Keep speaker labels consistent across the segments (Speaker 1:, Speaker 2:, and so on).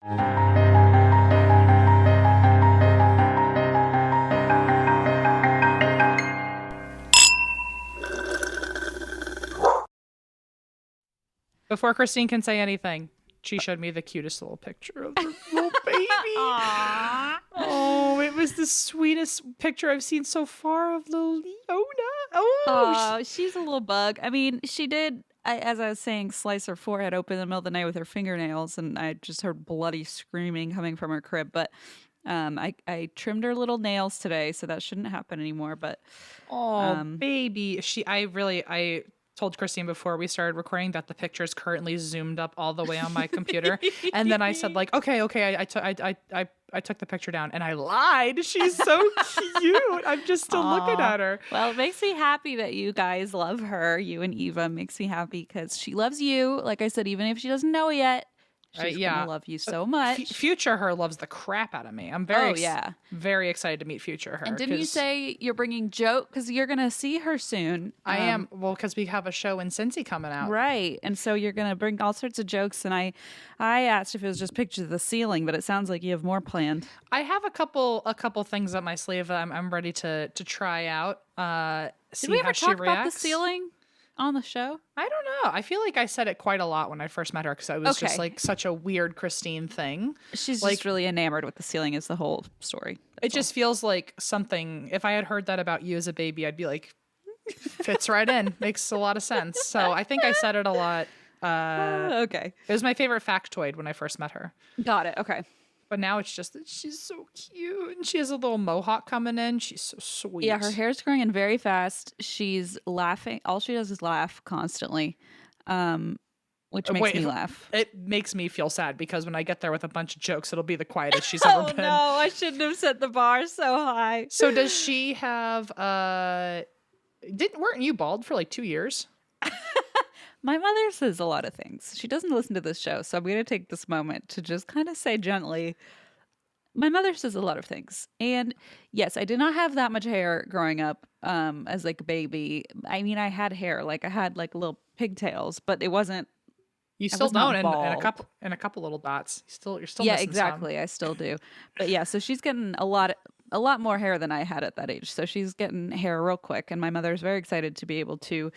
Speaker 1: Before Christine can say anything, she showed me the cutest little picture of the little baby.
Speaker 2: Aww.
Speaker 1: Oh, it was the sweetest picture I've seen so far of little Leona.
Speaker 2: Oh, she's a little bug. I mean, she did, as I was saying, slice her forehead open in the middle of the night with her fingernails, and I just heard bloody screaming coming from her crib. But I trimmed her little nails today, so that shouldn't happen anymore. But
Speaker 1: baby, I told Christine before we started recording that the picture is currently zoomed up all the way on my computer, and then I said like, okay, I took the picture down, and I lied. She's so cute. I'm just still looking at her.
Speaker 2: Well, it makes me happy that you guys love her. You and Eva makes me happy because she loves you. Like I said, even if she doesn't know yet, she's gonna love you so much.
Speaker 1: Future her loves the crap out of me. I'm very very excited to meet Future her.
Speaker 2: And didn't you say you're bringing Joe? Because you're gonna see her soon.
Speaker 1: I am. Well, because we have a show in Cincy coming out,
Speaker 2: right? And so you're gonna bring all sorts of jokes. And I asked if it was just pictures of the ceiling, but it sounds like you have more planned.
Speaker 1: I have a couple things up my sleeve that I'm ready to try out.
Speaker 2: Did we ever talk about the ceiling on the show?
Speaker 1: I don't know. I feel like I said it quite a lot when I first met her because it was just like such a weird Christine thing.
Speaker 2: She's
Speaker 1: like,
Speaker 2: just really enamored with the ceiling is the whole story.
Speaker 1: It just feels like something, if I had heard that about you as a baby, I'd be like, fits right in. Makes a lot of sense. So I think I said it a lot.
Speaker 2: Okay.
Speaker 1: It was my favorite factoid when I first met her.
Speaker 2: Got it. Okay.
Speaker 1: But now it's just that she's so cute. And she has a little mohawk coming in. She's so sweet.
Speaker 2: Yeah, her hair's growing in very fast. She's laughing. All she does is laugh constantly, which makes me laugh.
Speaker 1: It makes me feel sad because when I get there with a bunch of jokes, it'll be the quietest she's ever been.
Speaker 2: Oh, no. I shouldn't have set the bar so high.
Speaker 1: So does she have... weren't you bald for like 2 years?
Speaker 2: My mother says a lot of things. She doesn't listen to this show, so I'm going to take this moment to just kind of say gently, my mother says a lot of things. And yes, I did not have that much hair growing up as like a baby. I mean, I had hair. Like I had like little pigtails, but it wasn't.
Speaker 1: You still don't, and a couple little dots. You're still
Speaker 2: yeah,
Speaker 1: missing
Speaker 2: exactly.
Speaker 1: some.
Speaker 2: I still do. But yeah, so she's getting a lot more hair than I had at that age. So she's getting hair real quick, and my mother's very excited to be able to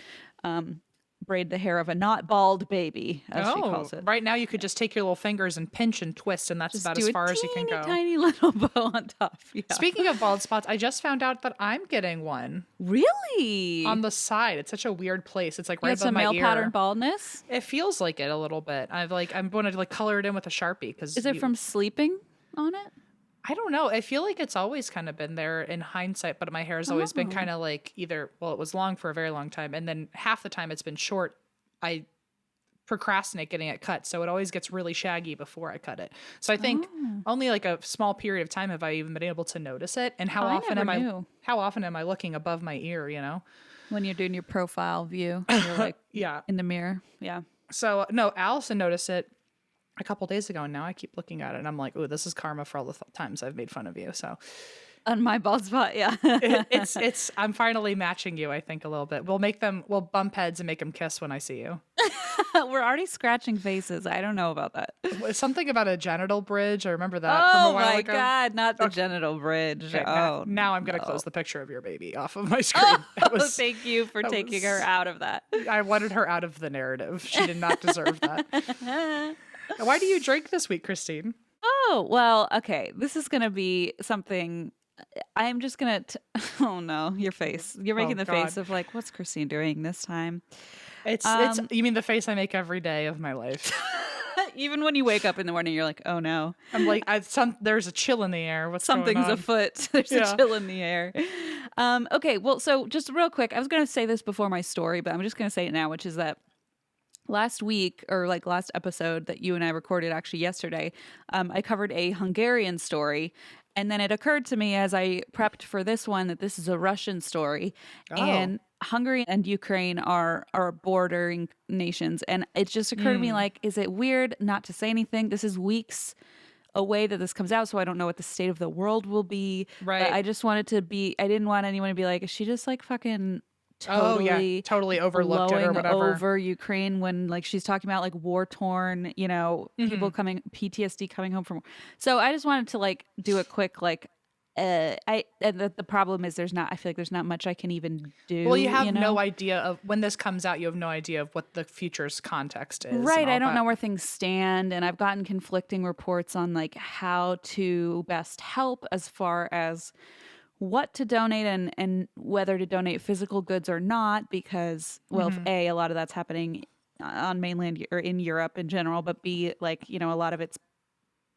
Speaker 2: braid the hair of a not bald baby, as she calls it.
Speaker 1: Right now you could just take your little fingers and pinch and twist, and that's just about as far as you can go.
Speaker 2: Tiny little bow on top. Yeah.
Speaker 1: Speaking of bald spots, I just found out that I'm getting one.
Speaker 2: Really?
Speaker 1: On the side. It's such a weird place. It's like right above my ear.
Speaker 2: Male pattern baldness?
Speaker 1: It feels like it a little bit. I'm going to like color it in with a Sharpie because.
Speaker 2: Is it from sleeping on it?
Speaker 1: I don't know. I feel like it's always kind of been there in hindsight, but my hair has always been kind of like it was long for a very long time, and then half the time it's been short. I procrastinate getting it cut, so it always gets really shaggy before I cut it. So I think only like a small period of time have I even been able to notice it. And how often am I looking above my ear, you know?
Speaker 2: When you're doing your profile view, you're like in the mirror. Yeah.
Speaker 1: So no, Allison noticed it a couple days ago, and now I keep looking at it and I'm like, oh, this is karma for all the times I've made fun of you. So
Speaker 2: on my bald spot, yeah.
Speaker 1: it's I'm finally matching you, I think, a little bit. We'll bump heads and make them kiss when I see you.
Speaker 2: We're already scratching faces. I don't know about that.
Speaker 1: Something about a genital bridge. I remember that from a while ago.
Speaker 2: Oh my God, not the genital bridge.
Speaker 1: Okay, now I'm going to close the picture of your baby off of my screen.
Speaker 2: Thank you for taking her out of that.
Speaker 1: I wanted her out of the narrative. She did not deserve that. Why do you drink this week, Christine?
Speaker 2: Oh, well, okay. This is going to be something... I'm just going to... Oh, no. Your face. You're making the face of like, what's Christine doing this time?
Speaker 1: It's you mean the face I make every day of my life.
Speaker 2: Even when you wake up in the morning, you're like, oh, no.
Speaker 1: I'm like, there's a chill in the air.
Speaker 2: Something's afoot. There's a chill in the air. Okay, well, so just real quick, I was going to say this before my story, but I'm just going to say it now, which is that last week, or like last episode that you and I recorded actually yesterday, I covered a Hungarian story. And then it occurred to me as I prepped for this one that this is a Russian story. Oh. And Hungary and Ukraine are bordering nations. And it just occurred to me, like, is it weird not to say anything? This is weeks away that this comes out, so I don't know what the state of the world will be.
Speaker 1: Right.
Speaker 2: I just wanted to be, I didn't want anyone to be like, is she just like fucking
Speaker 1: totally overlooked it or
Speaker 2: blowing
Speaker 1: whatever.
Speaker 2: over Ukraine when like she's talking about like war torn, people coming PTSD coming home from. So I just wanted to like do a quick like the problem is I feel like there's not much I can even do.
Speaker 1: Well, you have no idea of when this comes out. You have no idea of what the future's context is.
Speaker 2: Right. I don't know where things stand. And I've gotten conflicting reports on like how to best help as far as what to donate and whether to donate physical goods or not, because, well, A, a lot of that's happening on mainland or in Europe in general, but B, like, a lot of it's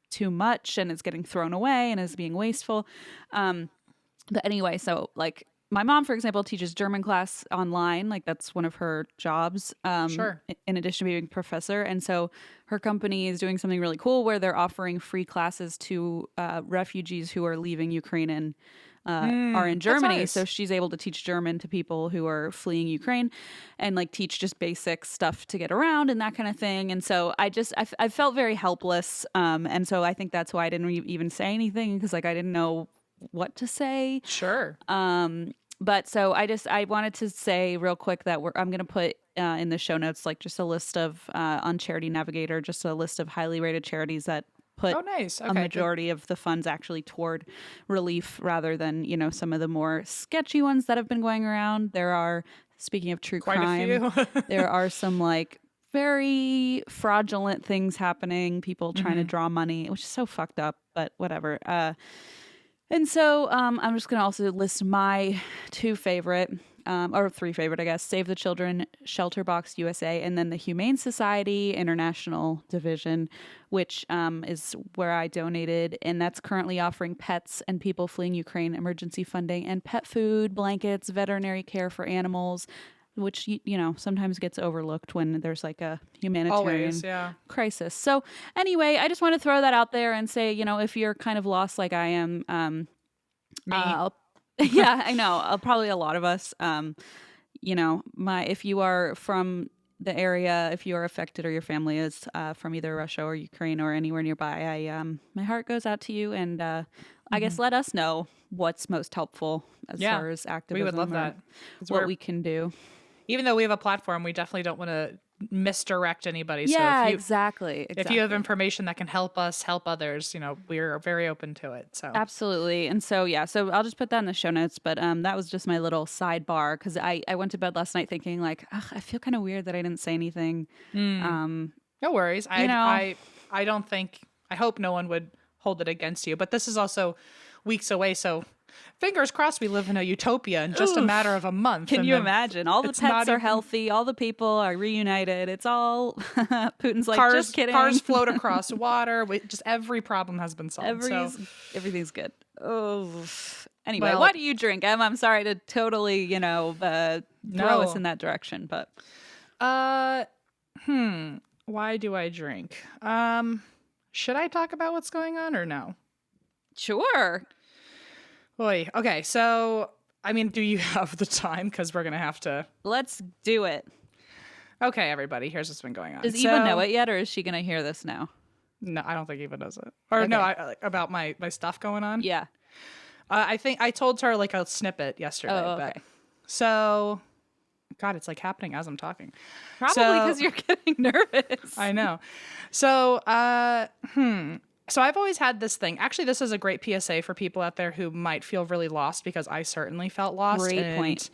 Speaker 2: too much and it's getting thrown away and is being wasteful. But anyway, so like my mom, for example, teaches German class online. Like that's one of her jobs.
Speaker 1: Sure.
Speaker 2: In addition to being a professor. And so her company is doing something really cool where they're offering free classes to refugees who are leaving Ukraine and are in Germany.
Speaker 1: Nice.
Speaker 2: So she's able to teach German to people who are fleeing Ukraine and like teach just basic stuff to get around and that kind of thing. And so I felt very helpless. And so I think that's why I didn't even say anything, because like I didn't know what to say.
Speaker 1: Sure.
Speaker 2: But so I wanted to say real quick that I'm going to put in the show notes like just a list of on Charity Navigator, just a list of highly rated charities that put a majority of the funds actually toward relief rather than, some of the more sketchy ones that have been going around. There are, speaking of true crime, there are some like very fraudulent things happening, people trying to draw money, which is so fucked up, but whatever. And so I'm just going to also list my two favorite, or three favorite, I guess, Save the Children, ShelterBox USA, and then the Humane Society International Division, which is where I donated. And that's currently offering pets and people fleeing Ukraine emergency funding and pet food, blankets, veterinary care for animals, which, sometimes gets overlooked when there's like a humanitarian crisis. So anyway, I just want to throw that out there and say, if you're kind of lost like I am,
Speaker 1: Me.
Speaker 2: yeah, I know. Probably a lot of us. If you are from the area, if you are affected or your family is from either Russia or Ukraine or anywhere nearby, my heart goes out to you. And I guess let us know what's most helpful as far as activism.
Speaker 1: We would love that.
Speaker 2: What we can do.
Speaker 1: Even though we have a platform, we definitely don't want to misdirect anybody.
Speaker 2: Yeah,
Speaker 1: so
Speaker 2: exactly.
Speaker 1: If you have information that can help us help others, we're very open to it. So
Speaker 2: absolutely. And so so I'll just put that in the show notes. But that was just my little sidebar, because I went to bed last night thinking like, I feel kind of weird that I didn't say anything.
Speaker 1: No worries. I don't think, I hope no one would hold it against you. But this is also weeks away, so fingers crossed we live in a utopia in just a matter of a month.
Speaker 2: Can you imagine? All the pets are healthy. All the people are reunited. It's all Putin's like, just kidding.
Speaker 1: Cars float across water. Just every problem has been solved.
Speaker 2: Everything's good. Oh. Anyway, what do you drink, Em? I'm sorry to totally, throw us in that direction, but.
Speaker 1: Why do I drink? Should I talk about what's going on or no?
Speaker 2: Sure.
Speaker 1: Oy. Okay, so, do you have the time? Because we're going to have to...
Speaker 2: Let's do it.
Speaker 1: Okay, everybody, here's what's been going on.
Speaker 2: Does Eva know it yet, or is she going to hear this now?
Speaker 1: No, I don't think Eva knows it. Or no, about my stuff going on?
Speaker 2: Yeah.
Speaker 1: I think I told her like a snippet yesterday.
Speaker 2: Oh, okay.
Speaker 1: So, God, it's like happening as I'm talking.
Speaker 2: Probably because you're getting nervous.
Speaker 1: I know. So, So I've always had this thing. Actually, this is a great PSA for people out there who might feel really lost, because I certainly felt lost.
Speaker 2: Great point.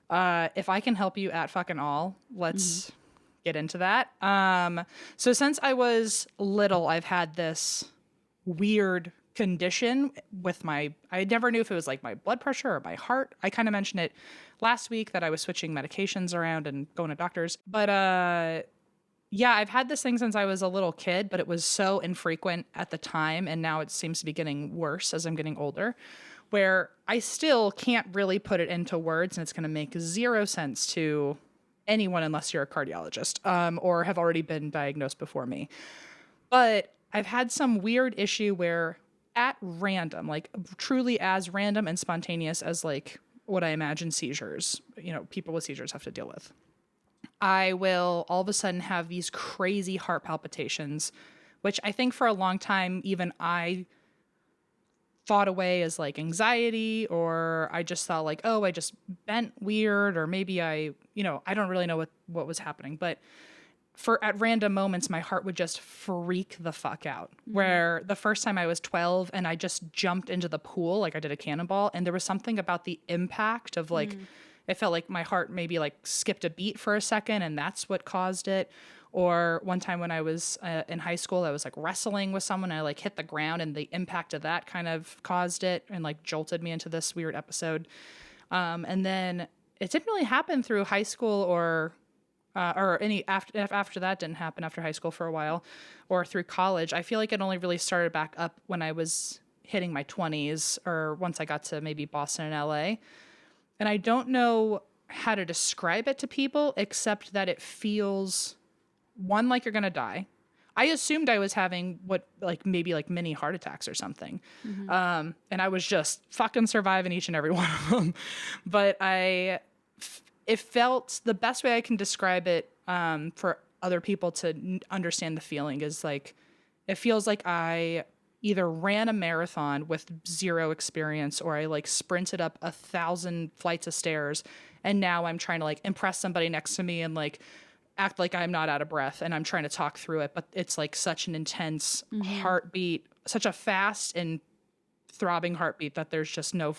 Speaker 1: If I can help you at fucking all, let's get into that. So since I was little, I've had this weird condition with I never knew if it was like my blood pressure or my heart. I kind of mentioned it last week that I was switching medications around and going to doctors. But yeah, I've had this thing since I was a little kid, but it was so infrequent at the time, and now it seems to be getting worse as I'm getting older, where I still can't really put it into words, and it's going to make zero sense to anyone unless you're a cardiologist or have already been diagnosed before me. But I've had some weird issue where at random, like truly as random and spontaneous as like what I imagine seizures, people with seizures have to deal with, I will all of a sudden have these crazy heart palpitations, which I think for a long time, even I thought away as like anxiety, or I just thought like, oh, I just bent weird, or maybe I don't really know what was happening. But at random moments, my heart would just freak the fuck out. Where the first time I was 12 and I just jumped into the pool, like I did a cannonball, and there was something about the impact of like, it felt like my heart maybe like skipped a beat for a second, and that's what caused it. Or one time when I was in high school, I was like wrestling with someone. I like hit the ground, and the impact of that kind of caused it and like jolted me into this weird episode. And then it didn't really happen through high school or any after that didn't happen after high school for a while, or through college. I feel like it only really started back up when I was hitting my 20s, or once I got to maybe Boston and LA. And I don't know how to describe it to people except that it feels, one, like you're going to die. I assumed I was having maybe mini heart attacks or something. And I was just fucking surviving each and every one of them. But it felt, the best way I can describe it for other people to understand the feeling is like, it feels like I either ran a marathon with zero experience, or I like sprinted up 1,000 flights of stairs, and now I'm trying to like impress somebody next to me and like act like I'm not out of breath, and I'm trying to talk through it, but it's like such an intense heartbeat, such a fast and throbbing heartbeat that there's just no,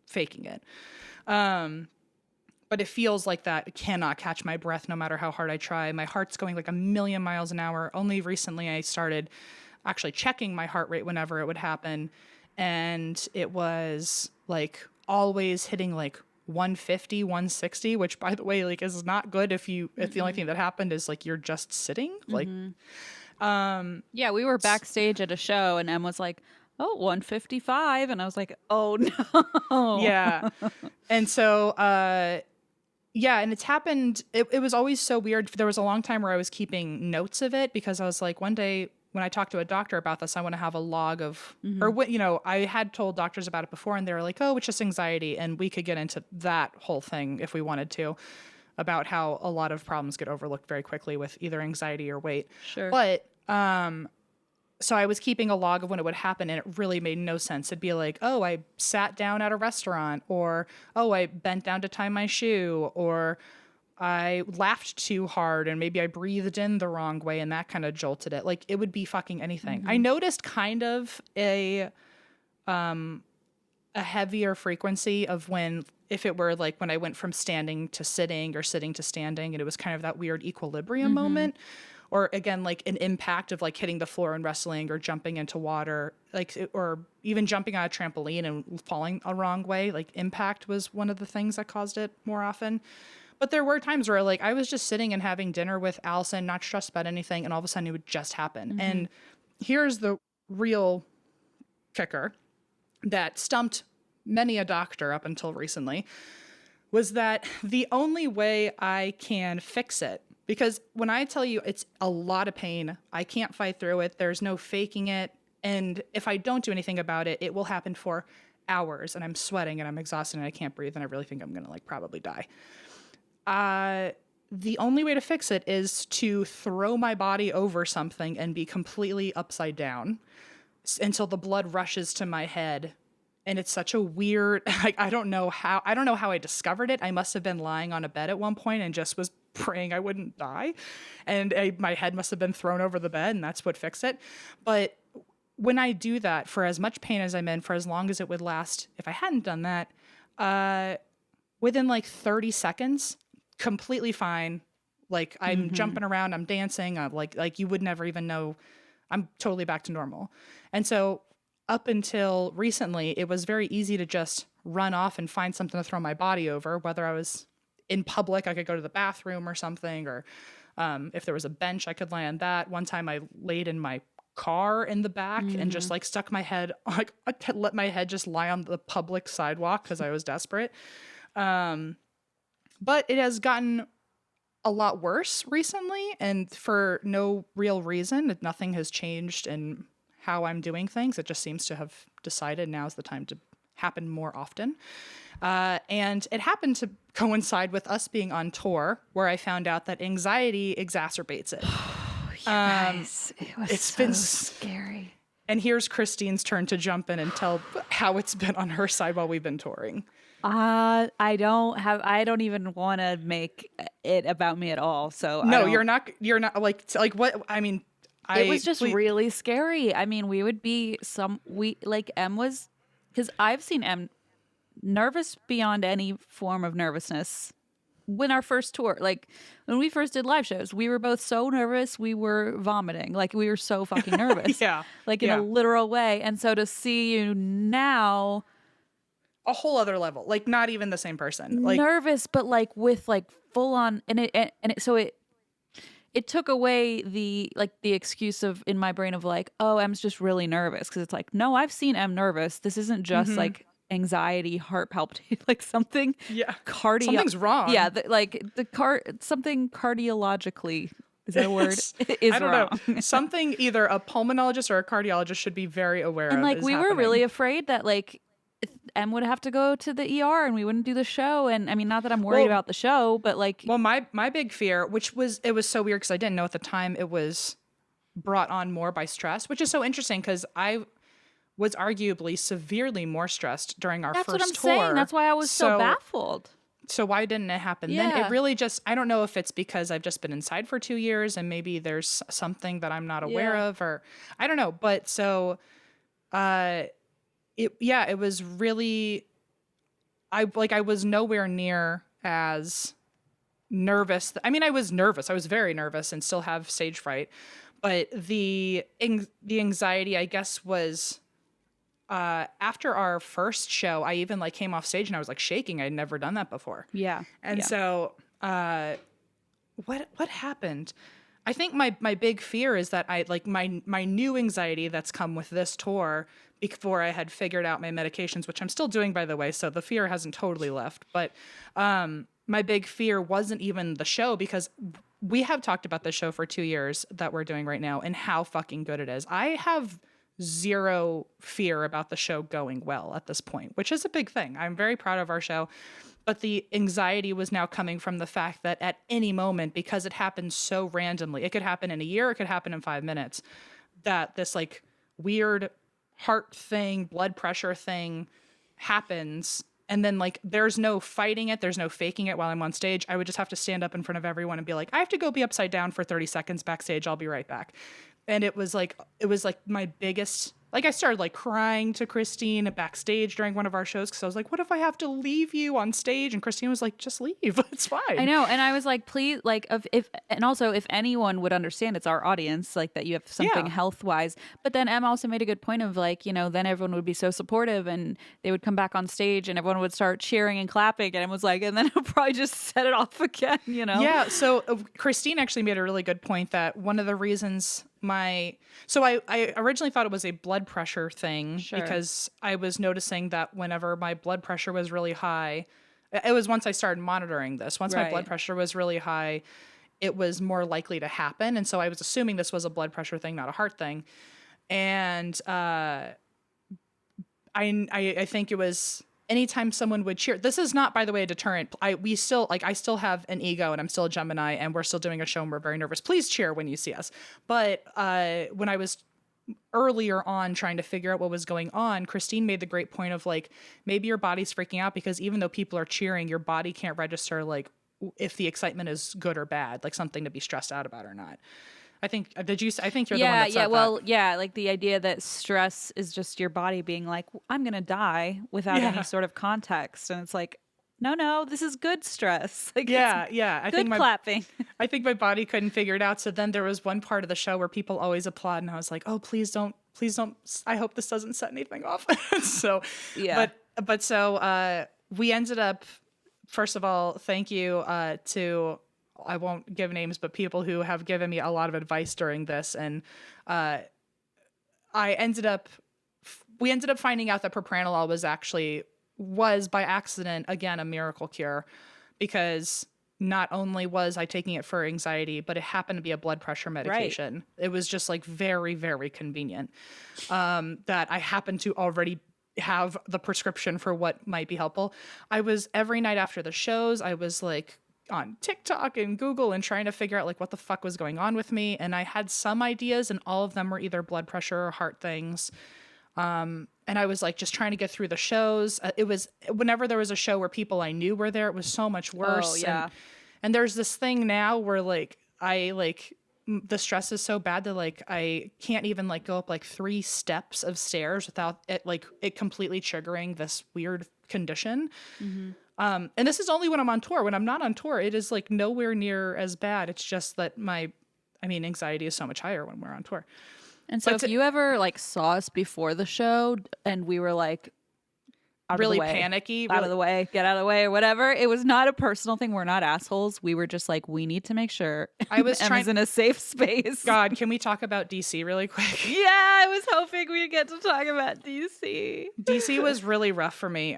Speaker 1: faking it. But it feels like that. It cannot catch my breath no matter how hard I try. My heart's going like 1,000,000 miles an hour. Only recently I started actually checking my heart rate whenever it would happen. And it was like always hitting like 150, 160, which by the way, like is not good if the only thing that happened is like you're just sitting. Like
Speaker 2: yeah, we were backstage at a show and Em was like, oh, 155. And I was like, oh no.
Speaker 1: Yeah. And so yeah, and it's happened. It was always so weird. There was a long time where I was keeping notes of it because I was like, one day when I talked to a doctor about this, I want to have a log of, or what, I had told doctors about it before and they were like, oh, it's just anxiety. And we could get into that whole thing if we wanted to, about how a lot of problems get overlooked very quickly with either anxiety or weight.
Speaker 2: Sure.
Speaker 1: But, so I was keeping a log of when it would happen, and it really made no sense. It'd be like, oh, I sat down at a restaurant, or, oh, I bent down to tie my shoe, or I laughed too hard and maybe I breathed in the wrong way and that kind of jolted it. Like it would be fucking anything. I noticed kind of a heavier frequency of if it were like when I went from standing to sitting or sitting to standing, and it was kind of that weird equilibrium moment. Or again, like an impact of like hitting the floor and wrestling or jumping into water, or even jumping on a trampoline and falling a wrong way. Like impact was one of the things that caused it more often. But there were times where like I was just sitting and having dinner with Allison, not stressed about anything, and all of a sudden it would just happen. And here's the real kicker that stumped many a doctor up until recently, was that the only way I can fix it, because when I tell you it's a lot of pain, I can't fight through it. There's no faking it. And if I don't do anything about it, it will happen for hours and I'm sweating and I'm exhausted and I can't breathe and I really think I'm going to like probably die. The only way to fix it is to throw my body over something and be completely upside down until the blood rushes to my head. And it's such a weird, like, I don't know how I discovered it. I must have been lying on a bed at one point and just was praying I wouldn't die. And my head must have been thrown over the bed and that's what fixed it. But when I do that, for as much pain as I'm in, for as long as it would last, if I hadn't done that, within like 30 seconds, completely fine. Like I'm jumping around, I'm dancing, I'm like you would never even know. I'm totally back to normal. And so up until recently, it was very easy to just run off and find something to throw my body over, whether I was in public, I could go to the bathroom or something, or if there was a bench, I could lay on that. One time I laid in my car in the back and just like stuck my head, like I let my head just lie on the public sidewalk because I was desperate. But it has gotten a lot worse recently, and for no real reason. Nothing has changed in how I'm doing things. It just seems to have decided now's the time to happen more often. And it happened to coincide with us being on tour, where I found out that anxiety exacerbates it.
Speaker 2: Guys, it was been scary.
Speaker 1: And here's Christine's turn to jump in and tell how it's been on her side while we've been touring.
Speaker 2: I don't even want to make it about me at all. So
Speaker 1: no, you're not like what, I mean,
Speaker 2: it was just really scary. I mean, we would be M was, because I've seen M nervous beyond any form of nervousness when our first tour, like when we first did live shows, we were both so nervous we were vomiting. Like we were so fucking nervous.
Speaker 1: Yeah.
Speaker 2: Like in a literal way. And so to see you now,
Speaker 1: a whole other level, like not even the same person, like
Speaker 2: nervous, but like with like full on, so it took away the excuse of in my brain of like, oh, M's just really nervous, because it's like, no, I've seen M nervous. This isn't just like anxiety, heart palpitation, like something.
Speaker 1: Yeah, something's wrong.
Speaker 2: Yeah, something cardiologically. Is that a word?
Speaker 1: I don't know. Something either a pulmonologist or a cardiologist should be very aware of.
Speaker 2: And like we
Speaker 1: happening.
Speaker 2: were really afraid that like M would have to go to the ER and we wouldn't do the show. And I mean, not that I'm worried about the show, but like,
Speaker 1: well, my big fear, it was so weird because I didn't know at the time it was brought on more by stress, which is so interesting because I was arguably severely more stressed during our
Speaker 2: That's
Speaker 1: first
Speaker 2: what I'm
Speaker 1: tour.
Speaker 2: saying. That's why I was so baffled.
Speaker 1: So why didn't it happen then? It really just, I don't know if it's because I've just been inside for 2 years and maybe there's something that I'm not aware of, or I don't know. But so, it was really, I was nowhere near as nervous. I mean, I was nervous. I was very nervous and still have stage fright. But the anxiety, I guess, was after our first show, I even like came off stage and I was like shaking. I'd never done that before.
Speaker 2: Yeah.
Speaker 1: And so what happened? I think my big fear is that I like my new anxiety that's come with this tour before I had figured out my medications, which I'm still doing, by the way. So the fear hasn't totally left. But my big fear wasn't even the show, because we have talked about the show for 2 years that we're doing right now and how fucking good it is. I have zero fear about the show going well at this point, which is a big thing. I'm very proud of our show. But the anxiety was now coming from the fact that at any moment, because it happened so randomly, it could happen in a year, it could happen in 5 minutes, that this like weird heart thing, blood pressure thing happens. And then like, there's no fighting it. There's no faking it while I'm on stage. I would just have to stand up in front of everyone and be like, I have to go be upside down for 30 seconds backstage. I'll be right back. And it was like my biggest, like I started like crying to Christine backstage during one of our shows, because I was like, what if I have to leave you on stage? And Christine was like, just leave. It's fine.
Speaker 2: I know. And I was like, please, like if anyone would understand, it's our audience, like that you have something health wise. But then Em also made a good point of like, you know, then everyone would be so supportive and they would come back on stage and everyone would start cheering and clapping. And it was like, and then it'll probably just set it off again, you know?
Speaker 1: Yeah. So Christine actually made a really good point that one of the reasons I originally thought it was a blood pressure thing, because I was noticing that whenever my blood pressure was really high, it was once I started monitoring this, once my blood pressure was really high, it was more likely to happen. And so I was assuming this was a blood pressure thing, not a heart thing. And I think it was anytime someone would cheer. This is not, by the way, a deterrent. I still have an ego and I'm still a Gemini and we're still doing a show and we're very nervous. Please cheer when you see us. But when I was earlier on trying to figure out what was going on, Christine made the great point of like, maybe your body's freaking out because even though people are cheering, your body can't register like if the excitement is good or bad, like something to be stressed out about or not. I think you're the one that said that.
Speaker 2: Like the idea that stress is just your body being like, I'm going to die without any sort of context. And it's like, no, this is good stress. Like,
Speaker 1: I
Speaker 2: think clapping.
Speaker 1: I think my body couldn't figure it out. So then there was one part of the show where people always applaud and I was like, oh, please don't. I hope this doesn't set anything off. So, but so we ended up, first of all, thank you to, I won't give names, but people who have given me a lot of advice during this. And we ended up finding out that propranolol was by accident, again, a miracle cure, because not only was I taking it for anxiety, but it happened to be a blood pressure medication. Right. It was just like very, very convenient that I happened to already have the prescription for what might be helpful. I was every night after the shows, I was like, on TikTok and Google and trying to figure out like what the fuck was going on with me. And I had some ideas, and all of them were either blood pressure or heart things. And I was like just trying to get through the shows. It was whenever there was a show where people I knew were there, it was so much worse.
Speaker 2: Oh, yeah.
Speaker 1: And there's this thing now where like the stress is so bad that like I can't even like go up like 3 steps of stairs without it completely triggering this weird condition. Mm-hmm. And this is only when I'm on tour. When I'm not on tour, it is like nowhere near as bad. It's just that anxiety is so much higher when we're on tour.
Speaker 2: And so if you ever like saw us before the show and we were like
Speaker 1: really panicky,
Speaker 2: out of the way, get out of the way or whatever, it was not a personal thing. We're not assholes. We were just like, we need to make sure Emma's in a safe space.
Speaker 1: God, can we talk about DC really quick?
Speaker 2: Yeah, I was hoping we'd get to talk about DC.
Speaker 1: DC was really rough for me.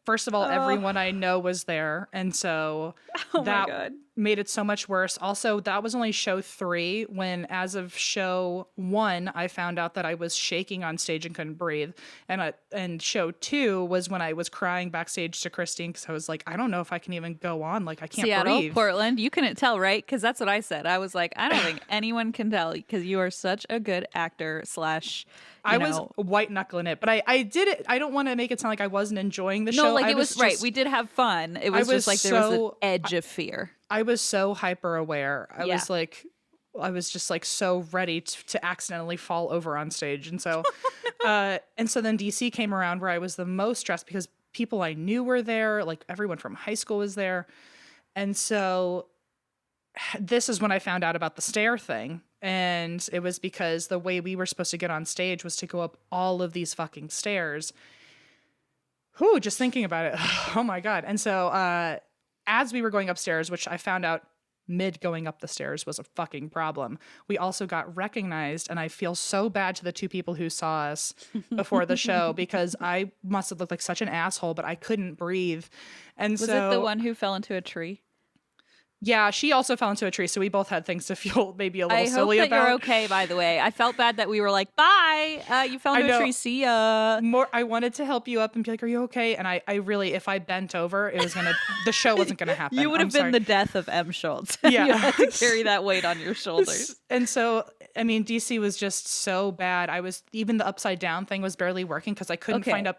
Speaker 1: First of all, everyone I know was there, and so that made it so much worse. Also, that was only show 3, when as of show 1, I found out that I was shaking on stage and couldn't breathe. And show 2 was when I was crying backstage to Christine because I was like, I don't know if I can even go on. Like, I can't
Speaker 2: Seattle,
Speaker 1: breathe.
Speaker 2: Portland, you couldn't tell, right? Because that's what I said. I was like, I don't think anyone can tell because you are such a good actor /
Speaker 1: I was white knuckling it, but I did it. I don't want to make it sound like I wasn't enjoying the show.
Speaker 2: No, like it was right. We did have fun. It was just like there was an edge of fear.
Speaker 1: I was so hyper aware. I was just like so ready to accidentally fall over on stage. And so, and so then DC came around where I was the most stressed because people I knew were there. Like everyone from high school was there. And so this is when I found out about the stair thing. And it was because the way we were supposed to get on stage was to go up all of these fucking stairs. Whew, just thinking about it. Oh my God. And so as we were going upstairs, which I found out mid going up the stairs was a fucking problem, we also got recognized. And I feel so bad to the 2 people who saw us before the show because I must have looked like such an asshole, but I couldn't breathe. And
Speaker 2: was it the one who fell into a tree?
Speaker 1: Yeah, she also fell into a tree, so we both had things to feel maybe a little silly about.
Speaker 2: I hope that you're okay, by the way. I felt bad that we were like, bye, you fell into a tree, see ya.
Speaker 1: I wanted to help you up and be like, are you okay? And I really, if I bent over, the show wasn't going to happen.
Speaker 2: You would have been the death of M. Schultz.
Speaker 1: Yeah.
Speaker 2: You had to carry that weight on your shoulders.
Speaker 1: And so, I mean, DC was just so bad. Even the upside down thing was barely working because I couldn't find a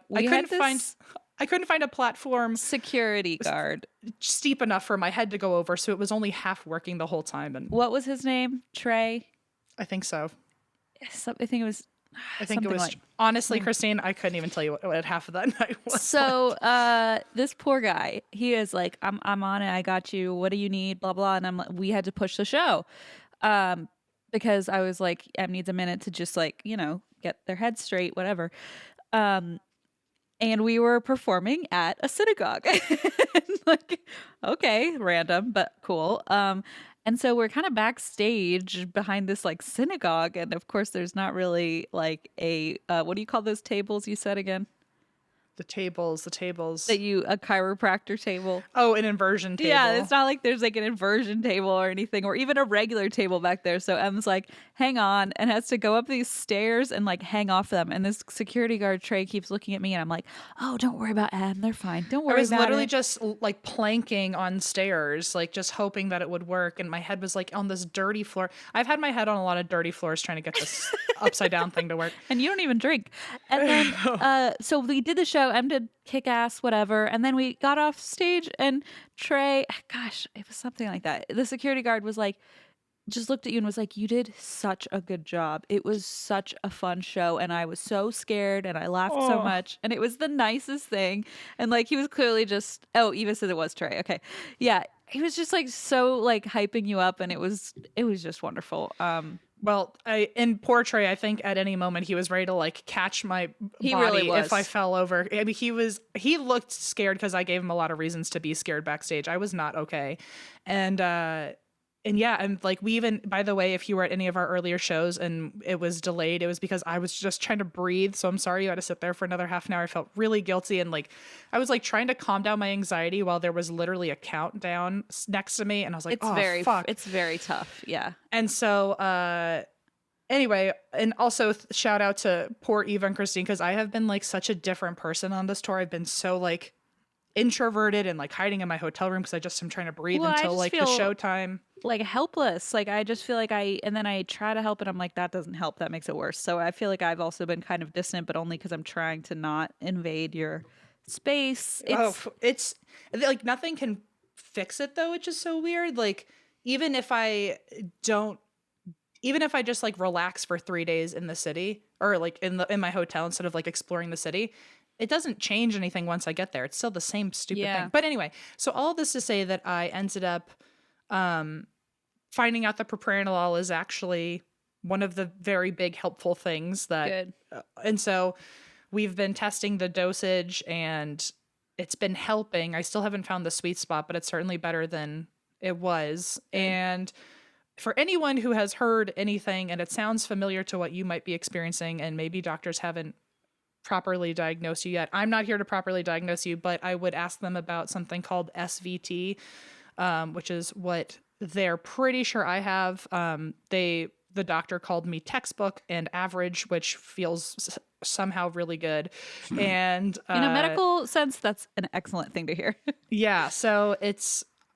Speaker 1: platform
Speaker 2: security guard
Speaker 1: steep enough for my head to go over, so it was only half working the whole time. And
Speaker 2: what was his name? Trey?
Speaker 1: I think so.
Speaker 2: I think it was.
Speaker 1: Honestly, Christine, I couldn't even tell you what half of that night was.
Speaker 2: So this poor guy, he is like, I'm on it. I got you. What do you need? Blah blah. And I'm like, we had to push the show because I was like, Em needs a minute to just like get their head straight, whatever. And we were performing at a synagogue. Like, okay, random, but cool. And so we're kind of backstage behind this like synagogue. And of course, there's not really like a, what do you call those tables you said again?
Speaker 1: The tables.
Speaker 2: A chiropractor table.
Speaker 1: Oh, an inversion table.
Speaker 2: Yeah, it's not like there's like an inversion table or anything, or even a regular table back there. So Em's like, hang on, and has to go up these stairs and like hang off them. And this security guard, Trey, keeps looking at me, and I'm like, oh, don't worry about Em. They're fine. Don't worry about it. I was
Speaker 1: literally just like planking on stairs, like just hoping that it would work. And my head was like on this dirty floor. I've had my head on a lot of dirty floors trying to get this upside down thing to work.
Speaker 2: And you don't even drink. And then, so we did the show. Em did kick ass, whatever. And then we got off stage and Trey, gosh, it was something like that. The security guard was like, just looked at you and was like, you did such a good job. It was such a fun show. And I was so scared and I laughed so much. And it was the nicest thing. And like, he was clearly just, Eva says it was Trey. Okay. Yeah. He was just like, so like hyping you up. And it was just wonderful.
Speaker 1: Well, in poor Trey, I think at any moment he was ready to like catch my body
Speaker 2: really
Speaker 1: if I fell over. I mean, he looked scared because I gave him a lot of reasons to be scared backstage. I was not okay. And yeah, and like we even, by the way, if you were at any of our earlier shows and it was delayed, it was because I was just trying to breathe. So I'm sorry you had to sit there for another half an hour. I felt really guilty. And like, I was like trying to calm down my anxiety while there was literally a countdown next to me. And I was like, fuck.
Speaker 2: It's very tough. Yeah.
Speaker 1: And so, anyway, and also shout out to poor Eva and Christine, because I have been like such a different person on this tour. I've been so like introverted and like hiding in my hotel room because I just am trying to breathe until like the showtime.
Speaker 2: Like helpless. Like I just feel like and then I try to help and I'm like, that doesn't help. That makes it worse. So I feel like I've also been kind of distant, but only because I'm trying to not invade your space.
Speaker 1: It's like nothing can fix it though. It's just so weird. Like even if I just like relax for 3 days in the city or like in my hotel instead of like exploring the city, it doesn't change anything once I get there. It's still the same stupid thing. But anyway, so all this to say that I ended up finding out that propranolol is actually one of the very big helpful things that, and so we've been testing the dosage and it's been helping. I still haven't found the sweet spot, but it's certainly better than it was. And for anyone who has heard anything and it sounds familiar to what you might be experiencing and maybe doctors haven't properly diagnosed you yet, I'm not here to properly diagnose you, but I would ask them about something called SVT, which is what they're pretty sure I have. The doctor called me textbook and average, which feels somehow really good. And
Speaker 2: in a medical sense, that's an excellent thing to hear.
Speaker 1: Yeah. So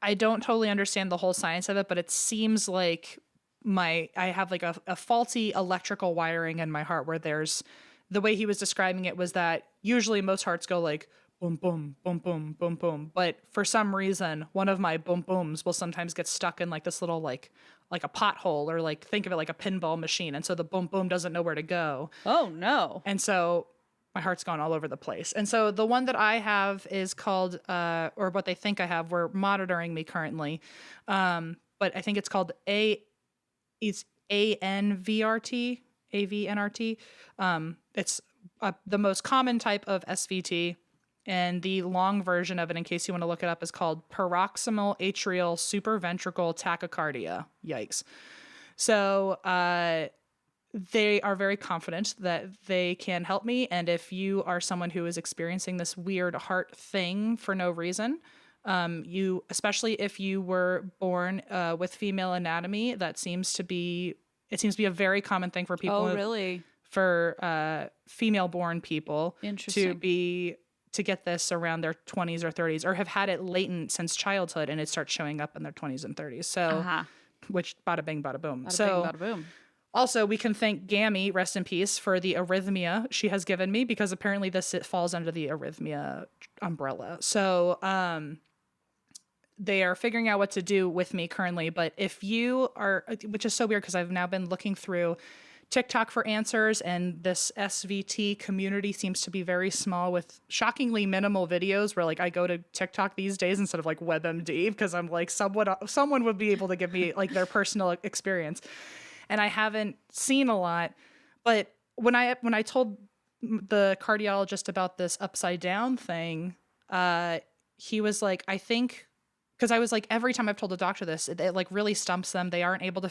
Speaker 1: I don't totally understand the whole science of it, but it seems like I have like a faulty electrical wiring in my heart where the way he was describing it was that usually most hearts go like boom, boom, boom, boom, boom, boom. But for some reason, one of my boom booms will sometimes get stuck in like this little like a pothole or like think of it like a pinball machine. And so the boom boom doesn't know where to go.
Speaker 2: Oh no.
Speaker 1: And so my heart's gone all over the place. And so the one that I have is called, or what they think I have, we're monitoring me currently. But I think it's called it's ANVRT, AVNRT. It's the most common type of SVT. And the long version of it, in case you want to look it up, is called paroxysmal atrial supraventricular tachycardia. Yikes. So they are very confident that they can help me. And if you are someone who is experiencing this weird heart thing for no reason, especially if you were born with female anatomy, it seems to be a very common thing for people.
Speaker 2: Oh, really?
Speaker 1: For female-born people
Speaker 2: Interesting.
Speaker 1: to get this around their 20s or 30s, or have had it latent since childhood, and it starts showing up in their 20s and 30s. So, which bada bing, bada boom.
Speaker 2: Bada bing, bada boom.
Speaker 1: Also, we can thank Gammy, rest in peace, for the arrhythmia she has given me, because apparently it falls under the arrhythmia umbrella. So, they are figuring out what to do with me currently. But if you are, which is so weird because I've now been looking through TikTok for answers, and this SVT community seems to be very small with shockingly minimal videos, where like I go to TikTok these days instead of like WebMD, because I'm like someone would be able to give me like their personal experience. And I haven't seen a lot. But when I told the cardiologist about this upside down thing, he was like, I think, because I was like, every time I've told a doctor this, it like really stumps them. They aren't able to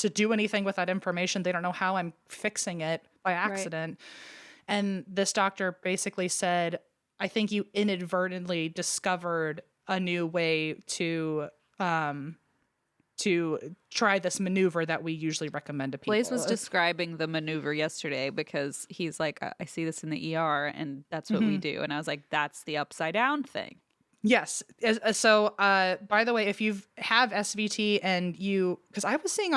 Speaker 1: do anything with that information. They don't know how I'm fixing it by accident. Right. And this doctor basically said, I think you inadvertently discovered a new way to try this maneuver that we usually recommend to people.
Speaker 2: Blaze was describing the maneuver yesterday because he's like, I see this in the ER and that's what we do. And I was like, that's the upside down thing.
Speaker 1: Yes. So, by the way, if you have SVT and because I was seeing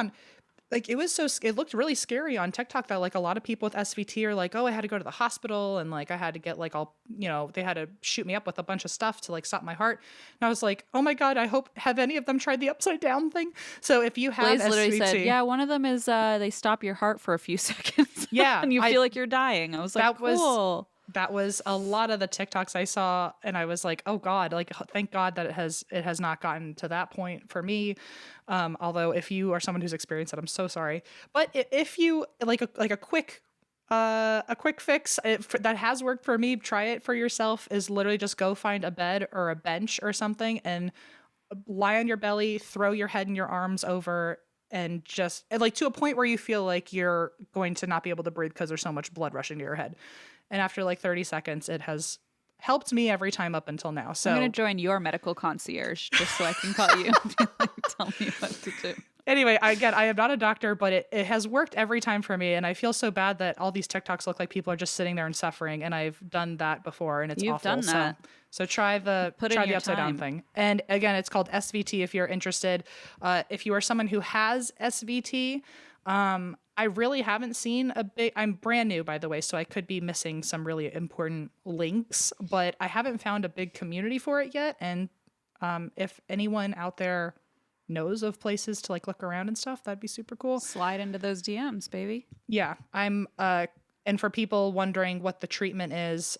Speaker 1: it looked really scary on TikTok that like a lot of people with SVT are like, oh, I had to go to the hospital and like I had to get like they had to shoot me up with a bunch of stuff to like stop my heart. And I was like, oh my God, have any of them tried the upside down thing? So if you have
Speaker 2: Blaze
Speaker 1: SVT,
Speaker 2: literally said, yeah, one of them is they stop your heart for a few seconds.
Speaker 1: Yeah.
Speaker 2: And you feel like you're dying. I was like, cool.
Speaker 1: That was a lot of the TikToks I saw, and I was like, "Oh God!" Like, thank God that it has not gotten to that point for me. Although, if you are someone who's experienced it, I'm so sorry. But if you like a quick fix that has worked for me, try it for yourself. Is literally just go find a bed or a bench or something and lie on your belly, throw your head and your arms over, and just like to a point where you feel like you're going to not be able to breathe because there's so much blood rushing to your head. And after like 30 seconds, it has helped me every time up until now. So
Speaker 2: I'm going to join your medical concierge just so I can call you and be like, tell me what to do.
Speaker 1: Anyway, again, I am not a doctor, but it has worked every time for me. And I feel so bad that all these TikToks look like people are just sitting there and suffering. And I've done that before and it's
Speaker 2: You've
Speaker 1: awful.
Speaker 2: done that.
Speaker 1: So try the upside down thing. And again, it's called SVT if you're interested. If you are someone who has SVT, I really haven't seen I'm brand new, by the way, so I could be missing some really important links, but I haven't found a big community for it yet. And if anyone out there knows of places to like look around and stuff, that'd be super cool.
Speaker 2: Slide into those DMs, baby.
Speaker 1: Yeah, and for people wondering what the treatment is,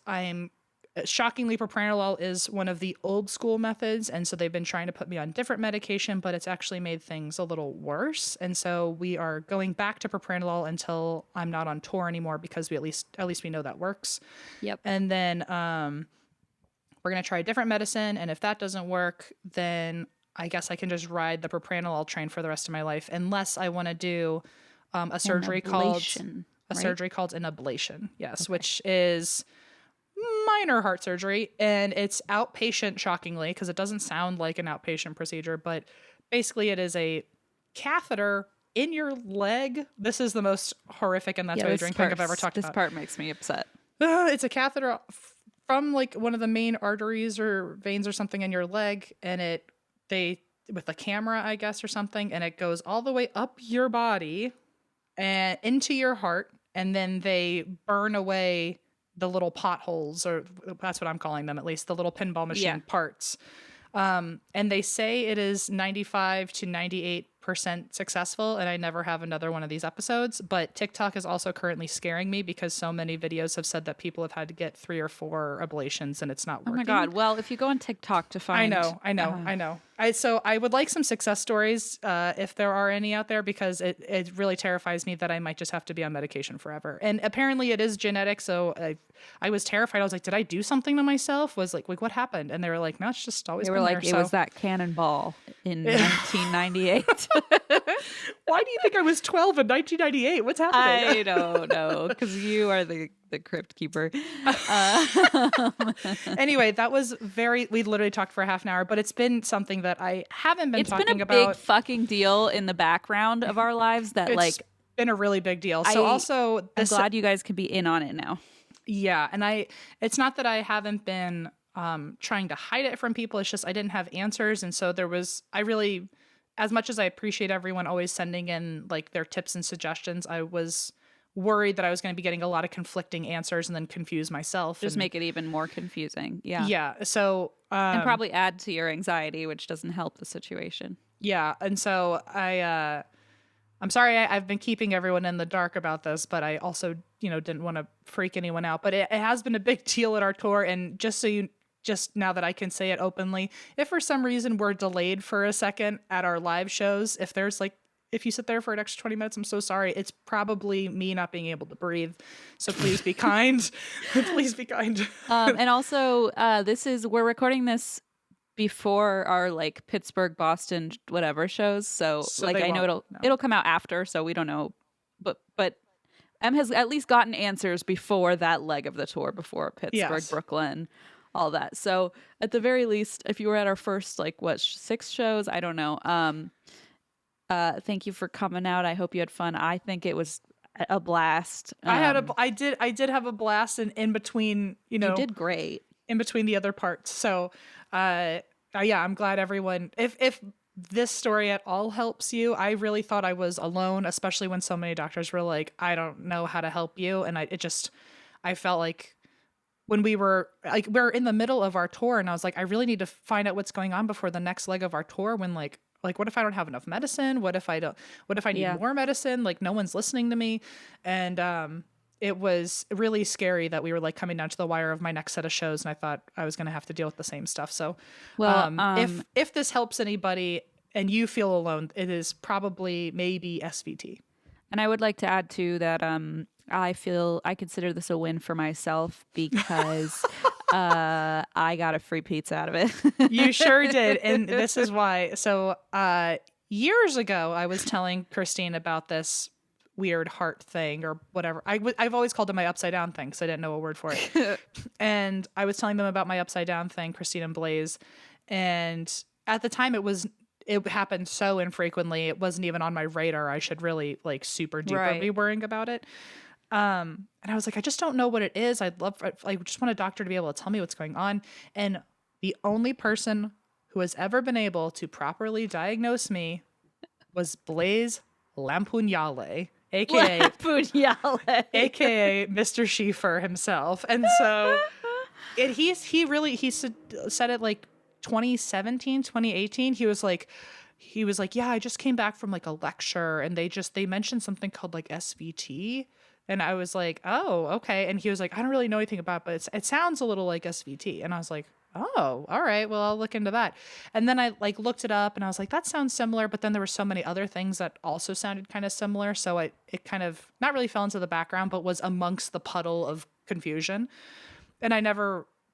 Speaker 1: shockingly, propranolol is one of the old school methods, and so they've been trying to put me on different medication, but it's actually made things a little worse. And so we are going back to propranolol until I'm not on tour anymore, because at least we know that works.
Speaker 2: Yep.
Speaker 1: And then we're gonna try a different medicine, and if that doesn't work, then I guess I can just ride the propranolol train for the rest of my life, unless I want to do a surgery called an ablation. Yes, okay. Which is minor heart surgery, and it's outpatient, shockingly, because it doesn't sound like an outpatient procedure, but basically it is a catheter in your leg. This is the most horrific and that's why I drink thing I've ever talked about.
Speaker 2: This part makes me upset.
Speaker 1: It's a catheter from like one of the main arteries or veins or something in your leg, and they with a camera, I guess, or something, and it goes all the way up your body and into your heart, and then they burn away the little potholes, or that's what I'm calling them, at least the little pinball machine parts. And they say it is 95 to 98% successful, and I never have another one of these episodes. But TikTok is also currently scaring me because so many videos have said that people have had to get 3 or 4 ablations and it's not working.
Speaker 2: Oh my God. Well, if you go on TikTok to find...
Speaker 1: I know. So I would like some success stories, if there are any out there, because it really terrifies me that I might just have to be on medication forever. And apparently it is genetic, so I was terrified. I was like, did I do something to myself? Was like what happened? And they were like, no, it's just always been there.
Speaker 2: It was that cannonball in 1998.
Speaker 1: Why do you think I was 12 in 1998? What's happening?
Speaker 2: I don't know, because you are the crypt keeper.
Speaker 1: Anyway, that was we literally talked for a half an hour, but it's been something that I haven't been talking about.
Speaker 2: It's been a big fucking deal in the background of our lives that it's
Speaker 1: been a really big deal. So I'm
Speaker 2: glad you guys can be in on it now.
Speaker 1: Yeah. And it's not that I haven't been trying to hide it from people. It's just I didn't have answers. And so as much as I appreciate everyone always sending in like their tips and suggestions, I was worried that I was going to be getting a lot of conflicting answers and then confuse myself.
Speaker 2: Just make it even more confusing. Yeah.
Speaker 1: Yeah. So
Speaker 2: and probably add to your anxiety, which doesn't help the situation.
Speaker 1: Yeah. And so I'm sorry I've been keeping everyone in the dark about this, but I also, didn't want to freak anyone out. But it has been a big deal at our tour. And just now that I can say it openly, if for some reason we're delayed for a second at our live shows, if you sit there for an extra 20 minutes, I'm so sorry. It's probably me not being able to breathe. So please be kind. Please be kind.
Speaker 2: And also, we're recording this before our like Pittsburgh, Boston, whatever shows. So like I know it'll come out after, so we don't know. But Em has at least gotten answers before that leg of the tour, before Pittsburgh, Brooklyn, all that. So at the very least, if you were at our first 6 shows, I don't know. Thank you for coming out. I hope you had fun. I think it was a blast.
Speaker 1: I did have a blast in between,
Speaker 2: You did great.
Speaker 1: In between the other parts. So, I'm glad everyone, if this story at all helps you, I really thought I was alone, especially when so many doctors were like, I don't know how to help you. And I felt like when we're in the middle of our tour and I was like, I really need to find out what's going on before the next leg of our tour, when like, what if I don't have enough medicine? What if I need more medicine? Like no one's listening to me. And, it was really scary that we were like coming down to the wire of my next set of shows. And I thought I was going to have to deal with the same stuff. So, if this helps anybody and you feel alone, it is probably maybe SVT.
Speaker 2: And I would like to add too that, I consider this a win for myself because I got a free pizza out of it.
Speaker 1: You sure did. And this is why. So years ago, I was telling Christine about this weird heart thing or whatever. I've always called it my upside down thing because I didn't know a word for it. And I was telling them about my upside down thing, Christine and Blaze. And at the time it it happened so infrequently. It wasn't even on my radar. I should really like super duper be worrying about it. And I was like, I just don't know what it is. I just want a doctor to be able to tell me what's going on. And the only person who has ever been able to properly diagnose me was Blaise Lampugnale, aka Mr. Schieffer himself. And so he said it like 2017, 2018. He was like, yeah, I just came back from like a lecture and they mentioned something called like SVT. And I was like, oh, okay. And he was like, I don't really know anything about it, but it sounds a little like SVT. And I was like, oh, all right. Well, I'll look into that. And then I like looked it up and I was like, that sounds similar. But then there were so many other things that also sounded kind of similar. So it kind of not really fell into the background, but was amongst the puddle of confusion. And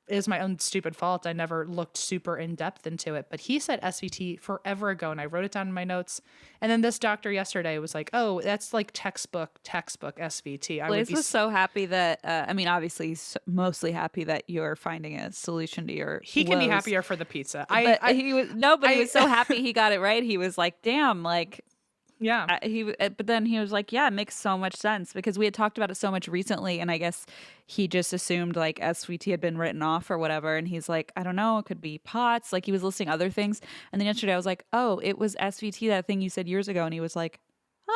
Speaker 1: it was my own stupid fault. I never looked super in depth into it, but he said SVT forever ago. And I wrote it down in my notes. And then this doctor yesterday was like, oh, that's like textbook SVT.
Speaker 2: Blaise was so happy that, obviously he's mostly happy that you're finding a solution to your
Speaker 1: He can be happier for the pizza.
Speaker 2: He was so happy he got it right. He was like, damn, like,
Speaker 1: yeah.
Speaker 2: But then he was like, yeah, it makes so much sense because we had talked about it so much recently. And I guess he just assumed like SVT had been written off or whatever. And he's like, I don't know, it could be POTS. Like he was listing other things. And then yesterday I was like, oh, it was SVT, that thing you said years ago. And he was like,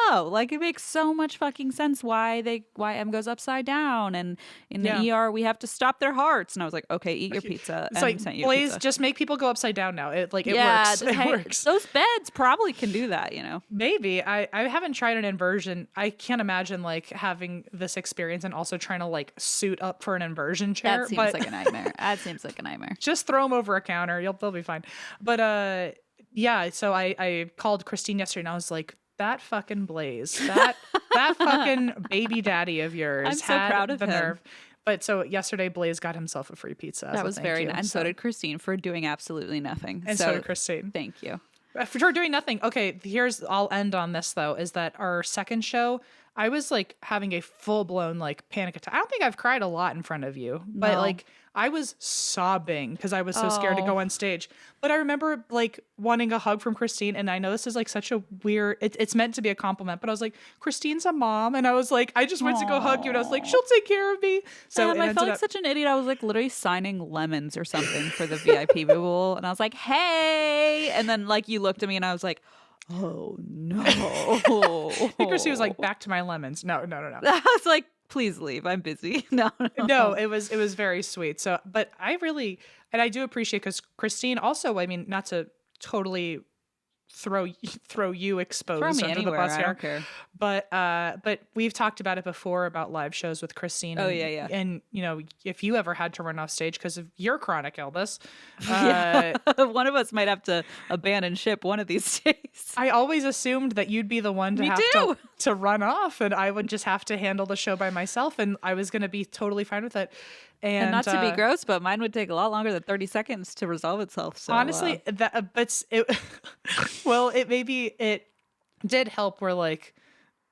Speaker 2: oh, like it makes so much fucking sense why M goes upside down, and in the ER we have to stop their hearts. And I was like, okay, eat your pizza.
Speaker 1: It's like, Blaise, just make people go upside down now. It works. It works.
Speaker 2: Those beds probably can do that, you know.
Speaker 1: Maybe. I haven't tried an inversion. I can't imagine like having this experience and also trying to like suit up for an inversion chair.
Speaker 2: That seems like a nightmare. That seems like a nightmare.
Speaker 1: Just throw them over a counter. They'll be fine. But yeah. So I called Christine yesterday and I was like, that fucking Blaise, that fucking baby daddy of yours.
Speaker 2: I'm so proud of him.
Speaker 1: Nerve. But so yesterday, Blaise got himself a free pizza.
Speaker 2: That was very nice. And so did Christine for doing absolutely nothing.
Speaker 1: And so did Christine.
Speaker 2: Thank you.
Speaker 1: For doing nothing. Okay, I'll end on this though, is that our second show, I was like having a full blown like panic attack. I don't think I've cried a lot in front of you, but like I was sobbing because I was so scared to go on stage. But I remember like wanting a hug from Christine. And I know this is like such a weird, it's meant to be a compliment, but I was like, Christine's a mom. And I was like, I just went to go hug you. And I was like, she'll take care of me. So
Speaker 2: I felt like such an idiot. I was like literally signing lemons or something for the VIP bowl. And I was like, hey. And then like you looked at me and I was like, oh no.
Speaker 1: And Christine was like, back to my lemons. No.
Speaker 2: I was like, please leave. I'm busy. No.
Speaker 1: It was very sweet. So, but I really, and I do appreciate, because Christine also, I mean, not to totally throw you exposed under the bus here.
Speaker 2: I don't care.
Speaker 1: But we've talked about it before about live shows with Christine.
Speaker 2: Oh yeah.
Speaker 1: And you know, if you ever had to run off stage because of your chronic illness,
Speaker 2: one of us might have to abandon ship one of these days.
Speaker 1: I always assumed that you'd be the one to run off, and I would just have to handle the show by myself, and I was going to be totally fine with it. And
Speaker 2: not to be gross, but mine would take a lot longer than 30 seconds to resolve itself. So
Speaker 1: honestly, it did help where like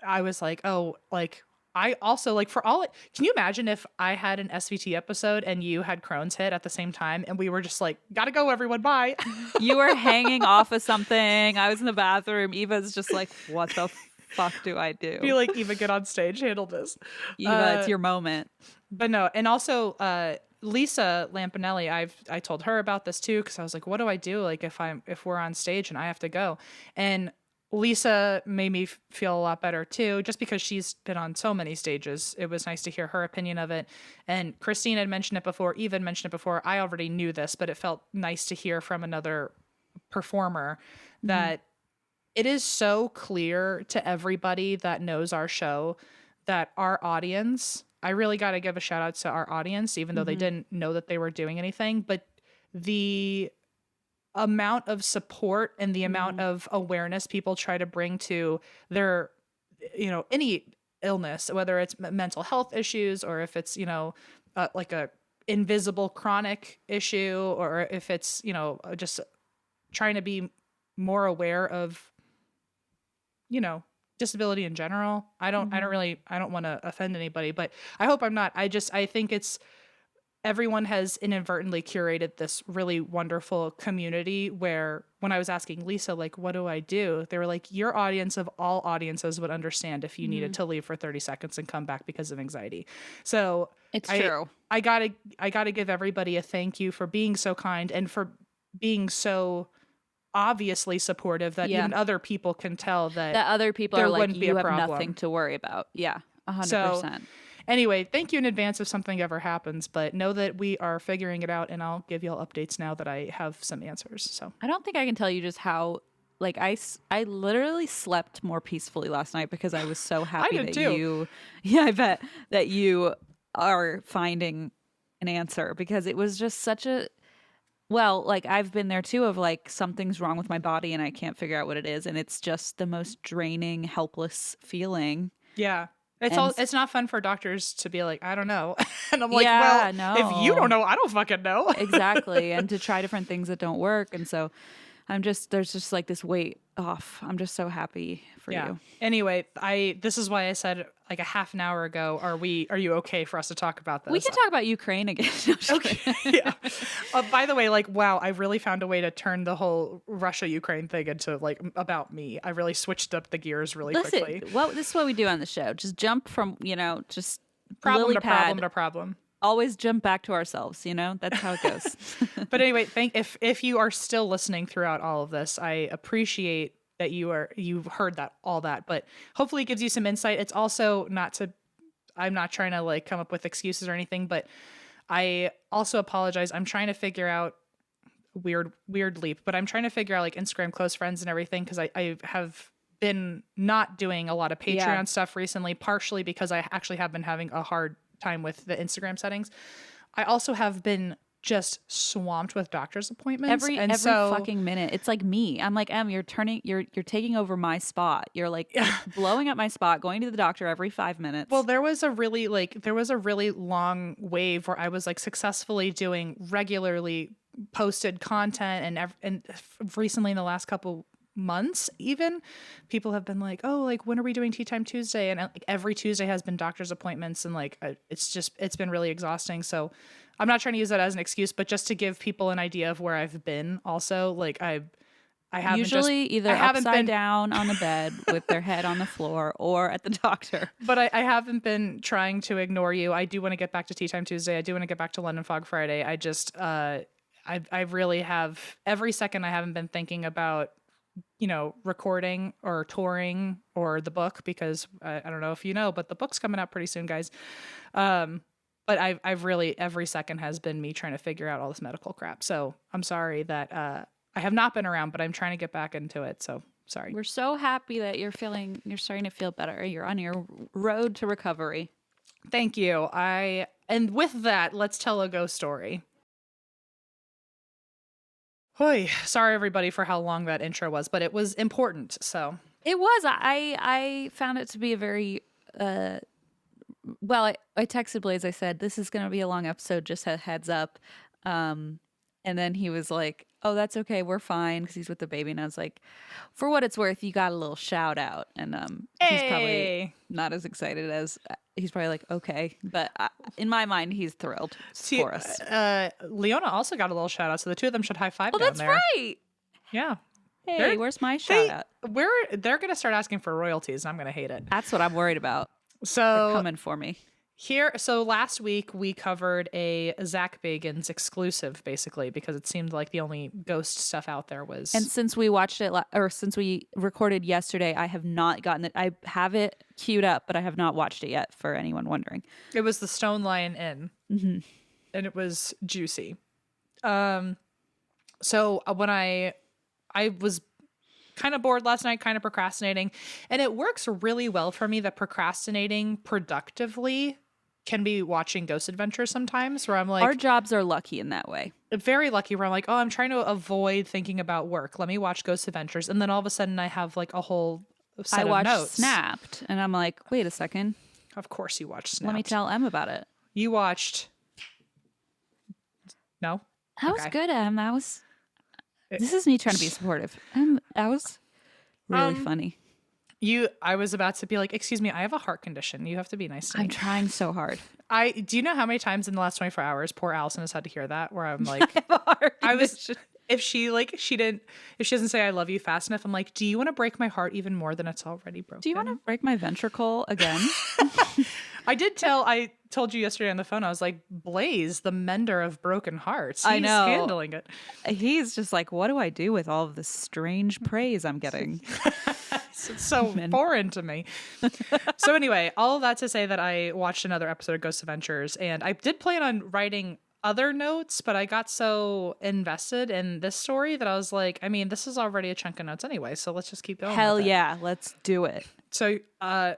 Speaker 1: I was like, oh, like I also like can you imagine if I had an SVT episode and you had Crohn's hit at the same time and we were just like, gotta go everyone, bye.
Speaker 2: You were hanging off of something. I was in the bathroom. Eva's just like, what the fuck do I do?
Speaker 1: Be like, Eva, get on stage, handle this.
Speaker 2: Eva, it's your moment.
Speaker 1: But no, and also Lisa Lampanelli, I told her about this too, because I was like, what do I do like if we're on stage and I have to go? And Lisa made me feel a lot better too, just because she's been on so many stages. It was nice to hear her opinion of it. And Christine had mentioned it before, Eva had mentioned it before. I already knew this, but it felt nice to hear from another performer that it is so clear to everybody that knows our show that our audience, I really got to give a shout out to our audience, even though they didn't know that they were doing anything, but the amount of support and the amount of awareness people try to bring to their, any illness, whether it's mental health issues or if it's, like a invisible chronic issue, or if it's, just trying to be more aware of, disability in general. I don't want to offend anybody, but I hope I'm not. I think it's everyone has inadvertently curated this really wonderful community where when I was asking Lisa, like, what do I do? They were like, your audience of all audiences would understand if you needed to leave for 30 seconds and come back because of anxiety. So
Speaker 2: It's true.
Speaker 1: I gotta give everybody a thank you for being so kind and for being so obviously supportive that even other people can tell that
Speaker 2: other people
Speaker 1: there
Speaker 2: are like,
Speaker 1: wouldn't be
Speaker 2: you
Speaker 1: a
Speaker 2: have
Speaker 1: problem.
Speaker 2: nothing to worry about. Yeah, 100%.
Speaker 1: So, anyway, thank you in advance if something ever happens, but know that we are figuring it out, and I'll give you all updates now that I have some answers. So
Speaker 2: I don't think I can tell you just how, like, I literally slept more peacefully last night because I was so happy
Speaker 1: did
Speaker 2: that
Speaker 1: too.
Speaker 2: I bet that you are finding an answer, because it was just such a, well, like, I've been there too, of like, something's wrong with my body and I can't figure out what it is. And it's just the most draining, helpless feeling.
Speaker 1: yeah. It's not fun for doctors to be like, I don't know. And I'm like,
Speaker 2: Yeah,
Speaker 1: well,
Speaker 2: no.
Speaker 1: if you don't know, I don't fucking know.
Speaker 2: Exactly. And to try different things that don't work. And so there's just like this weight off. I'm just so happy for you.
Speaker 1: Anyway, this is why I said like a half an hour ago, are you okay for us to talk about this?
Speaker 2: We can talk about Ukraine again.
Speaker 1: Okay. Yeah. By the way, like, wow, I really found a way to turn the whole Russia-Ukraine thing into like about me. I really switched up the gears really quickly.
Speaker 2: Well, this is what we do on the show. Just jump from, just
Speaker 1: Problem
Speaker 2: lily
Speaker 1: to
Speaker 2: pad.
Speaker 1: problem to problem.
Speaker 2: Always jump back to ourselves, That's how it goes.
Speaker 1: But anyway, if you are still listening throughout all of this, I appreciate that you've heard all that, but hopefully it gives you some insight. It's also I'm not trying to like come up with excuses or anything, but I also apologize. I'm trying to figure out weird leap, but I'm trying to figure out like Instagram close friends and everything, because I have been not doing a lot of Patreon stuff recently, partially because I actually have been having a hard time with the Instagram settings. I also have been just swamped with doctor's appointments
Speaker 2: every fucking minute. It's like me. I'm like, you're taking over my spot. You're like blowing up my spot, going to the doctor every 5 minutes.
Speaker 1: Well, there was a really long wave where I was like successfully doing regularly posted content, and recently in the last couple months even, people have been like, oh, like, when are we doing Tea Time Tuesday? And like every Tuesday has been doctor's appointments, and like it's been really exhausting. So I'm not trying to use that as an excuse, but just to give people an idea of where I've been. Also, like, I haven't
Speaker 2: usually either upside down on the bed with their head on the floor or at the doctor.
Speaker 1: But I haven't been trying to ignore you. I do want to get back to Tea Time Tuesday. I do want to get back to London Fog Friday. I just I really have, every second I haven't been thinking about recording or touring or the book, because I don't know if you know, but the book's coming out pretty soon, guys. But I've really, every second has been me trying to figure out all this medical crap. So I'm sorry that I have not been around, but I'm trying to get back into it. So sorry.
Speaker 2: We're so happy that you're starting to feel better. You're on your road to recovery.
Speaker 1: Thank you. And with that, let's tell a ghost story. Hoy, sorry everybody for how long that intro was, but it was important. So
Speaker 2: it was. I found it to be a very well. I texted Blaze. I said, this is going to be a long episode. Just a heads up. And then he was like, oh, that's okay. We're fine, because he's with the baby. And I was like, for what it's worth, you got a little shout out. And he's probably not as excited as. He's probably like, okay. But in my mind, he's thrilled for us.
Speaker 1: Leona also got a little shout out. So the two of them should high five down
Speaker 2: that's
Speaker 1: there.
Speaker 2: Right.
Speaker 1: Yeah.
Speaker 2: Hey, where's my shout out?
Speaker 1: They're going to start asking for royalties, and I'm going to hate it.
Speaker 2: That's what I'm worried about.
Speaker 1: So
Speaker 2: they're coming for me.
Speaker 1: So last week we covered a Zach Bagans exclusive, basically, because it seemed like the only ghost stuff out there was.
Speaker 2: And since we watched it, or since we recorded yesterday, I have not gotten it. I have it queued up, but I have not watched it yet, for anyone wondering.
Speaker 1: It was the Stone Lion Inn, and it was juicy. So when I was kind of bored last night, kind of procrastinating, and it works really well for me that procrastinating productively can be watching Ghost Adventures sometimes, where I'm like,
Speaker 2: our jobs are lucky in that way.
Speaker 1: Very lucky, where I'm like, oh, I'm trying to avoid thinking about work. Let me watch Ghost Adventures. And then all of a sudden I have like a whole set of notes.
Speaker 2: I watched Snapped, and I'm like, wait a second.
Speaker 1: Of course you watched Snapped.
Speaker 2: Let me tell Em about it.
Speaker 1: You watched. No?
Speaker 2: That was good, Em. This is me trying to be supportive. That was really funny.
Speaker 1: I was about to be like, excuse me, I have a heart condition. You have to be nice to me.
Speaker 2: I'm trying so hard.
Speaker 1: Do you know how many times in the last 24 hours poor Allison has had to hear that? Where I'm like, if she doesn't say I love you fast enough, I'm like, do you want to break my heart even more than it's already broken?
Speaker 2: Do you want to break my ventricle again?
Speaker 1: I told you yesterday on the phone, I was like, Blaze, the mender of broken hearts. He's handling it.
Speaker 2: He's just like, what do I do with all of this strange praise I'm getting?
Speaker 1: It's so foreign to me. So anyway, all of that to say that I watched another episode of Ghost Adventures, and I did plan on writing other notes, but I got so invested in this story that I was like, I mean, this is already a chunk of notes anyway, so let's just keep going.
Speaker 2: Hell yeah, let's do it.
Speaker 1: So I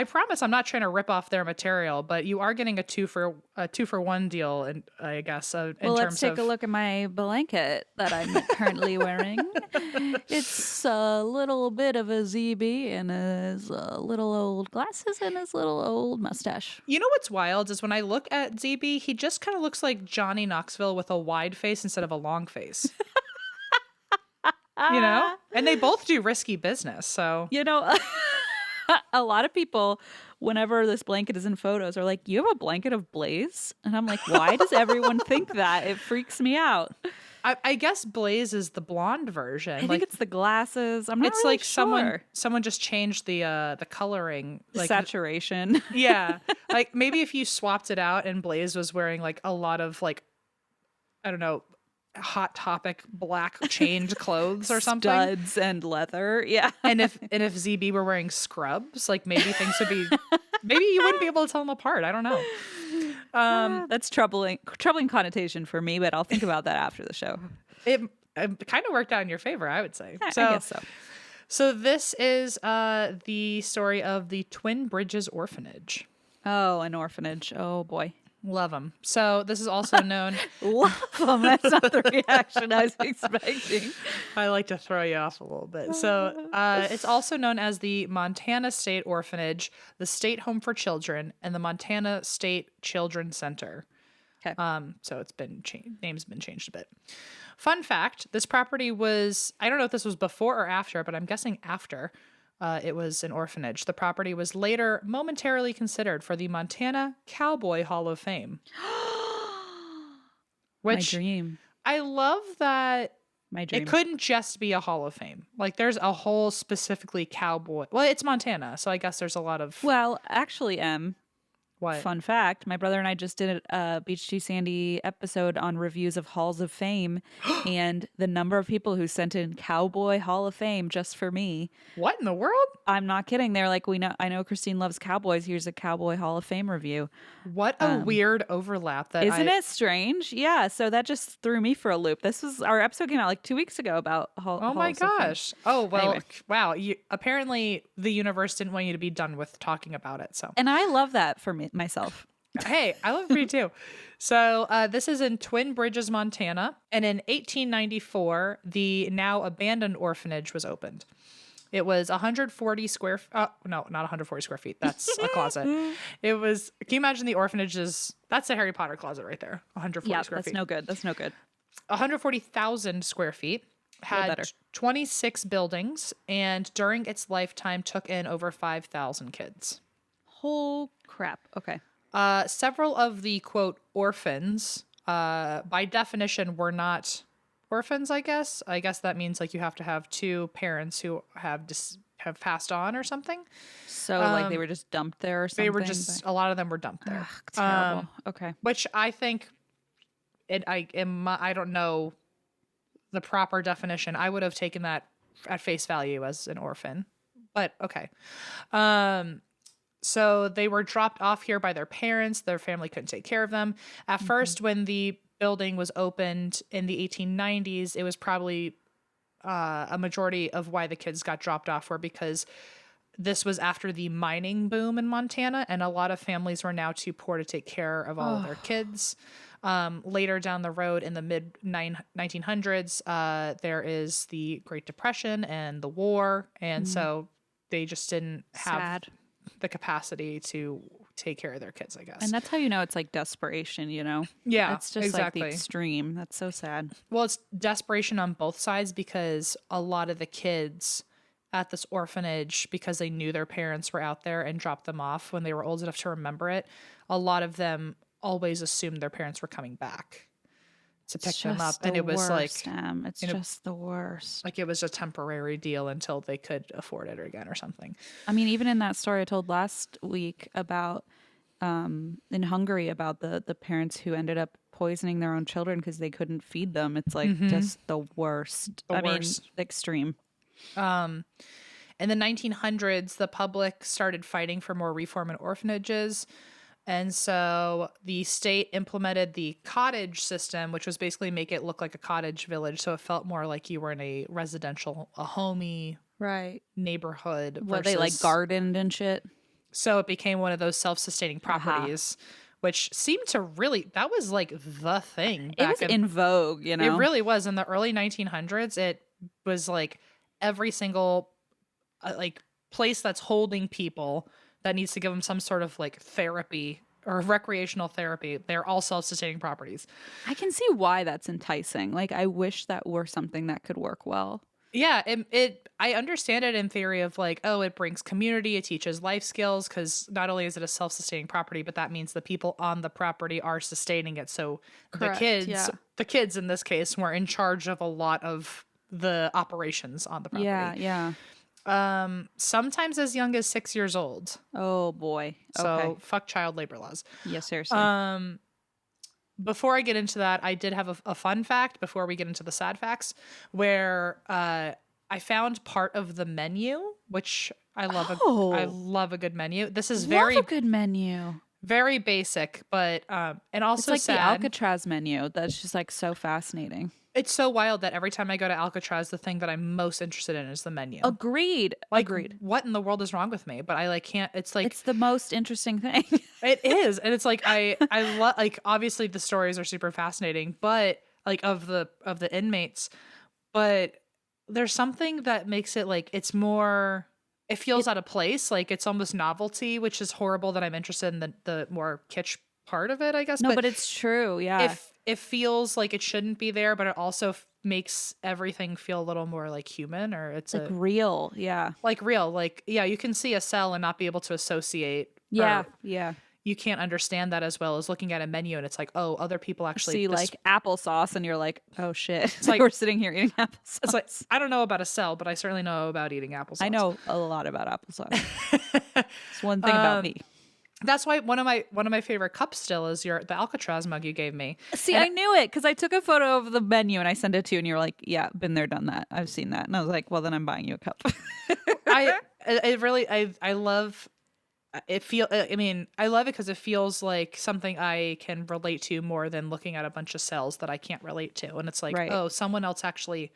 Speaker 1: promise I'm not trying to rip off their material, but you are getting a two for one deal, and I guess
Speaker 2: let's take a look at my blanket that I'm currently wearing. It's a little bit of a ZB and his little old glasses and his little old mustache.
Speaker 1: You know what's wild is when I look at ZB, he just kind of looks like Johnny Knoxville with a wide face instead of a long face. You know? And they both do risky business, so.
Speaker 2: You know, a lot of people, whenever this blanket is in photos, are like, you have a blanket of Blaze? And I'm like, why does everyone think that? It freaks me out.
Speaker 1: I guess Blaze is the blonde version.
Speaker 2: I think it's the glasses. I'm not really like
Speaker 1: sure. Someone just changed the coloring. Like,
Speaker 2: saturation.
Speaker 1: Yeah. Like maybe if you swapped it out and Blaze was wearing like a lot of like, I don't know, Hot Topic black chained clothes or something,
Speaker 2: studs and leather, yeah.
Speaker 1: and if ZB were wearing scrubs, like maybe things would be, maybe you wouldn't be able to tell them apart. I don't know.
Speaker 2: That's troubling connotation for me, but I'll think about that after the show.
Speaker 1: It kind of worked out in your favor, I would say.
Speaker 2: I guess so.
Speaker 1: So this is the story of the Twin Bridges Orphanage.
Speaker 2: Oh, an orphanage. Oh boy.
Speaker 1: Love them. So this is also known.
Speaker 2: Love them. That's not the reaction I was expecting.
Speaker 1: I like to throw you off a little bit. So it's also known as the Montana State Orphanage, the State Home for Children, and the Montana State Children's Center.
Speaker 2: Okay.
Speaker 1: So it's been name's been changed a bit. Fun fact: this property was, I don't know if this was before or after, but I'm guessing after. It was an orphanage. The property was later momentarily considered for the Montana Cowboy Hall of Fame. Which,
Speaker 2: my dream.
Speaker 1: I love that.
Speaker 2: My dream.
Speaker 1: It couldn't just be a Hall of Fame. Like there's a whole specifically cowboy. Well, it's Montana, so I guess there's a lot of.
Speaker 2: Well, actually,
Speaker 1: What?
Speaker 2: Fun fact, my brother and I just did a Beach Too Sandy episode on reviews of Halls of Fame, and the number of people who sent in Cowboy Hall of Fame just for me.
Speaker 1: What in the world?
Speaker 2: I'm not kidding. They're like, I know Christine loves cowboys. Here's a Cowboy Hall of Fame review.
Speaker 1: What a weird overlap.
Speaker 2: Isn't it strange? Yeah. So that just threw me for a loop. Our episode came out like 2 weeks ago about Halls
Speaker 1: Oh my gosh. Oh, well,
Speaker 2: anyway.
Speaker 1: Wow. Apparently the universe didn't want you to be done with talking about it. So.
Speaker 2: And I love that for myself.
Speaker 1: Hey, I love it for you too. So this is in Twin Bridges, Montana. And in 1894, the now abandoned orphanage was opened. It was 140 square not 140 square feet. That's a closet. It was, can you imagine the orphanages? That's a Harry Potter closet right there. 140 square feet.
Speaker 2: That's no good.
Speaker 1: 140,000 square feet. Had 26 buildings, and during its lifetime took in over 5,000 kids.
Speaker 2: Whole crap. Okay.
Speaker 1: Several of the, quote, orphans, by definition, were not orphans, I guess. I guess that means like you have to have two parents who have passed on or something.
Speaker 2: So like they were just dumped there or something?
Speaker 1: They were a lot of them were dumped there.
Speaker 2: Ugh, terrible. Okay.
Speaker 1: Which I think, I don't know the proper definition. I would have taken that at face value as an orphan. But okay. So they were dropped off here by their parents. Their family couldn't take care of them. At first, when the building was opened in the 1890s, it was probably a majority of why the kids got dropped off were because this was after the mining boom in Montana, and a lot of families were now too poor to take care of all of their kids. Later down the road in the mid 1900s, there is the Great Depression and the war, and so they just didn't have the capacity to take care of their kids, I guess.
Speaker 2: And that's how you know it's like desperation, you know?
Speaker 1: Yeah,
Speaker 2: it's just
Speaker 1: exactly.
Speaker 2: like the extreme. That's so sad.
Speaker 1: Well, it's desperation on both sides because a lot of the kids at this orphanage because they knew their parents were out there and dropped them off when they were old enough to remember it, a lot of them always assumed their parents were coming back to pick them up. And it was
Speaker 2: worst, it's just the worst.
Speaker 1: Like it was a temporary deal until they could afford it again or something.
Speaker 2: I mean, even in that story I told last week about in Hungary about the parents who ended up poisoning their own children because they couldn't feed them. It's like just the worst. I mean, extreme.
Speaker 1: In the 1900s, the public started fighting for more reform in orphanages. And so the state implemented the cottage system, which was basically make it look like a cottage village. So it felt more like you were in a residential, a homey neighborhood.
Speaker 2: What, they like gardened and shit?
Speaker 1: So it became one of those self-sustaining properties, which seemed to really, that was like the thing.
Speaker 2: It was in vogue, you know?
Speaker 1: It really was. In the early 1900s, it was like every single like place that's holding people that needs to give them some sort of like therapy or recreational therapy. They're all self-sustaining properties.
Speaker 2: I can see why that's enticing. Like, I wish that were something that could work well.
Speaker 1: Yeah, I understand it in theory of like, oh, it brings community, it teaches life skills, because not only is it a self-sustaining property, but that means the people on the property are sustaining it. So
Speaker 2: Correct,
Speaker 1: the kids in this case were in charge of a lot of the operations on the property.
Speaker 2: Yeah.
Speaker 1: Sometimes as young as 6 years old.
Speaker 2: Oh boy.
Speaker 1: So fuck child labor laws.
Speaker 2: Yeah, seriously.
Speaker 1: Before I get into that, I did have a fun fact before we get into the sad facts, where I found part of the menu, which I love. I love a good menu. This is
Speaker 2: a good menu.
Speaker 1: Very basic, but and also
Speaker 2: it's like
Speaker 1: sad.
Speaker 2: the Alcatraz menu. That's just like so fascinating.
Speaker 1: It's so wild that every time I go to Alcatraz, the thing that I'm most interested in is the menu.
Speaker 2: Agreed.
Speaker 1: What in the world is wrong with me? But I like can't. It's like
Speaker 2: it's the most interesting thing.
Speaker 1: It is, and it's like I love, like, obviously the stories are super fascinating, but like of the inmates, but there's something that makes it like it's more. It feels out of place. Like it's almost novelty, which is horrible that I'm interested in the more kitsch part of it, I guess.
Speaker 2: No, but it's true. Yeah.
Speaker 1: It feels like it shouldn't be there, but it also makes everything feel a little more like human, or it's
Speaker 2: like real. Yeah.
Speaker 1: Like real. Like, yeah, you can see a cell and not be able to associate.
Speaker 2: Yeah.
Speaker 1: You can't understand that as well as looking at a menu and it's like, oh, other people actually
Speaker 2: see like applesauce and you're like, oh shit. It's like we're sitting here eating applesauce.
Speaker 1: It's like, I don't know about a cell, but I certainly know about eating applesauce.
Speaker 2: I know a lot about applesauce. It's one thing about me.
Speaker 1: That's why one of my favorite cups still is the Alcatraz mug you gave me.
Speaker 2: See, and I knew it because I took a photo of the menu and I sent it to you and you were like, yeah, been there, done that. I've seen that. And I was like, well, then I'm buying you a cup.
Speaker 1: I love I love it because it feels like something I can relate to more than looking at a bunch of cells that I can't relate to. And it's like, oh, someone else actually,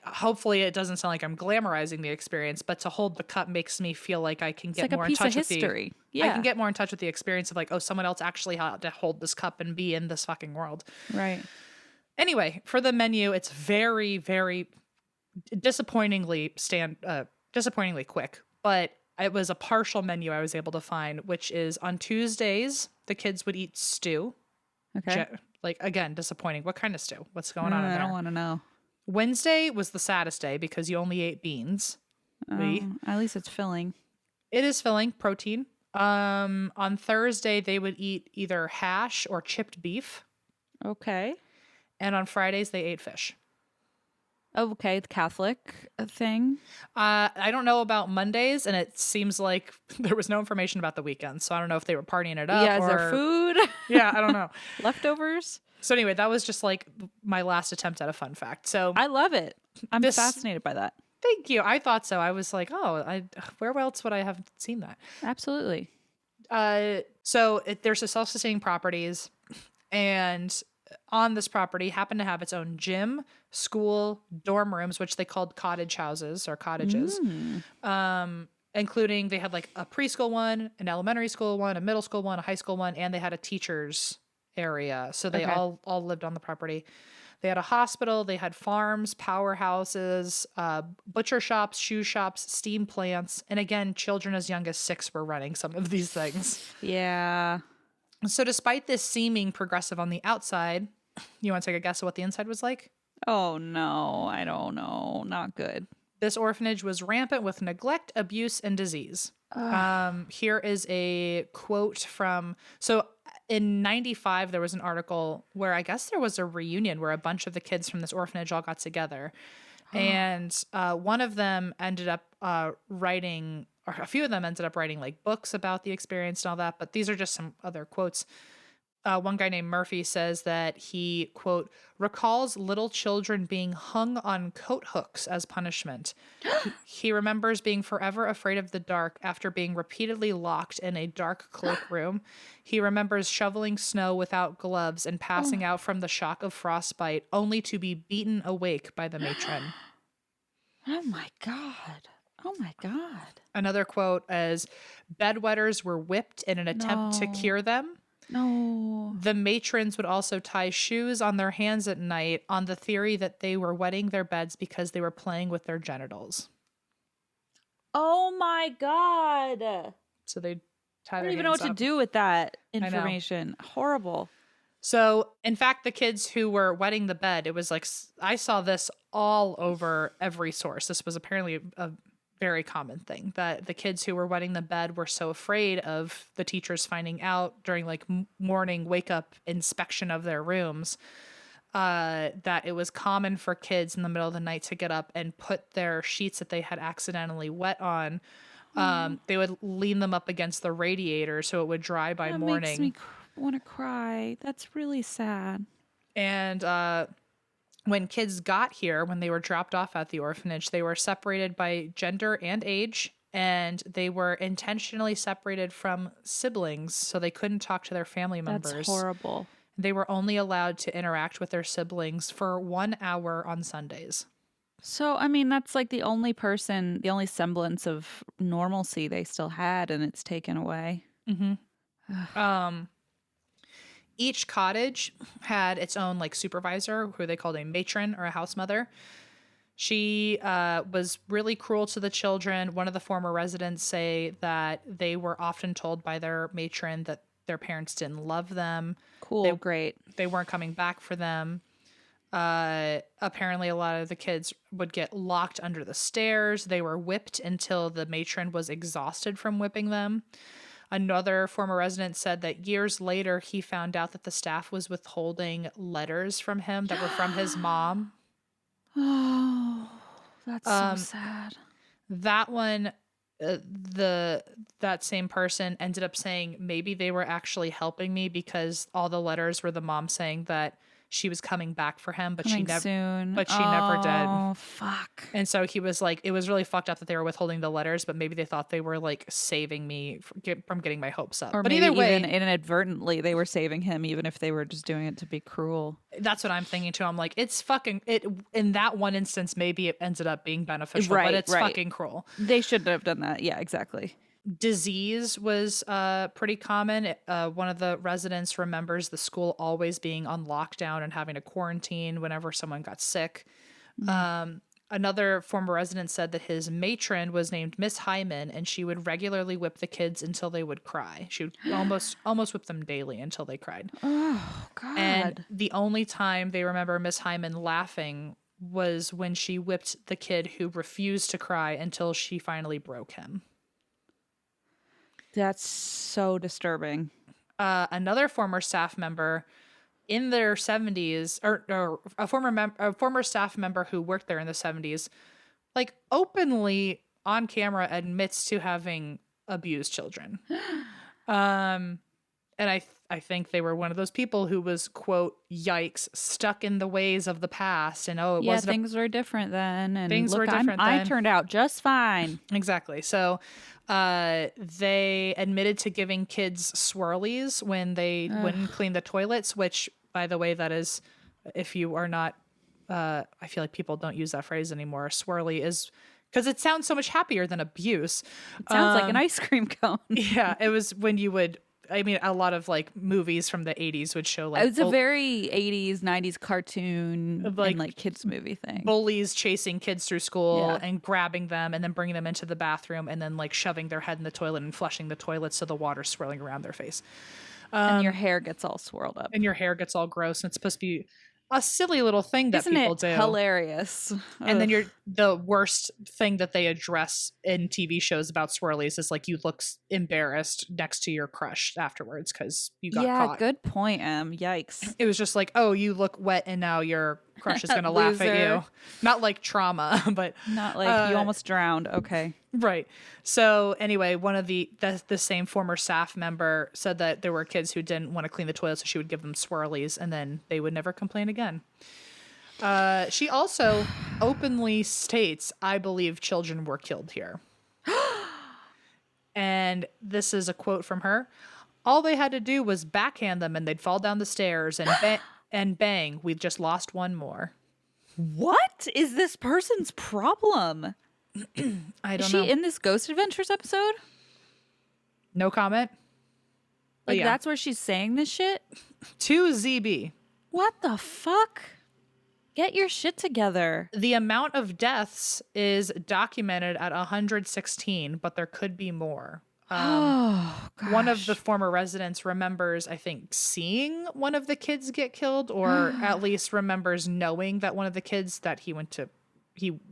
Speaker 1: hopefully it doesn't sound like I'm glamorizing the experience, but to hold the cup makes me feel like I can get more in touch with I can get more in touch with the experience of like, oh, someone else actually had to hold this cup and be in this fucking world.
Speaker 2: Right.
Speaker 1: Anyway, for the menu, it's very, very disappointingly quick, but it was a partial menu I was able to find, which is on Tuesdays, the kids would eat stew.
Speaker 2: Okay.
Speaker 1: Like, again, disappointing. What kind of stew? What's going on in there?
Speaker 2: I don't want to know.
Speaker 1: Wednesday was the saddest day because you only ate beans.
Speaker 2: At least it's filling.
Speaker 1: It is filling, protein. On Thursday, they would eat either hash or chipped beef.
Speaker 2: Okay.
Speaker 1: And on Fridays, they ate fish.
Speaker 2: Okay, the Catholic thing.
Speaker 1: I don't know about Mondays, and it seems like there was no information about the weekends. So I don't know if they were partying it up.
Speaker 2: Yeah, is there food?
Speaker 1: Yeah, I don't know.
Speaker 2: Leftovers?
Speaker 1: So anyway, that was just like my last attempt at a fun fact. So
Speaker 2: I love it. I'm fascinated by that.
Speaker 1: Thank you. I thought so. I was like, oh, where else would I have seen that?
Speaker 2: Absolutely.
Speaker 1: So there's a self-sustaining properties, and on this property happened to have its own gym, school, dorm rooms, which they called cottage houses or cottages. Including they had like a preschool one, an elementary school one, a middle school one, a high school one, and they had a teacher's area. So they all lived on the property. They had a hospital, they had farms, powerhouses, butcher shops, shoe shops, steam plants, and again, children as young as 6 were running some of these things.
Speaker 2: Yeah.
Speaker 1: So despite this seeming progressive on the outside, you want to take a guess at what the inside was like?
Speaker 2: Oh no, I don't know. Not good.
Speaker 1: This orphanage was rampant with neglect, abuse, and disease. Here is a quote from, so in 95, there was an article where I guess there was a reunion where a bunch of the kids from this orphanage all got together. And one of them ended up writing, or a few of them ended up writing like books about the experience and all that. But these are just some other quotes. One guy named Murphy says that he, quote, recalls little children being hung on coat hooks as punishment. He remembers being forever afraid of the dark after being repeatedly locked in a dark cloakroom. He remembers shoveling snow without gloves and passing out from the shock of frostbite, only to be beaten awake by the matron.
Speaker 2: Oh my God. Oh my God.
Speaker 1: Another quote is, bedwetters were whipped in an attempt to cure them.
Speaker 2: No.
Speaker 1: The matrons would also tie shoes on their hands at night on the theory that they were wetting their beds because they were playing with their genitals.
Speaker 2: Oh my God.
Speaker 1: So they tie
Speaker 2: I
Speaker 1: their
Speaker 2: don't even know
Speaker 1: hands
Speaker 2: what
Speaker 1: up.
Speaker 2: to do with that information. Horrible.
Speaker 1: So, in fact, the kids who were wetting the bed, it was like, I saw this all over every source. This was apparently a very common thing, that the kids who were wetting the bed were so afraid of the teachers finding out during like morning wake up inspection of their rooms, that it was common for kids in the middle of the night to get up and put their sheets that they had accidentally wet on. They would lean them up against the radiator so it would dry by morning.
Speaker 2: Makes me want to cry. That's really sad.
Speaker 1: And when kids got here, when they were dropped off at the orphanage, they were separated by gender and age, and they were intentionally separated from siblings so they couldn't talk to their family members.
Speaker 2: That's horrible.
Speaker 1: They were only allowed to interact with their siblings for 1 hour on Sundays.
Speaker 2: So, I mean, that's like the only semblance of normalcy they still had, and it's taken away.
Speaker 1: Mm-hmm. Each cottage had its own like supervisor, who they called a matron or a house mother. She was really cruel to the children. One of the former residents say that they were often told by their matron that their parents didn't love them.
Speaker 2: Cool, great.
Speaker 1: They weren't coming back for them. Apparently, a lot of the kids would get locked under the stairs. They were whipped until the matron was exhausted from whipping them. Another former resident said that years later, he found out that the staff was withholding letters from him that were from his mom.
Speaker 2: Oh, that's so sad.
Speaker 1: That one, that same person ended up saying maybe they were actually helping me because all the letters were the mom saying that she was coming back for him, but she never did.
Speaker 2: Oh, fuck.
Speaker 1: And so he was like, it was really fucked up that they were withholding the letters, but maybe they thought they were like saving me from getting my hopes up.
Speaker 2: Or
Speaker 1: but
Speaker 2: maybe
Speaker 1: either way,
Speaker 2: even inadvertently they were saving him, even if they were just doing it to be cruel.
Speaker 1: That's what I'm thinking too. I'm like, it's fucking it. In that one instance, maybe it ended up being beneficial, but it's fucking cruel.
Speaker 2: They shouldn't have done that. Yeah, exactly.
Speaker 1: Disease was pretty common. One of the residents remembers the school always being on lockdown and having to quarantine whenever someone got sick. Another former resident said that his matron was named Miss Hyman, and she would regularly whip the kids until they would cry. She would almost whip them daily until they cried.
Speaker 2: Oh, God.
Speaker 1: And the only time they remember Miss Hyman laughing was when she whipped the kid who refused to cry until she finally broke him.
Speaker 2: That's so disturbing.
Speaker 1: Another former staff member in their 70s, or a former staff member who worked there in the 70s, like openly on camera admits to having abused children. And I think they were one of those people who was, quote, yikes, stuck in the ways of the past. And
Speaker 2: things were different then. And
Speaker 1: things were different then.
Speaker 2: I turned out just fine.
Speaker 1: Exactly. So they admitted to giving kids swirlies when they wouldn't clean the toilets, which, by the way, that is, if you are not, I feel like people don't use that phrase anymore. Swirly is, because it sounds so much happier than abuse.
Speaker 2: It sounds like an ice cream cone.
Speaker 1: Yeah, it was when you would, I mean, a lot of like movies from the 80s would show like
Speaker 2: it was a very 80s 90s cartoon like kids movie thing,
Speaker 1: bullies chasing kids through school and grabbing them and then bringing them into the bathroom and then like shoving their head in the toilet and flushing the toilet so the water's swirling around their face,
Speaker 2: and your hair gets all swirled up
Speaker 1: and your hair gets all gross, and it's supposed to be a silly little thing that
Speaker 2: Isn't
Speaker 1: people
Speaker 2: it
Speaker 1: do.
Speaker 2: Hilarious.
Speaker 1: And then the worst thing that they address in TV shows about swirlies is like you look embarrassed next to your crush afterwards because you got caught.
Speaker 2: Good point, Em. Yikes.
Speaker 1: It was just like, oh, you look wet and now your crush is going to laugh at you. Not like trauma, but
Speaker 2: not like you almost drowned. Okay.
Speaker 1: Right. So anyway, one of the same former staff member said that there were kids who didn't want to clean the toilet, so she would give them swirlies and then they would never complain again. She also openly states, I believe children were killed here. And this is a quote from her. All they had to do was backhand them and they'd fall down the stairs and bang, we've just lost one more.
Speaker 2: What is this person's problem?
Speaker 1: I don't
Speaker 2: know. Is
Speaker 1: know.
Speaker 2: she in this Ghost Adventures episode?
Speaker 1: No comment.
Speaker 2: Like, that's where she's saying this shit?
Speaker 1: To ZB.
Speaker 2: What the fuck? Get your shit together.
Speaker 1: The amount of deaths is documented at 116, but there could be more. One of the former residents remembers, I think, seeing one of the kids get killed, or at least remembers knowing that one of the kids that he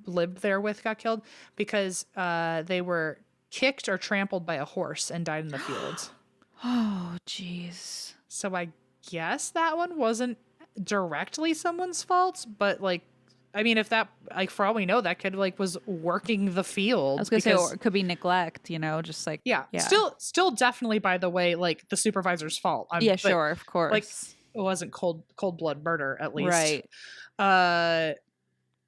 Speaker 1: lived there with got killed because they were kicked or trampled by a horse and died in the field.
Speaker 2: Oh, jeez.
Speaker 1: So I guess that one wasn't directly someone's fault, but like, I mean, if that, like, for all we know, that kid like was working the field.
Speaker 2: I was gonna say, or it could be neglect, just like
Speaker 1: yeah. Still, definitely. By the way, like the supervisor's fault.
Speaker 2: Sure, of course.
Speaker 1: Like it wasn't cold blood murder, at least,
Speaker 2: right?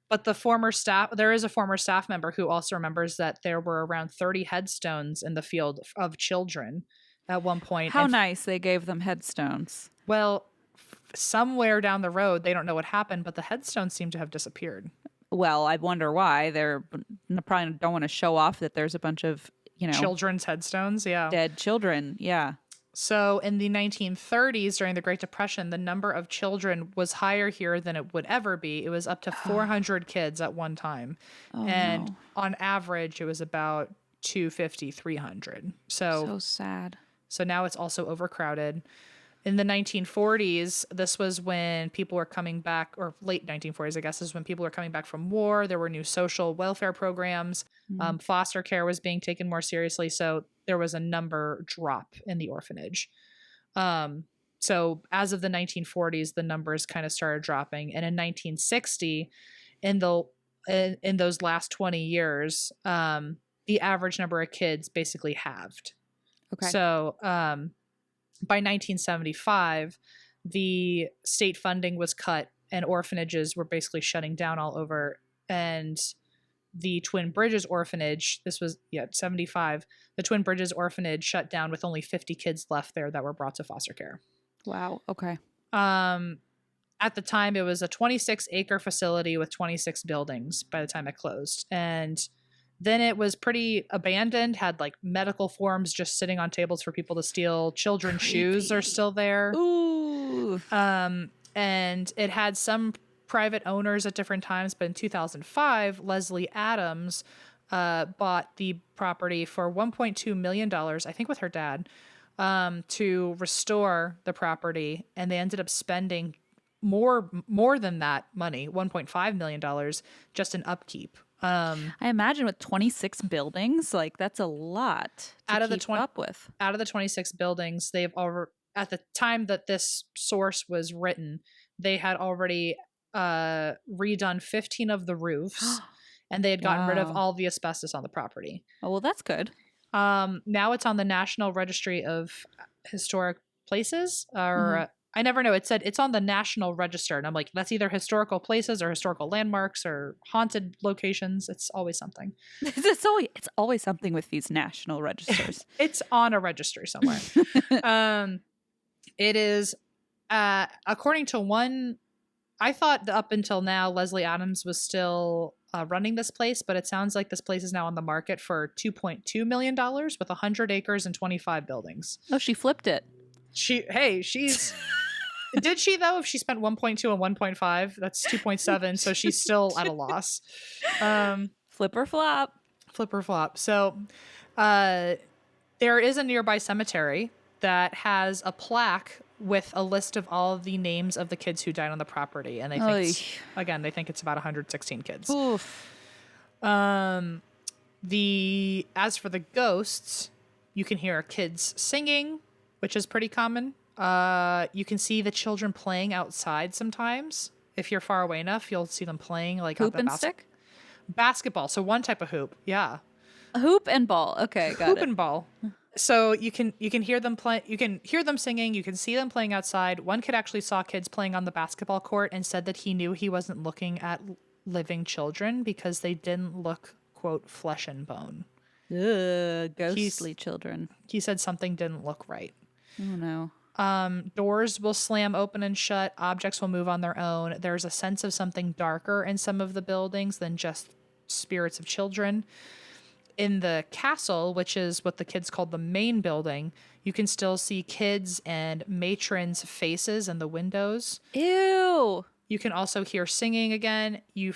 Speaker 1: But there is a former staff member who also remembers that there were around 30 headstones in the field of children at one point.
Speaker 2: How nice they gave them headstones.
Speaker 1: Well, somewhere down the road, they don't know what happened, but the headstones seem to have disappeared.
Speaker 2: Well, I wonder why. They're probably don't want to show off that there's a bunch of,
Speaker 1: children's headstones. Yeah.
Speaker 2: Dead children. Yeah.
Speaker 1: So in the 1930s, during the Great Depression, the number of children was higher here than it would ever be. It was up to 400 kids at one time. And on average, it was about 250, 300. So
Speaker 2: sad.
Speaker 1: So now it's also overcrowded. In the 1940s, this was when people were coming back, or late 1940s, I guess, is when people were coming back from war. There were new social welfare programs. Foster care was being taken more seriously. So there was a number drop in the orphanage. So as of the 1940s, the numbers kind of started dropping. And in 1960, in those last 20 years, the average number of kids basically halved. Okay. So by 1975, the state funding was cut and orphanages were basically shutting down all over. And the Twin Bridges Orphanage, this was, 75, the Twin Bridges Orphanage shut down with only 50 kids left there that were brought to foster care.
Speaker 2: Wow. Okay.
Speaker 1: At the time, it was a 26-acre facility with 26 buildings by the time it closed. And then it was pretty abandoned, had like medical forms just sitting on tables for people to steal. Children's shoes are still there.
Speaker 2: Ooh.
Speaker 1: And it had some private owners at different times, but in 2005, Leslie Adams bought the property for $1.2 million, I think with her dad, to restore the property. And they ended up spending more than that money, $1.5 million, just in upkeep.
Speaker 2: I imagine with 26 buildings, like that's a lot to keep up with.
Speaker 1: Out of the 26 buildings, they've already, at the time that this source was written, they had already redone 15 of the roofs, and they had gotten rid of all the asbestos on the property.
Speaker 2: Oh, well, that's good.
Speaker 1: Now it's on the National Registry of Historic Places, or I never know. It said it's on the National Register, and I'm like, that's either historical places or historical landmarks or haunted locations. It's always something.
Speaker 2: It's always something with these national registers.
Speaker 1: It's on a registry somewhere. It is, according to one. I thought that up until now, Leslie Adams was still running this place, but it sounds like this place is now on the market for $2.2 million with 100 acres and 25 buildings.
Speaker 2: Oh, she flipped it.
Speaker 1: She's. Did she though? If she spent 1.2 and 1.5, that's 2.7. So she's still at a loss.
Speaker 2: Flip or flop.
Speaker 1: So there is a nearby cemetery that has a plaque with a list of all of the names of the kids who died on the property. And they think, they think it's about 116 kids.
Speaker 2: Oof.
Speaker 1: As for the ghosts, you can hear kids singing, which is pretty common. You can see the children playing outside sometimes. If you're far away enough, you'll see them playing like
Speaker 2: hoop and stick?
Speaker 1: Basketball. So one type of hoop. Yeah.
Speaker 2: A hoop and ball. Okay, got it.
Speaker 1: Hoop and ball. So you can hear them play. You can hear them singing. You can see them playing outside. One kid actually saw kids playing on the basketball court and said that he knew he wasn't looking at living children because they didn't look, quote, flesh and bone.
Speaker 2: Ugh, ghostly children.
Speaker 1: He said something didn't look right.
Speaker 2: Oh no.
Speaker 1: Doors will slam open and shut. Objects will move on their own. There's a sense of something darker in some of the buildings than just spirits of children. In the castle, which is what the kids called the main building, you can still see kids and matrons' faces in the windows.
Speaker 2: Ew.
Speaker 1: You can also hear singing again. You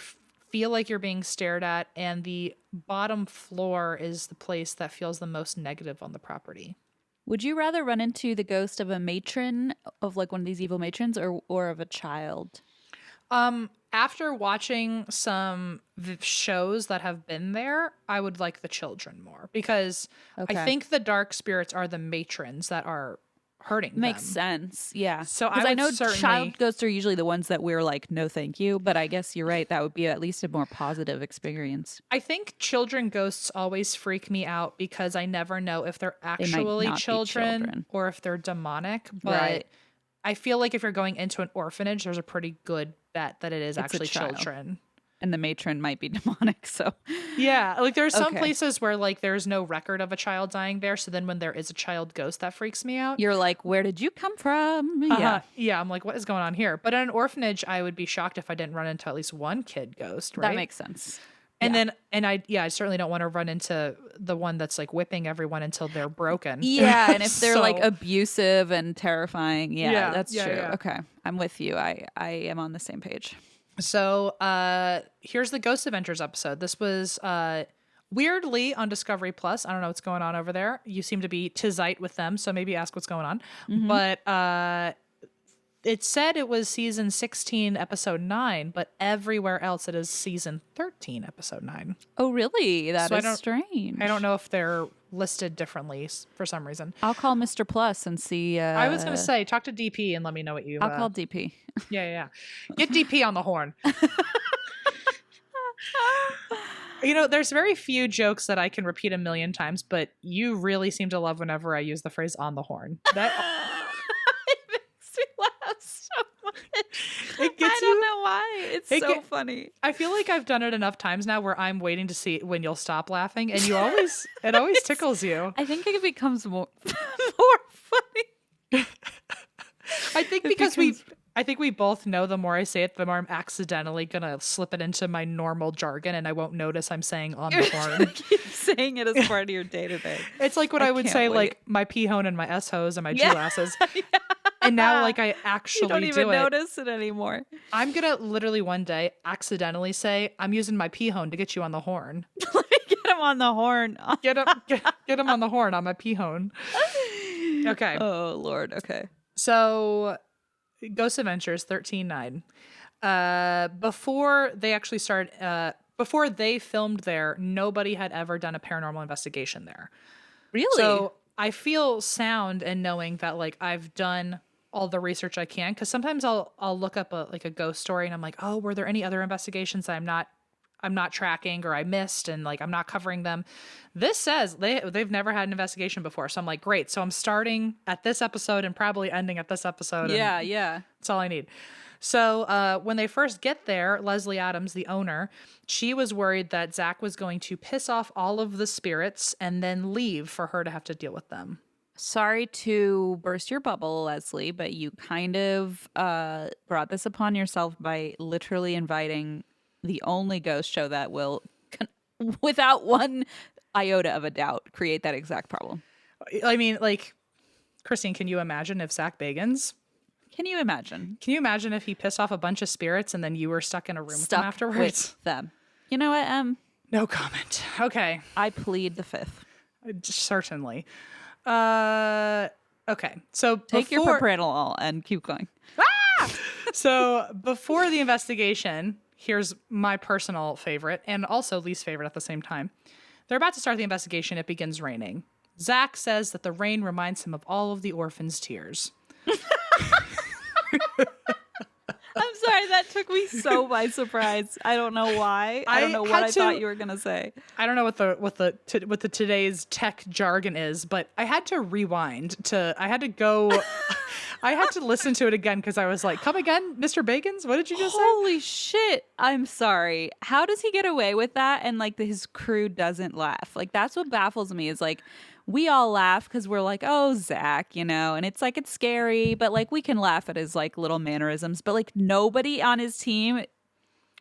Speaker 1: feel like you're being stared at, and the bottom floor is the place that feels the most negative on the property.
Speaker 2: Would you rather run into the ghost of a matron, of like one of these evil matrons, or of a child?
Speaker 1: After watching some shows that have been there, I would like the children more because I think the dark spirits are the matrons that are hurting them.
Speaker 2: Makes sense. Yeah.
Speaker 1: So
Speaker 2: I know child ghosts are usually the ones that we're like, no, thank you. But I guess you're right. That would be at least a more positive experience.
Speaker 1: I think children ghosts always freak me out because I never know if they're actually children or if they're demonic. But I feel like if you're going into an orphanage, there's a pretty good bet that it's actually children.
Speaker 2: And the matron might be demonic, so.
Speaker 1: Yeah, like there's some places where like there's no record of a child dying there, so then when there is a child ghost, that freaks me out.
Speaker 2: You're like, where did you come from?
Speaker 1: Yeah, I'm like, what is going on here? But in an orphanage, I would be shocked if I didn't run into at least one kid ghost, right?
Speaker 2: That makes sense.
Speaker 1: And I certainly don't want to run into the one that's like whipping everyone until they're broken.
Speaker 2: Yeah, and if they're like abusive and terrifying, that's true.
Speaker 1: Yeah.
Speaker 2: Okay, I'm with you. I am on the same page.
Speaker 1: So here's the Ghost Avengers episode. This was weirdly on Discovery Plus. I don't know what's going on over there. You seem to be tizite with them, so maybe ask what's going on. Mm-hmm. But it said it was season 16, episode 9, but everywhere else it is season 13, episode 9.
Speaker 2: Oh, really? That is strange.
Speaker 1: I don't know if they're listed differently for some reason.
Speaker 2: I'll call Mr. Plus and see.
Speaker 1: I was going to say, talk to DP and let me know what you...
Speaker 2: I'll call DP.
Speaker 1: Yeah. Get DP on the horn. You know, there's very few jokes that I can repeat a million times, but you really seem to love whenever I use the phrase on the horn. That...
Speaker 2: I don't know why. It's so funny.
Speaker 1: I feel like I've done it enough times now where I'm waiting to see when you'll stop laughing, and it always tickles you.
Speaker 2: I think it becomes more funny.
Speaker 1: I think because we both know the more I say it, the more I'm accidentally gonna slip it into my normal jargon, and I won't notice I'm saying on the horn.
Speaker 2: Keep saying it as part of your day to day.
Speaker 1: It's like what I would say, like my pee hone and my S hose and my G glasses. And now, like, I actually
Speaker 2: don't even notice it anymore.
Speaker 1: I'm gonna literally one day accidentally say, "I'm using my pee hone to get you on the horn."
Speaker 2: Let me get him on the horn.
Speaker 1: Get him on the horn on my pee hone. Okay.
Speaker 2: Oh Lord. Okay.
Speaker 1: So, Ghost Adventures 13.9. Before they actually started, before they filmed there, nobody had ever done a paranormal investigation there.
Speaker 2: Really?
Speaker 1: So I feel sound in knowing that like I've done all the research I can, because sometimes I'll look up a ghost story and I'm like, oh, were there any other investigations that I'm not tracking or I missed and like I'm not covering them. This says they've never had an investigation before, so I'm like, great. So I'm starting at this episode and probably ending at this episode.
Speaker 2: Yeah.
Speaker 1: That's all I need. So when they first get there, Leslie Adams, the owner, she was worried that Zach was going to piss off all of the spirits and then leave for her to have to deal with them.
Speaker 2: Sorry to burst your bubble, Leslie, but you kind of brought this upon yourself by literally inviting the only ghost show that will, without one iota of a doubt, create that exact problem.
Speaker 1: I mean, like, Christine, can you imagine if Zach Bagans...
Speaker 2: Can you imagine?
Speaker 1: Can you imagine if he pissed off a bunch of spirits and then you were stuck in a room with them afterwards?
Speaker 2: With them. You know what,
Speaker 1: No comment. Okay.
Speaker 2: I plead the fifth.
Speaker 1: Certainly. Okay, Okay. So
Speaker 2: Take your propranolol and keep going.
Speaker 1: So before the investigation, here's my personal favorite and also least favorite at the same time. They're about to start the investigation. It begins raining. Zach says that the rain reminds him of all of the orphans' tears.
Speaker 2: I'm sorry, that took me so by surprise. I don't know why. I don't know what I thought you were gonna say.
Speaker 1: I don't know what the today's tech jargon is, but I had to rewind I had to listen to it again because I was like, "Come again, Mr. Bagans? What did you just say?"
Speaker 2: Holy shit! I'm sorry. How does he get away with that? And like his crew doesn't laugh. Like that's what baffles me. Is like. We all laugh because we're like, oh, Zach, you know, and it's like, it's scary, but like we can laugh at his like little mannerisms, but like nobody on his team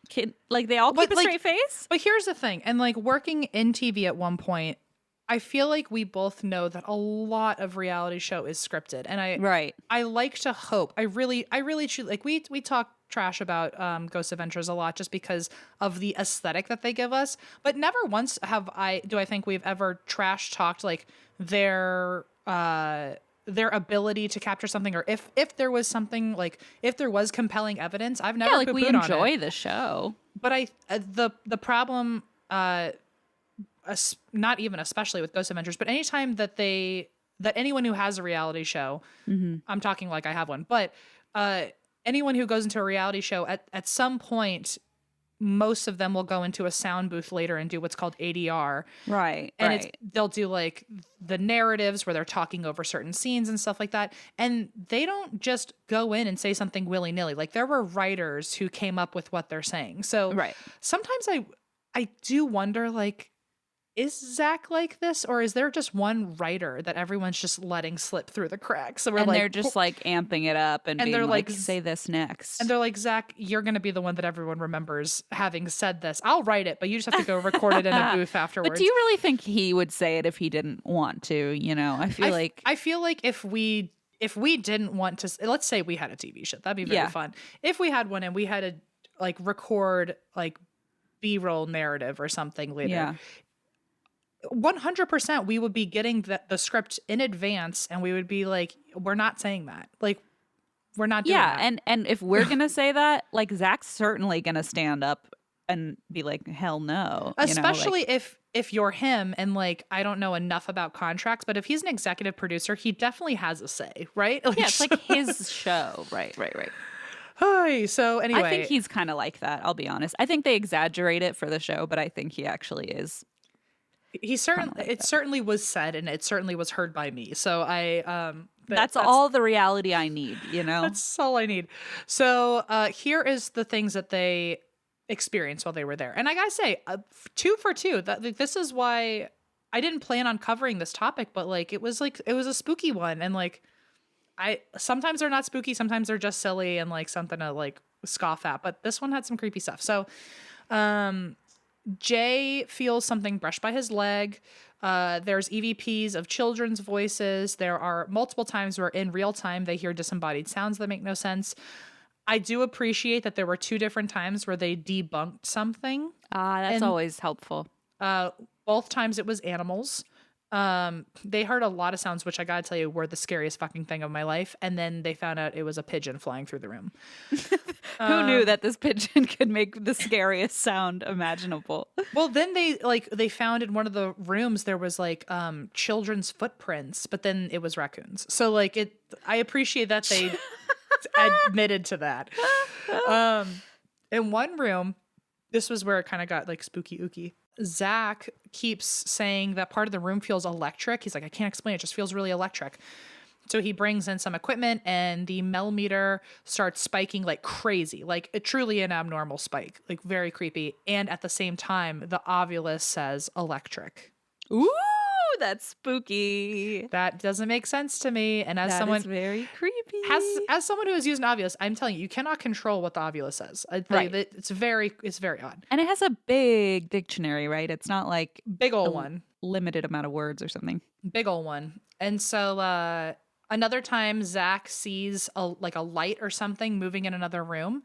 Speaker 2: can, like they all keep a straight face.
Speaker 1: But here's the thing. And like working in TV at one point, I feel like we both know that a lot of reality show is scripted. And I like to hope, I really like we talk trash about Ghost Adventures a lot just because of the aesthetic that they give us, but never once do I think we've ever trash talked like their ability to capture something, or if there was something like if there was compelling evidence. I've never
Speaker 2: like we enjoy the show,
Speaker 1: but the problem not even especially with Ghost Adventures, but anytime that anyone who has a reality show, I'm talking like I have one, but anyone who goes into a reality show at some point, most of them will go into a sound booth later and do what's called ADR.
Speaker 2: Right.
Speaker 1: And they'll do like the narratives where they're talking over certain scenes and stuff like that. And they don't just go in and say something willy-nilly. Like there were writers who came up with what they're saying. So sometimes I do wonder, like, is Zach like this, or is there just one writer that everyone's just letting slip through the cracks? So
Speaker 2: they're just like amping it up and being
Speaker 1: they're like,
Speaker 2: say this next.
Speaker 1: And they're like, Zach, you're going to be the one that everyone remembers having said this. I'll write it, but you just have to go record it in a booth afterwards.
Speaker 2: But do you really think he would say it if he didn't want to? You know, I feel like
Speaker 1: if we didn't want to, let's say we had a TV show, that'd be very fun. If we had one and we had to like record like B-roll narrative or something later.
Speaker 2: Yeah.
Speaker 1: 100% we would be getting the script in advance and we would be like, we're not saying that. Like, we're not doing that.
Speaker 2: And if we're going to say that, like Zach's certainly going to stand up and be like, hell no.
Speaker 1: Especially if you're him and like, I don't know enough about contracts, but if he's an executive producer, he definitely has a say, right? Like,
Speaker 2: it's like his show. Right.
Speaker 1: Hi. So anyway.
Speaker 2: I think he's kind of like that, I'll be honest. I think they exaggerate it for the show, but I think he actually is.
Speaker 1: He certainly was said, and it certainly was heard by me. So
Speaker 2: that's all the reality I need, you know?
Speaker 1: That's all I need. So here is the things that they experienced while they were there. And I gotta say, 2 for 2. This is why I didn't plan on covering this topic, but like it was a spooky one. And like sometimes they're not spooky, sometimes they're just silly and like something to like scoff at. But this one had some creepy stuff. So Jay feels something brushed by his leg. There's EVPs of children's voices. There are multiple times where in real time they hear disembodied sounds that make no sense. I do appreciate that there were 2 different times where they debunked something.
Speaker 2: That's always helpful.
Speaker 1: Both times it was animals. They heard a lot of sounds, which I gotta tell you were the scariest fucking thing of my life. And then they found out it was a pigeon flying through the room.
Speaker 2: Who knew that this pigeon could make the scariest sound imaginable?
Speaker 1: Well, then they found in one of the rooms there was like children's footprints, but then it was raccoons. So like I appreciate that they admitted to that. In one room, this was where it kind of got like spooky ooky. Zach keeps saying that part of the room feels electric. He's like, I can't explain it. It just feels really electric. So he brings in some equipment and the millimeter starts spiking like crazy, like truly an abnormal spike, like very creepy. And at the same time, the Ovilus says electric.
Speaker 2: Ooh, that's spooky.
Speaker 1: That doesn't make sense to me. And as someone
Speaker 2: very creepy,
Speaker 1: as someone who has used an Ovilus, I'm telling you, you cannot control what the Ovilus says. Right. It's very odd.
Speaker 2: And it has a big dictionary, right? It's not like
Speaker 1: big old one,
Speaker 2: limited amount of words or something.
Speaker 1: Big old one. And so another time, Zach sees a light or something moving in another room.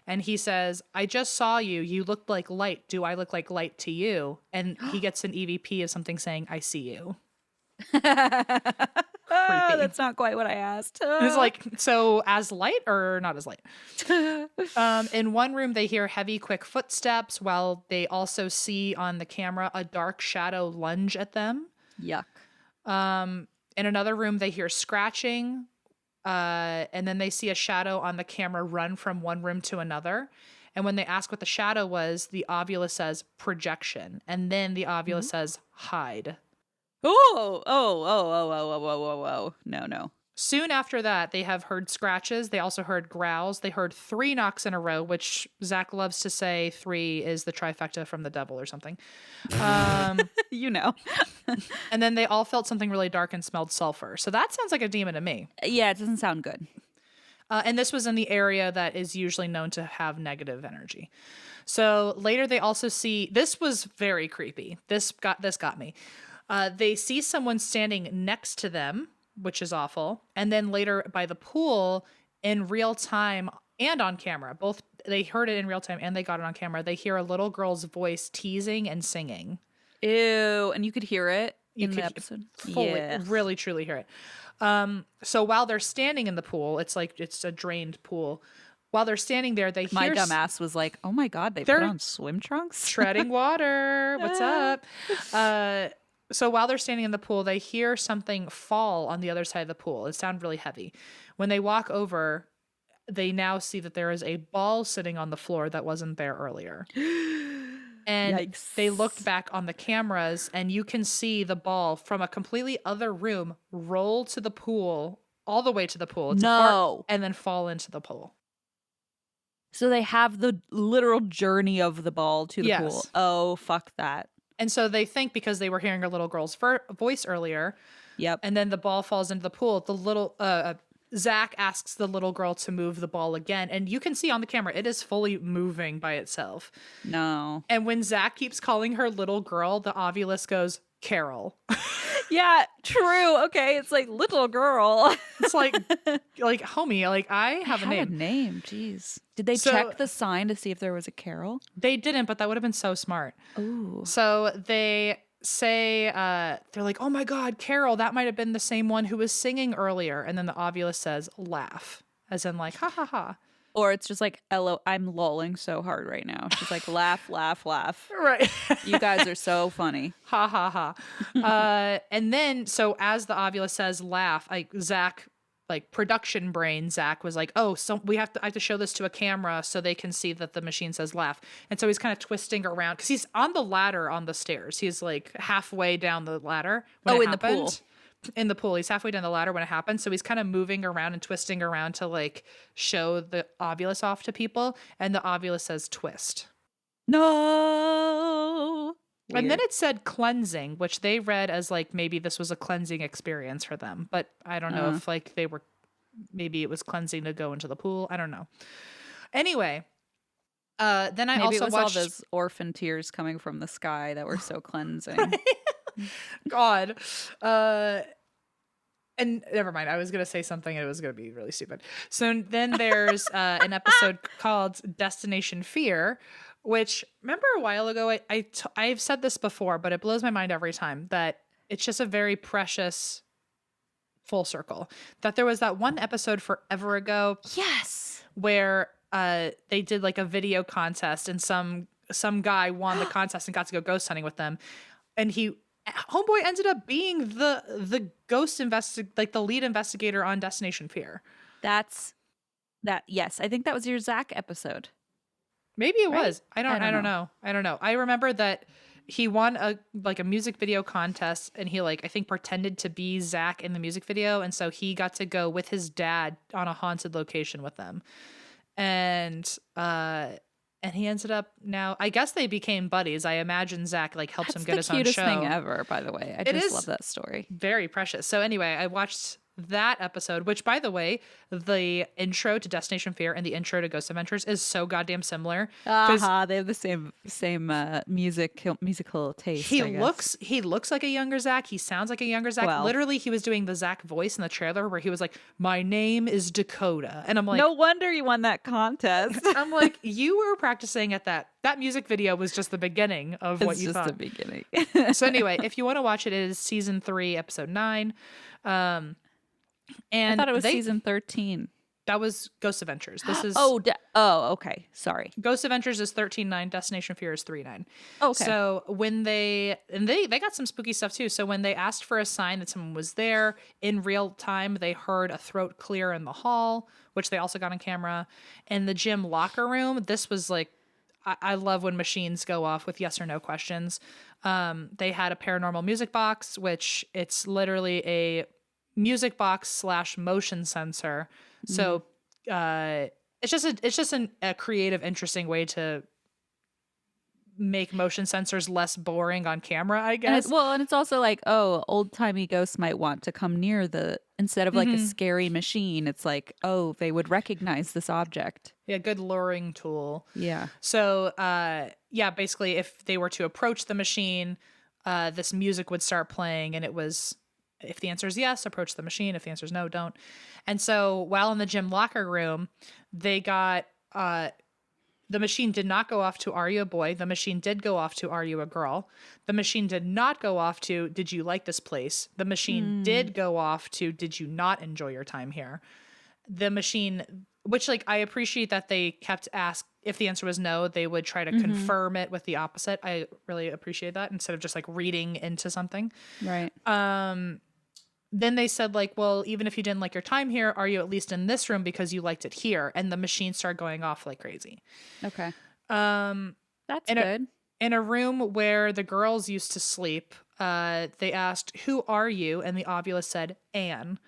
Speaker 1: And he says, I just saw you. You looked like light. Do I look like light to you? And he gets an EVP of something saying, I see you. Creepy.
Speaker 2: That's not quite what I asked.
Speaker 1: It's like, so as light or not as light? In one room, they hear heavy, quick footsteps, while they also see on the camera a dark shadow lunge at them.
Speaker 2: Yuck.
Speaker 1: In another room, they hear scratching, and then they see a shadow on the camera run from one room to another. And when they ask what the shadow was, the ovula says projection. And then the ovula says hide.
Speaker 2: Oh. No.
Speaker 1: Soon after that, they have heard scratches. They also heard growls. They heard 3 knocks in a row, which Zach loves to say 3 is the trifecta from the devil or something.
Speaker 2: You know.
Speaker 1: And then they all felt something really dark and smelled sulfur. So that sounds like a demon to me.
Speaker 2: Yeah, it doesn't sound good.
Speaker 1: And this was in the area that is usually known to have negative energy. So later they also see, this was very creepy. This got me. They see someone standing next to them, which is awful. And then later by the pool in real time and on camera, both they heard it in real time and they got it on camera. They hear a little girl's voice teasing and singing.
Speaker 2: Ew. And you could hear it in the episode.
Speaker 1: Fully, really, truly hear it. So while they're standing in the pool, it's a drained pool. While they're standing there, they
Speaker 2: my
Speaker 1: hear...
Speaker 2: My dumb ass was like, oh my God, they put on swim trunks?
Speaker 1: Treading water. What's up? So while they're standing in the pool, they hear something fall on the other side of the pool. It sounded really heavy. When they walk over, they now see that there is a ball sitting on the floor that wasn't there earlier. And
Speaker 2: Yikes.
Speaker 1: They looked back on the cameras, and you can see the ball from a completely other room roll to the pool, all the way to the pool. And then fall into the pool.
Speaker 2: So they have the literal journey of the ball to the pool. Oh, fuck that.
Speaker 1: And so they think because they were hearing a little girl's voice earlier.
Speaker 2: Yep.
Speaker 1: And then the ball falls into the pool. The little Zach asks the little girl to move the ball again. And you can see on the camera, it is fully moving by itself.
Speaker 2: No.
Speaker 1: And when Zach keeps calling her little girl, the ovulus goes, Carol.
Speaker 2: Yeah, true. Okay. It's like little girl.
Speaker 1: It's like homie, like I have a name.
Speaker 2: A name. Jeez. Did they check the sign to see if there was a Carol?
Speaker 1: They didn't, but that would have been so smart.
Speaker 2: Ooh.
Speaker 1: So they say, they're like, oh my God, Carol, that might have been the same one who was singing earlier. And then the ovulus says, laugh, as in like, ha ha ha.
Speaker 2: Or it's just like, I'm lolling so hard right now. She's like, laugh, laugh, laugh.
Speaker 1: Right.
Speaker 2: You guys are so funny.
Speaker 1: Ha ha ha. And then, so as the ovulus says, laugh, like Zach, like production brain, Zach was like, oh, so I have to show this to a camera so they can see that the machine says laugh. And so he's kind of twisting around because he's on the ladder on the stairs. He's like halfway down the ladder when it happened. The pool. In the pool. He's halfway down the ladder when it happened. So he's kind of moving around and twisting around to like show the ovulus off to people. And the ovulus says twist.
Speaker 2: No. Weird.
Speaker 1: And then it said cleansing, which they read as like maybe this was a cleansing experience for them. But I don't know if like maybe it was cleansing to go into the pool. I don't know. Anyway, then I
Speaker 2: maybe
Speaker 1: also
Speaker 2: it was
Speaker 1: watched
Speaker 2: all those orphan tears coming from the sky that were so cleansing.
Speaker 1: God. And never mind. I was going to say something and it was going to be really stupid. So then there's an episode called Destination Fear, which remember a while ago, I've said this before, but it blows my mind every time that it's just a very precious full circle. That there was that one episode forever ago.
Speaker 2: Yes.
Speaker 1: Where they did like a video contest and some guy won the contest and got to go ghost hunting with them. And homeboy ended up being the ghost like the lead investigator on Destination Fear.
Speaker 2: Yes, I think that was your Zach episode.
Speaker 1: Maybe it was. I don't know. I remember that he won a music video contest and he I think pretended to be Zach in the music video, and so he got to go with his dad on a haunted location with them. And he ended up now, I guess they became buddies. I imagine Zach helped him get his own show.
Speaker 2: That's the cutest thing ever, by the way. I just love that story.
Speaker 1: Very precious. So anyway, I watched that episode, which by the way, the intro to Destination Fear and the intro to Ghost Adventures is so goddamn similar.
Speaker 2: They have the same musical taste.
Speaker 1: He looks like a younger Zach. He sounds like a younger Zach.
Speaker 2: Well,
Speaker 1: literally, he was doing the Zach voice in the trailer where he was like, "My name is Dakota," and I'm like,
Speaker 2: no wonder you won that contest.
Speaker 1: I'm like, you were practicing at that music video was just the beginning of what you thought.
Speaker 2: It's just the beginning.
Speaker 1: So anyway, if you want to watch it, it is season 3, episode 9. And
Speaker 2: I thought it was season 13.
Speaker 1: That was Ghost Adventures. This is
Speaker 2: okay. Sorry.
Speaker 1: Ghost Adventures is 13.9. Destination Fear is 3.9.
Speaker 2: Okay.
Speaker 1: So when they got some spooky stuff too. So when they asked for a sign that someone was there in real time, they heard a throat clear in the hall, which they also got on camera. In the gym locker room, this was like, I love when machines go off with yes or no questions. They had a paranormal music box, which it's literally a music box / motion sensor. So it's just a creative, interesting way to make motion sensors less boring on camera, I guess.
Speaker 2: And it's also like, old timey ghosts might want to come near instead of like a scary machine. It's like, they would recognize this object.
Speaker 1: Yeah, good luring tool.
Speaker 2: Yeah.
Speaker 1: So basically, if they were to approach the machine, this music would start playing, and it was, if the answer is yes, approach the machine. If the answer is no, don't. And so while in the gym locker room, they got, the machine did not go off to, are you a boy? The machine did go off to, are you a girl? The machine did not go off to, did you like this place? The machine did go off to, did you not enjoy your time here? The machine, which like, I appreciate that they kept if the answer was no, they would try to confirm it with the opposite. I really appreciate that instead of just like reading into something.
Speaker 2: Right.
Speaker 1: Then they said like, well, even if you didn't like your time here, are you at least in this room because you liked it here? And the machine started going off like crazy.
Speaker 2: Okay.
Speaker 1: That's
Speaker 2: good.
Speaker 1: In a room where the girls used to sleep, they asked, who are you? And the ovulus said, Anne.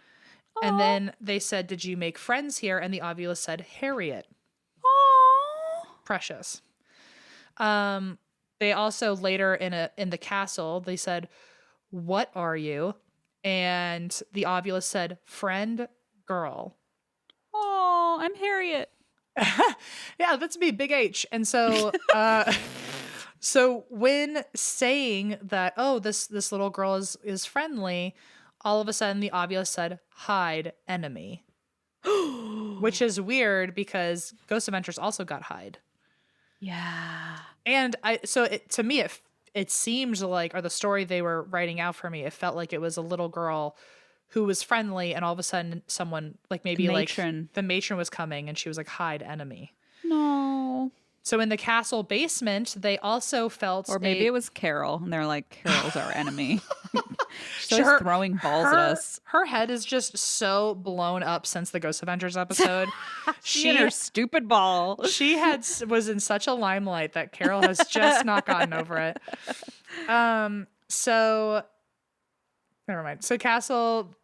Speaker 1: Aww. And then they said, did you make friends here? And the ovulus said, Harriet.
Speaker 2: Aww.
Speaker 1: Precious. They also later in the castle, they said, what are you? And the ovulus said, friend, girl.
Speaker 2: Oh, I'm Harriet.
Speaker 1: Yeah, that's me, big H. And so, so when saying that, this little girl is friendly, all of a sudden the ovulus said, hide, enemy. Which is weird because Ghost Adventures also got hide.
Speaker 2: Yeah.
Speaker 1: And to me, it seems like, or the story they were writing out for me, it felt like it was a little girl who was friendly, and all of a sudden someone like maybe the matron was coming, and she was like, hide, enemy.
Speaker 2: No.
Speaker 1: So in the castle basement, they also felt,
Speaker 2: or maybe it was Carol, and they're like, Carol's our enemy. She's always throwing balls at us.
Speaker 1: Her head is just so blown up since the Ghost Avengers episode.
Speaker 2: She and her stupid ball.
Speaker 1: She was in such a limelight that Carol has just not gotten over it. So never mind. So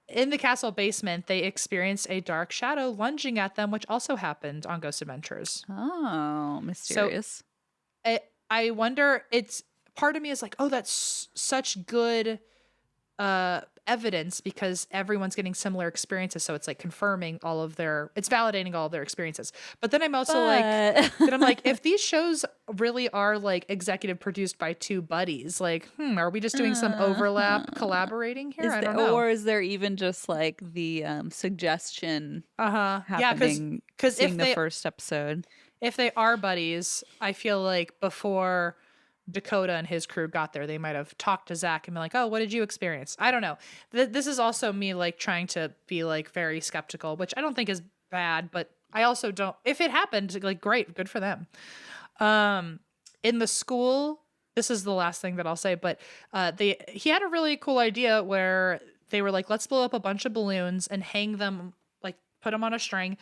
Speaker 1: in the castle basement, they experienced a dark shadow lunging at them, which also happened on Ghost Adventures.
Speaker 2: Oh, mysterious.
Speaker 1: So I wonder, part of me is like, that's such good evidence because everyone's getting similar experiences, so it's like confirming it's validating all of their experiences. But then I'm also like if these shows really are like executive produced by two buddies, like are we just doing some overlap collaborating here? I don't know.
Speaker 2: Or is there even just like the suggestion happening?
Speaker 1: Yeah, because
Speaker 2: in the first episode,
Speaker 1: if they are buddies, I feel like before Dakota and his crew got there, they might have talked to Zach and been like, what did you experience? I don't know. This is also me like trying to be like very skeptical, which I don't think is bad, but I also don't, if it happened, like great, good for them. In the school, this is the last thing that I'll say, but he had a really cool idea where they were like, let's blow up a bunch of balloons and hang them, like put them on a string,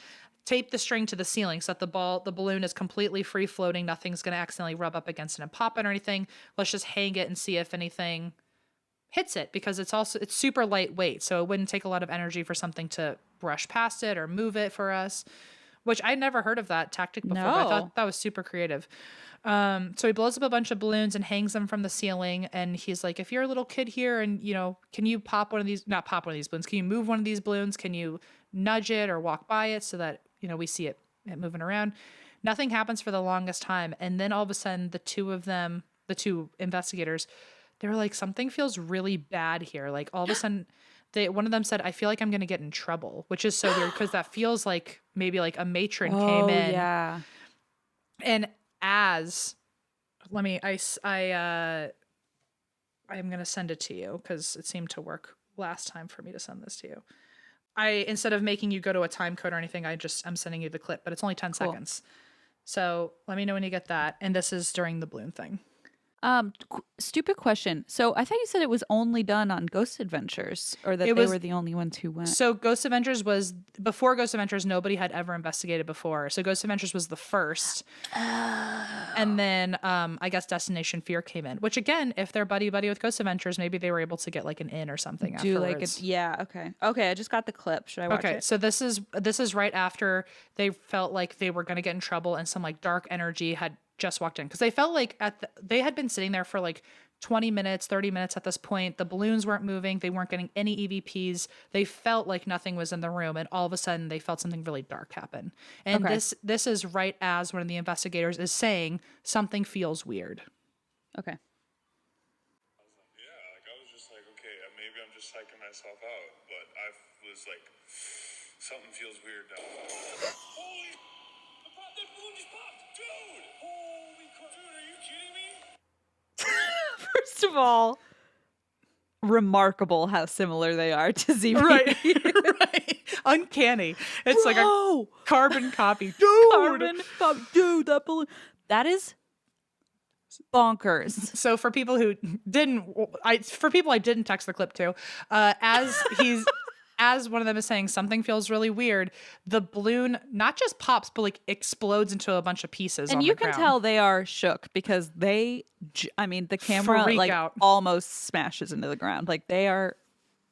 Speaker 1: tape the string to the ceiling so that the balloon is completely free floating. Nothing's going to accidentally rub up against it and pop it or anything. Let's just hang it and see if anything hits it, because it's super lightweight. So it wouldn't take a lot of energy for something to brush past it or move it for us, which I'd never heard of that tactic before. No. But I thought that was super creative. So he blows up a bunch of balloons and hangs them from the ceiling. And he's like, if you're a little kid here and, can you pop one of these, not pop one of these balloons, can you move one of these balloons? Can you nudge it or walk by it so that, we see it moving around? Nothing happens for the longest time. And then all of a sudden, the two investigators, they were like, something feels really bad here. Like all of a sudden, one of them said, I feel like I'm going to get in trouble, which is so weird because that feels like maybe like a matron came in.
Speaker 2: Yeah.
Speaker 1: And I'm going to send it to you because it seemed to work last time for me to send this to you. Instead of making you go to a time code or anything, I'm sending you the clip, but it's only 10 seconds. So let me know when you get that. And this is during the balloon thing.
Speaker 2: Stupid question. So I thought you said it was only done on Ghost Adventures, or that they were the only ones who went.
Speaker 1: So Ghost Adventures was before Ghost Adventures. Nobody had ever investigated before. So Ghost Adventures was the first, and then I guess Destination Fear came in. Which again, if they're buddy with Ghost Adventures, maybe they were able to get like an in or something. Afterwards.
Speaker 2: Okay. I just got the clip. Should I watch it?
Speaker 1: Okay, so this is right after they felt like they were going to get in trouble, and some like dark energy had just walked in because they felt like they had been sitting there for like 20 minutes, 30 minutes at this point. The balloons weren't moving. They weren't getting any EVPs. They felt like nothing was in the room. And all of a sudden they felt something really dark happen. And this is right as one of the investigators is saying something feels weird.
Speaker 2: Okay.
Speaker 3: I was just like, okay, maybe I'm just psyching myself out. But I was like, something feels weird down there. Holy, that balloon just popped. Dude! Holy crap. Dude, are you kidding me?
Speaker 2: First of all, remarkable how similar they are to ZB.
Speaker 1: Right. Uncanny. It's like a carbon copy. Dude,
Speaker 2: that balloon. That is bonkers.
Speaker 1: So for people who I didn't text the clip to, as one of them is saying something feels really weird, the balloon not just pops but like explodes into a bunch of pieces.
Speaker 2: And you can tell they are shook because the camera
Speaker 1: freak
Speaker 2: like
Speaker 1: out.
Speaker 2: Almost smashes into the ground. Like they are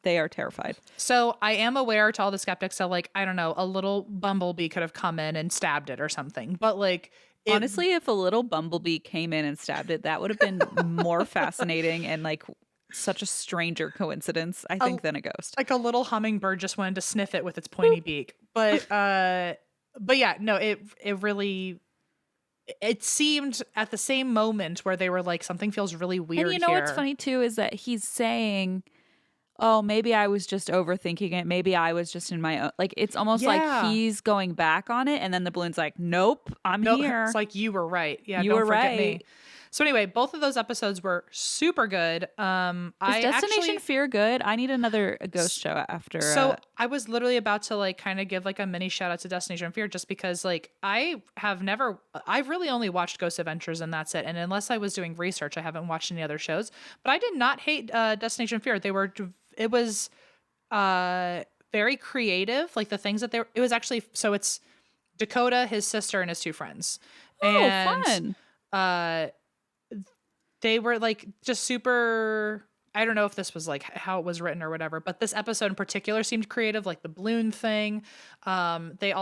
Speaker 2: terrified.
Speaker 1: So I am aware to all the skeptics that like, I don't know, a little bumblebee could have come in and stabbed it or something. But like
Speaker 2: honestly, if a little bumblebee came in and stabbed it, that would have been more fascinating and like such a stranger coincidence, I think, than a ghost.
Speaker 1: Like a little hummingbird just wanted to sniff it with its pointy beak. But yeah, no, it really, it seemed at the same moment where they were like, something feels really weird.
Speaker 2: And you know
Speaker 1: here.
Speaker 2: What's funny too is that he's saying, oh, maybe I was just overthinking it. Maybe I was just in my own, like, it's almost like he's going back on it. And then the balloon's like, nope, I'm here.
Speaker 1: It's like, you were right. Yeah,
Speaker 2: you
Speaker 1: don't
Speaker 2: were
Speaker 1: forget
Speaker 2: right.
Speaker 1: me. So anyway, both of those episodes were super good.
Speaker 2: Is Destination Fear good? I need another ghost show after.
Speaker 1: So I was literally about to like kind of give like a mini shout out to Destination Fear just because like I've really only watched Ghost Adventures and that's it. And unless I was doing research, I haven't watched any other shows. But I did not hate Destination Fear. It was very creative. Like the things that it was actually, so it's Dakota, his sister, and his two friends.
Speaker 2: Fun.
Speaker 1: They were like just super, I don't know if this was like how it was written or whatever, but this episode in particular seemed creative, like the balloon thing. They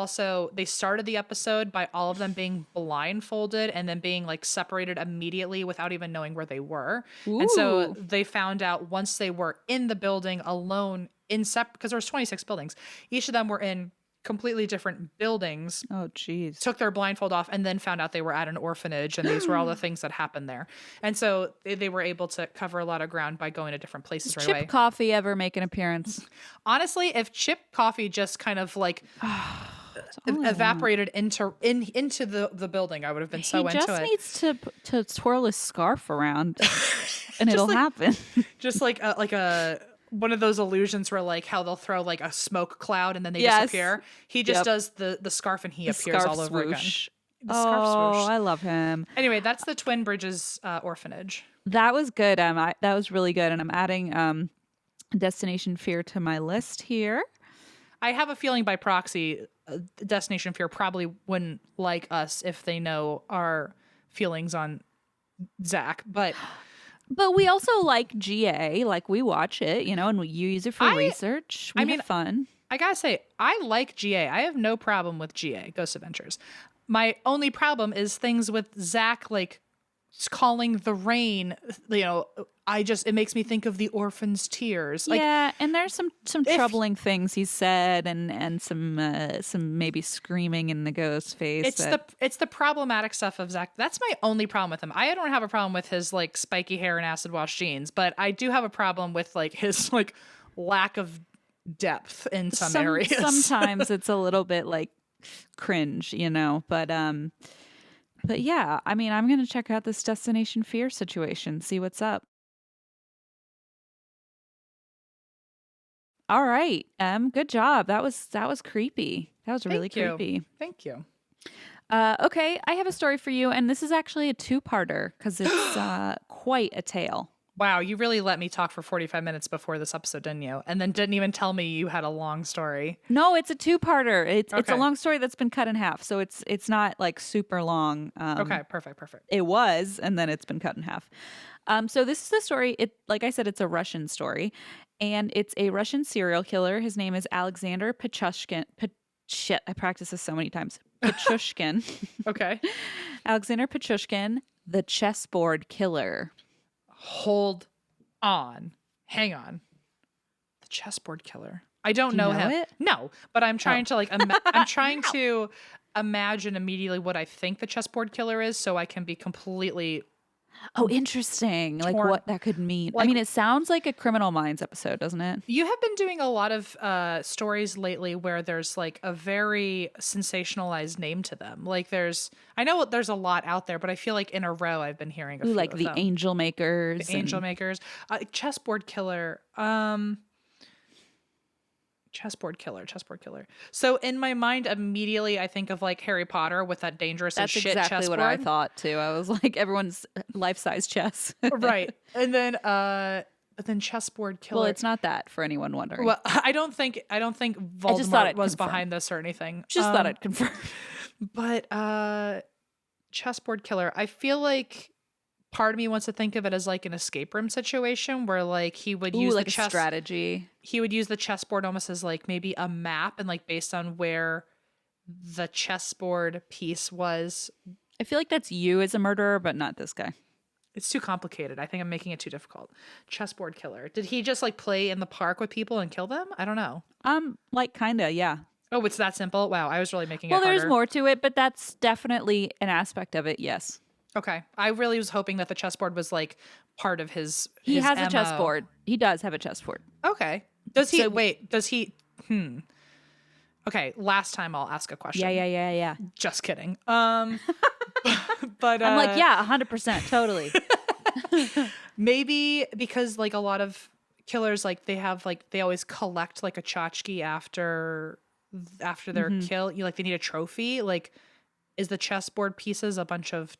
Speaker 1: started the episode by all of them being blindfolded and then being like separated immediately without even knowing where they were. Ooh. And so they found out once they were in the building alone because there was 26 buildings. Each of them were in completely different buildings.
Speaker 2: Oh, geez.
Speaker 1: Took their blindfold off and then found out they were at an orphanage and these were all the things that happened there. And so they were able to cover a lot of ground by going to different places right away.
Speaker 2: Chip Coffee ever make an appearance?
Speaker 1: Honestly, if Chip Coffee just kind of like evaporated into the building, I would have been so into it.
Speaker 2: He just needs to twirl his scarf around and it'll happen.
Speaker 1: Just like a one of those illusions where like how they'll throw like a smoke cloud and then they disappear. He just does the scarf and he appears all over
Speaker 2: swoosh.
Speaker 1: Again. The scarf swoosh.
Speaker 2: I love him.
Speaker 1: Anyway, that's the Twin Bridges Orphanage.
Speaker 2: That was good. That was really good. And I'm adding Destination Fear to my list here.
Speaker 1: I have a feeling by proxy, Destination Fear probably wouldn't like us if they know our feelings on Zach, but
Speaker 2: we also like GA, like we watch it, and we use it for research. We have fun.
Speaker 1: I gotta say, I like GA. I have no problem with GA, Ghost Adventures. My only problem is things with Zach, like calling the rain, it makes me think of the orphan's tears. Like,
Speaker 2: yeah, and there's some troubling things he said, and some maybe screaming in the ghost face.
Speaker 1: It's the problematic stuff of Zach. That's my only problem with him. I don't have a problem with his like spiky hair and acid wash jeans, but I do have a problem with like his like lack of depth in some areas.
Speaker 2: Sometimes it's a little bit like cringe, but yeah, I mean, I'm going to check out this Destination Fear situation, see what's up. All right. Good job. That was creepy. That was really creepy.
Speaker 1: Thank you.
Speaker 2: Okay, I have a story for you, and this is actually a two-parter because it's quite a tale.
Speaker 1: Wow, you really let me talk for 45 minutes before this episode, didn't you? And then didn't even tell me you had a long story.
Speaker 2: No, it's a two-parter. It's a long story that's been cut in half, so it's not like super long.
Speaker 1: Okay, perfect.
Speaker 2: It was, and then it's been cut in half. So this is the story. Like I said, it's a Russian story, and it's a Russian serial killer. His name is Alexander Pichushkin. Shit, I practiced this so many times. Pichushkin.
Speaker 1: Okay.
Speaker 2: Alexander Pichushkin, the Chessboard Killer.
Speaker 1: Hold on. Hang on. The Chessboard Killer. I don't know him.
Speaker 2: It?
Speaker 1: No, but I'm trying to like I'm trying to imagine immediately what I think the Chessboard Killer is so I can be completely
Speaker 2: interesting. Like what that could mean.
Speaker 1: Like,
Speaker 2: I mean, it sounds like a Criminal Minds episode, doesn't it?
Speaker 1: You have been doing a lot of stories lately where there's like a very sensationalized name to them. Like I know there's a lot out there, but I feel like in a row I've been hearing a few
Speaker 2: like
Speaker 1: of
Speaker 2: the
Speaker 1: them.
Speaker 2: Angel Makers.
Speaker 1: The Angel Makers. Chessboard Killer. Chessboard Killer. So in my mind, immediately I think of like Harry Potter with that dangerous as shit chessboard.
Speaker 2: That's exactly what I thought too. I was like, everyone's life-size chess.
Speaker 1: Right. And then Chessboard Killer.
Speaker 2: Well, it's not that, for anyone wondering.
Speaker 1: Well, I don't think Voldemort was behind this or anything.
Speaker 2: Just thought I'd confirm.
Speaker 1: But Chessboard Killer, I feel like part of me wants to think of it as like an escape room situation where like he would use
Speaker 2: like
Speaker 1: the
Speaker 2: a strategy.
Speaker 1: He would use the chessboard almost as like maybe a map, and like based on where the chessboard piece was.
Speaker 2: I feel like that's you as a murderer, but not this guy.
Speaker 1: It's too complicated. I think I'm making it too difficult. Chessboard Killer. Did he just like play in the park with people and kill them? I don't know.
Speaker 2: Like kinda, yeah.
Speaker 1: Oh, it's that simple? Wow, I was really making it harder.
Speaker 2: Well, there's more to it, but that's definitely an aspect of it, yes.
Speaker 1: Okay. I really was hoping that the chessboard was like part of his
Speaker 2: He has
Speaker 1: MO.
Speaker 2: a chessboard. He does have a chessboard.
Speaker 1: Okay. Does he Okay, last time I'll ask a question.
Speaker 2: Yeah.
Speaker 1: Just kidding. But
Speaker 2: I'm like, yeah, 100%, totally.
Speaker 1: Maybe because like a lot of killers, like they always collect like a tchotchke after their kill. They need a trophy. Like, is the chessboard pieces a bunch of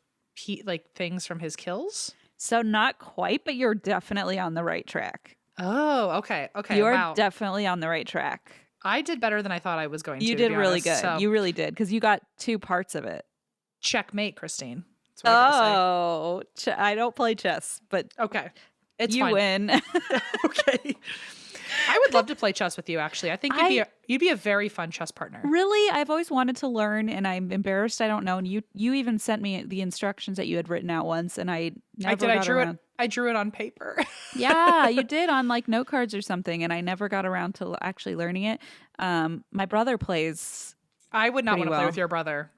Speaker 1: things from his kills?
Speaker 2: So not quite, but you're definitely on the right track.
Speaker 1: Oh, okay.
Speaker 2: You're definitely on the right track.
Speaker 1: I did better than I thought I was going to.
Speaker 2: You did really
Speaker 1: honest,
Speaker 2: good.
Speaker 1: So.
Speaker 2: You really did, because you got two parts of it.
Speaker 1: Checkmate, Christine. That's what I
Speaker 2: say. I don't play chess, but
Speaker 1: okay, it's
Speaker 2: you
Speaker 1: fine.
Speaker 2: Win.
Speaker 1: Okay. I would love to play chess with you, actually. I think you'd be a very fun chess partner.
Speaker 2: Really? I've always wanted to learn, and I'm embarrassed I don't know. And you even sent me the instructions that you had written out once, and I never around.
Speaker 1: I drew it on paper.
Speaker 2: Yeah, you did on like note cards or something, and I never got around to actually learning it. My brother plays.
Speaker 1: I would not want to play with your brother.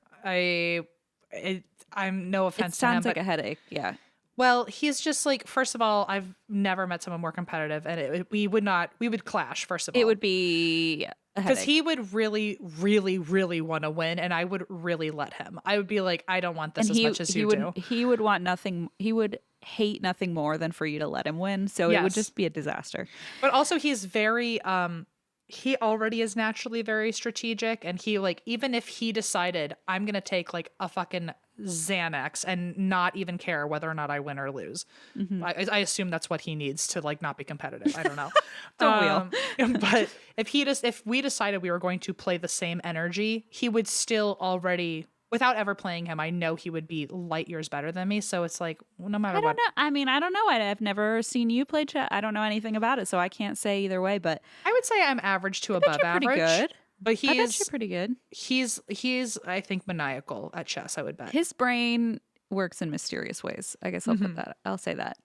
Speaker 1: I'm no offense to him.
Speaker 2: It sounds like a headache. Yeah.
Speaker 1: Well, he's just like, first of all, I've never met someone more competitive, and we would clash, first of all.
Speaker 2: It would be
Speaker 1: because he would really, really, really want to win, and I would really let him. I would be like, I don't want this as much as you do.
Speaker 2: He would want nothing. He would hate nothing more than for you to let him win. So It would just be a disaster.
Speaker 1: But also he's very, he already is naturally very strategic, and he like, even if he decided I'm going to take like a fucking Xanax and not even care whether or not I win or lose. Mm-hmm. I assume that's what he needs to like not be competitive. I don't know.
Speaker 2: Don't we all?
Speaker 1: But if we decided we were going to play the same energy, he would still already, without ever playing him, I know he would be light years better than me. So it's like, no matter what.
Speaker 2: I don't know. I mean, I don't know. I've never seen you play chess. I don't know anything about it, so I can't say either way. But
Speaker 1: I would say I'm average to above average.
Speaker 2: Pretty good.
Speaker 1: But
Speaker 2: I bet you're pretty good.
Speaker 1: He's I think maniacal at chess, I would bet.
Speaker 2: His brain works in mysterious ways. I guess I'll say that.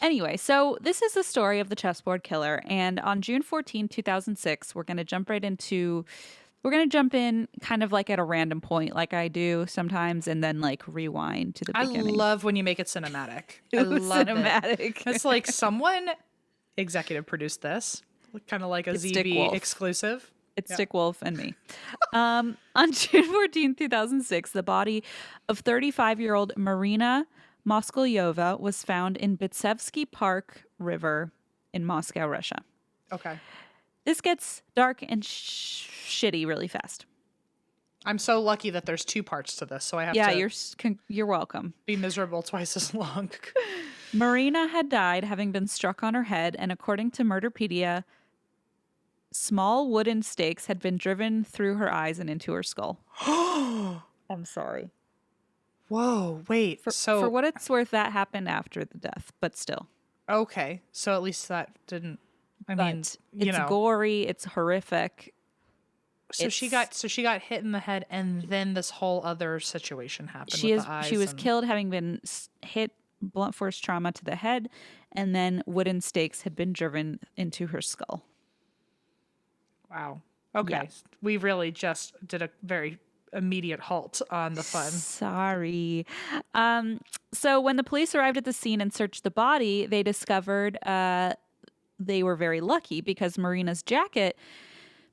Speaker 2: Anyway, so this is the story of the Chessboard Killer. And on June 14, 2006, we're going to jump in kind of like at a random point, like I do sometimes, and then like rewind to the beginning.
Speaker 1: I love when you make it cinematic. I love
Speaker 2: cinematic.
Speaker 1: It. It's like someone executive produced this, kind of like a ZB exclusive.
Speaker 2: It's Dick Wolf and me. On June 14, 2006, the body of 35-year-old Marina Moskolyova was found in Bitsevsky Park River in Moscow, Russia.
Speaker 1: Okay.
Speaker 2: This gets dark and shitty really fast.
Speaker 1: I'm so lucky that there's 2 parts to this, so I have
Speaker 2: to... you're welcome.
Speaker 1: Be miserable twice as long.
Speaker 2: Marina had died having been struck on her head, and according to Murderpedia, small wooden stakes had been driven through her eyes and into her skull. I'm sorry.
Speaker 1: Whoa, wait.
Speaker 2: For what it's worth, that happened after the death, but still.
Speaker 1: Okay, so at least that didn't... I mean,
Speaker 2: it's gory, it's horrific.
Speaker 1: So she got hit in the head, and then this whole other situation happened.
Speaker 2: She was killed having been hit, blunt force trauma to the head, and then wooden stakes had been driven into her skull.
Speaker 1: Wow. Okay, yeah. We really just did a very immediate halt on the fun.
Speaker 2: Sorry. So when the police arrived at the scene and searched the body, they discovered they were very lucky because Marina's jacket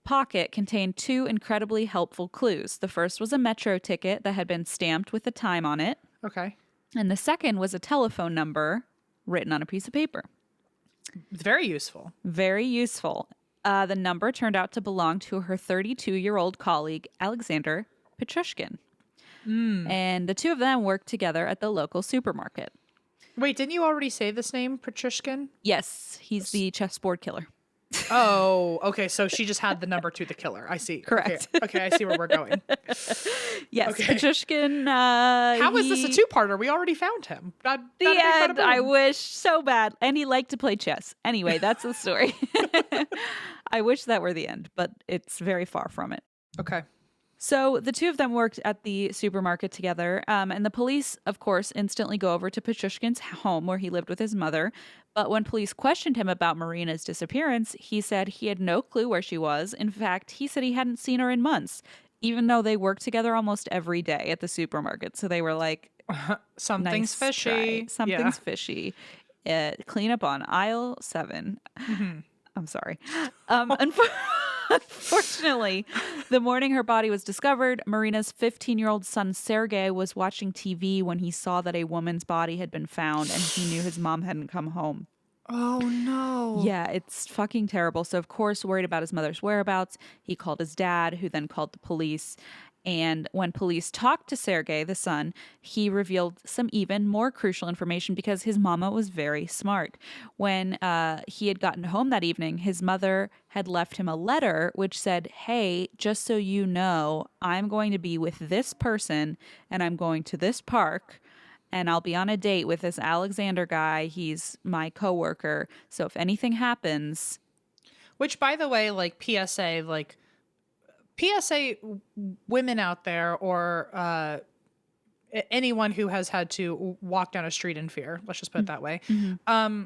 Speaker 2: pocket contained 2 incredibly helpful clues. The first was a metro ticket that had been stamped with the time on it.
Speaker 1: Okay.
Speaker 2: And the second was a telephone number written on a piece of paper.
Speaker 1: Very useful.
Speaker 2: Very useful. The number turned out to belong to her 32-year-old colleague, Alexander Pichushkin. And the 2 of them worked together at the local supermarket.
Speaker 1: Wait, didn't you already say this name, Pichushkin?
Speaker 2: Yes, he's the chessboard killer.
Speaker 1: Oh, okay. So she just had the number to the killer. I see.
Speaker 2: Correct.
Speaker 1: Okay, I see where we're going.
Speaker 2: Yes, okay. Pichushkin.
Speaker 1: How is this a 2-parter? We already found him.
Speaker 2: The end. I wish so bad. And he liked to play chess. Anyway, that's the story. I wish that were the end, but it's very far from it.
Speaker 1: Okay.
Speaker 2: So the 2 of them worked at the supermarket together, and the police, of course, instantly go over to Pichushkin's home where he lived with his mother. But when police questioned him about Marina's disappearance, he said he had no clue where she was. In fact, he said he hadn't seen her in months, even though they worked together almost every day at the supermarket. So they were like,
Speaker 1: something's fishy.
Speaker 2: Something's fishy. Clean up on aisle 7. Mm-hmm. I'm sorry. Unfortunately, the morning her body was discovered, Marina's 15-year-old son Sergei was watching TV when he saw that a woman's body had been found, and he knew his mom hadn't come home.
Speaker 1: Oh, no.
Speaker 2: Yeah, it's fucking terrible. So, of course, worried about his mother's whereabouts, he called his dad, who then called the police. And when police talked to Sergei, the son, he revealed some even more crucial information because his mama was very smart. When he had gotten home that evening, his mother had left him a letter which said, "Hey, just so you know, I'm going to be with this person and I'm going to this park and I'll be on a date with this Alexander guy. He's my coworker. So if anything happens..."
Speaker 1: Which, by the way, like PSA, women out there or anyone who has had to walk down a street in fear, let's just put it that way. Mm-hmm.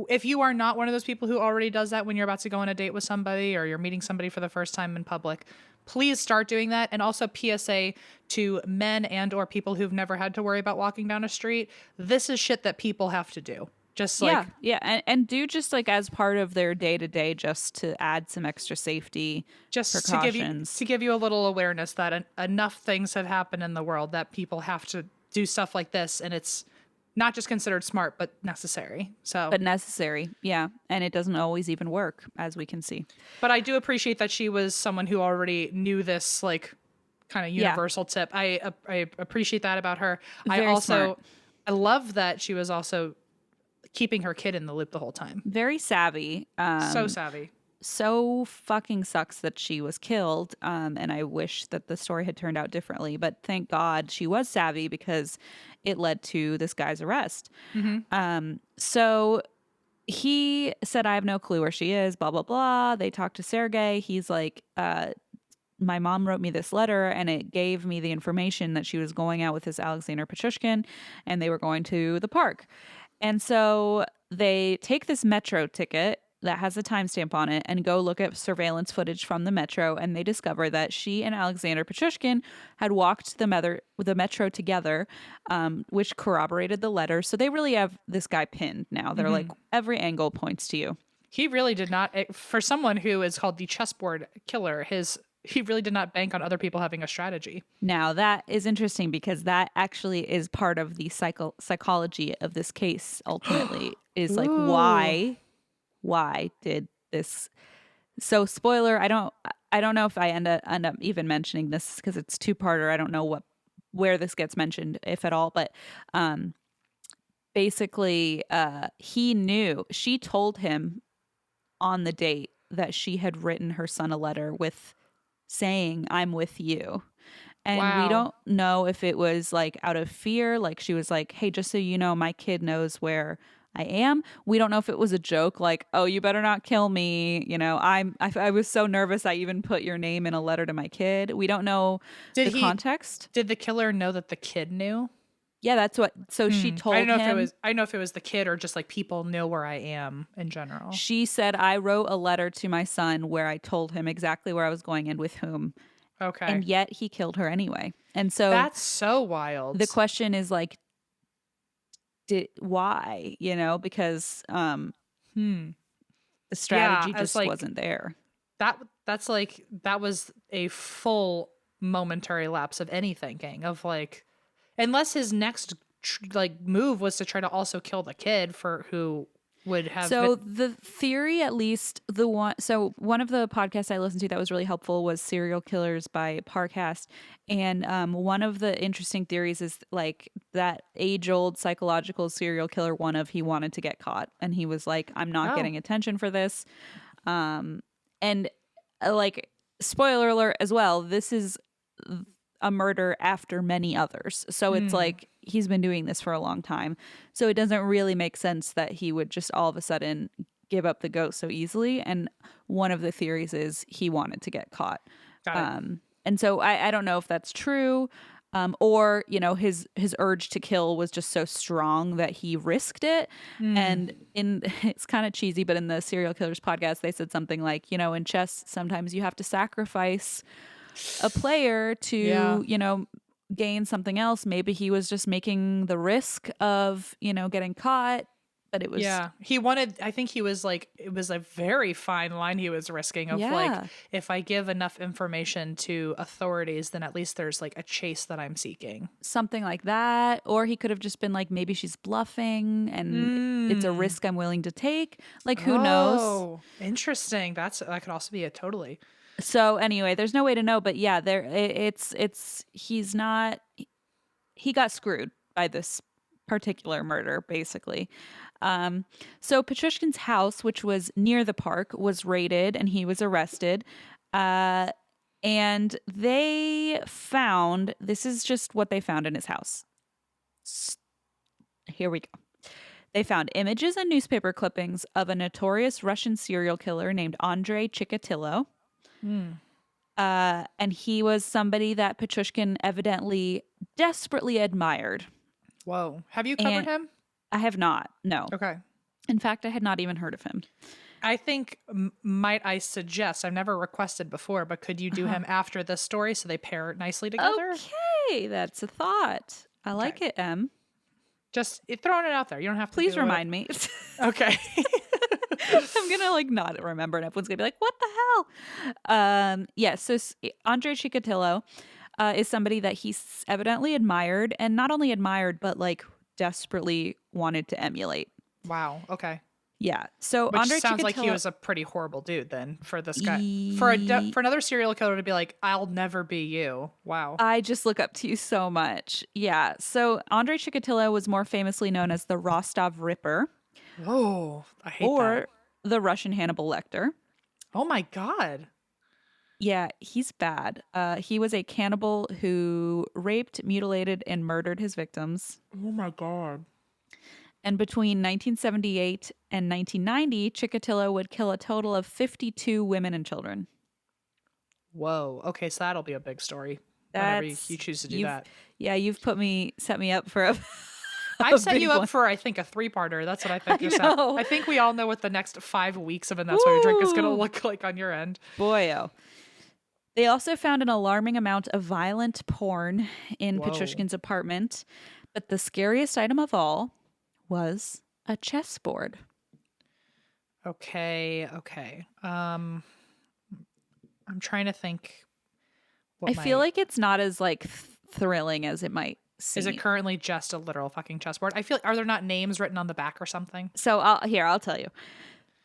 Speaker 1: If you are not one of those people who already does that when you're about to go on a date with somebody or you're meeting somebody for the first time in public, please start doing that. And also PSA to men and or people who've never had to worry about walking down a street. This is shit that people have to do. Just like
Speaker 2: and do just like as part of their day to day, just to add some extra safety, just precautions.
Speaker 1: to give you a little awareness that enough things have happened in the world that people have to do stuff like this, and it's not just considered smart but necessary. But
Speaker 2: necessary, yeah, and it doesn't always even work, as we can see.
Speaker 1: But I do appreciate that she was someone who already knew this like kind of universal tip. I appreciate that about her.
Speaker 2: Very smart.
Speaker 1: I love that she was also keeping her kid in the loop the whole time.
Speaker 2: Very savvy.
Speaker 1: So savvy.
Speaker 2: So fucking sucks that she was killed. And I wish that the story had turned out differently. But thank God she was savvy because it led to this guy's arrest. Mm-hmm. So he said, I have no clue where she is, blah, blah, blah. They talked to Sergey. He's like, my mom wrote me this letter and it gave me the information that she was going out with this Alexander Pichushkin and they were going to the park. And so they take this metro ticket that has a timestamp on it and go look at surveillance footage from the metro. And they discover that she and Alexander Pichushkin had walked the metro together, which corroborated the letter. So they really have this guy pinned now. They're like, every angle points to you.
Speaker 1: He really did not, for someone who is called the Chessboard Killer, he really did not bank on other people having a strategy.
Speaker 2: Now, that is interesting because that actually is part of the psychology of this case, ultimately, is like, why did this? So, spoiler, I don't know if I end up even mentioning this because it's two-parter. I don't know where this gets mentioned, if at all, but basically, she told him on the date that she had written her son a letter saying, I'm with you. And we don't know if it was like out of fear, like she was like, hey, just so you know, my kid knows where I am. We don't know if it was a joke, like, oh, you better not kill me. You know, I was so nervous I even put your name in a letter to my kid. We don't know the context.
Speaker 1: Did the killer know that the kid knew?
Speaker 2: Yeah, that's what. So she told him.
Speaker 1: I don't know if it was the kid or just like people know where I am in general.
Speaker 2: She said, I wrote a letter to my son where I told him exactly where I was going and with whom.
Speaker 1: Okay.
Speaker 2: And yet he killed her anyway. And so
Speaker 1: that's so wild.
Speaker 2: The question is like, why? You know, because the strategy just wasn't there.
Speaker 1: That's like, that was a full momentary lapse of any thinking of like, unless his next move was to try to also kill the kid who would have.
Speaker 2: So the theory, at least one of the podcasts I listened to that was really helpful was Serial Killers by Parcast. And one of the interesting theories is like that age-old psychological serial killer he wanted to get caught. And he was like, I'm not getting attention for this. And like, spoiler alert as well, this is a murder after many others. So it's like he's been doing this for a long time. So it doesn't really make sense that he would just all of a sudden give up the ghost so easily. And one of the theories is he wanted to get caught. And so I don't know if that's true. Or, you know, his urge to kill was just so strong that he risked it. And it's kind of cheesy, but in the Serial Killers podcast, they said something like, you know, in chess, sometimes you have to sacrifice a player to, you know, gain something else. Maybe he was just making the risk of, you know, getting caught, but it was.
Speaker 1: Yeah. I think he was like, it was a very fine line he was risking of like, if I give enough information to authorities, then at least there's like a chase that I'm seeking. Something
Speaker 2: like that. Or he could have just been like, maybe she's bluffing and it's a risk I'm willing to take. Like, who knows?
Speaker 1: Interesting. That could also be it. Totally.
Speaker 2: So anyway, there's no way to know, but yeah, he got screwed by this particular murder, basically. So Pichushkin's house, which was near the park, was raided and he was arrested. And this is just what they found in his house. Here we go. They found images and newspaper clippings of a notorious Russian serial killer named Andrei Chicatillo. And he was somebody that Pichushkin evidently desperately admired.
Speaker 1: Whoa. Have you covered him?
Speaker 2: I have not. No.
Speaker 1: Okay.
Speaker 2: In fact, I had not even heard of him.
Speaker 1: I think, might I suggest, I've never requested before, but could you do him after this story so they pair nicely together?
Speaker 2: Okay. That's a thought. I like it, Em.
Speaker 1: Just throwing it out there. You don't have to.
Speaker 2: Please remind me.
Speaker 1: Okay.
Speaker 2: I'm gonna like not remember, and everyone's gonna be like, "What the hell?" So Andrei Chicatillo is somebody that he's evidently admired, and not only admired, but like desperately wanted to emulate.
Speaker 1: Wow. Okay.
Speaker 2: Yeah. So
Speaker 1: Which
Speaker 2: Andrei
Speaker 1: sounds
Speaker 2: Chicatillo,
Speaker 1: like he was a pretty horrible dude then for this guy. For another serial killer to be like, I'll never be you. Wow.
Speaker 2: I just look up to you so much. Yeah. So Andrei Chicatillo was more famously known as the Rostov Ripper.
Speaker 1: Oh, I hate
Speaker 2: or
Speaker 1: that.
Speaker 2: The Russian Hannibal Lecter.
Speaker 1: Oh my God.
Speaker 2: Yeah, he's bad. He was a cannibal who raped, mutilated, and murdered his victims.
Speaker 1: Oh my God.
Speaker 2: And between 1978 and 1990, Chicatillo would kill a total of 52 women and children.
Speaker 1: Whoa. Okay, so that'll be a big story. Whenever you choose to do that.
Speaker 2: Yeah, you've set me up for a
Speaker 1: I've set you up for, I think, a 3-parter. That's what I think. I think we all know what the next 5 weeks of And That's Why We Drink is going to look like on your end.
Speaker 2: Boyo. They also found an alarming amount of violent porn in Pichushkin's apartment. But the scariest item of all was a chessboard.
Speaker 1: Okay. I'm trying to think.
Speaker 2: I feel like it's not as like thrilling as it might seem.
Speaker 1: Is it currently just a literal fucking chessboard? I feel. Are there not names written on the back or something?
Speaker 2: So I'll tell you.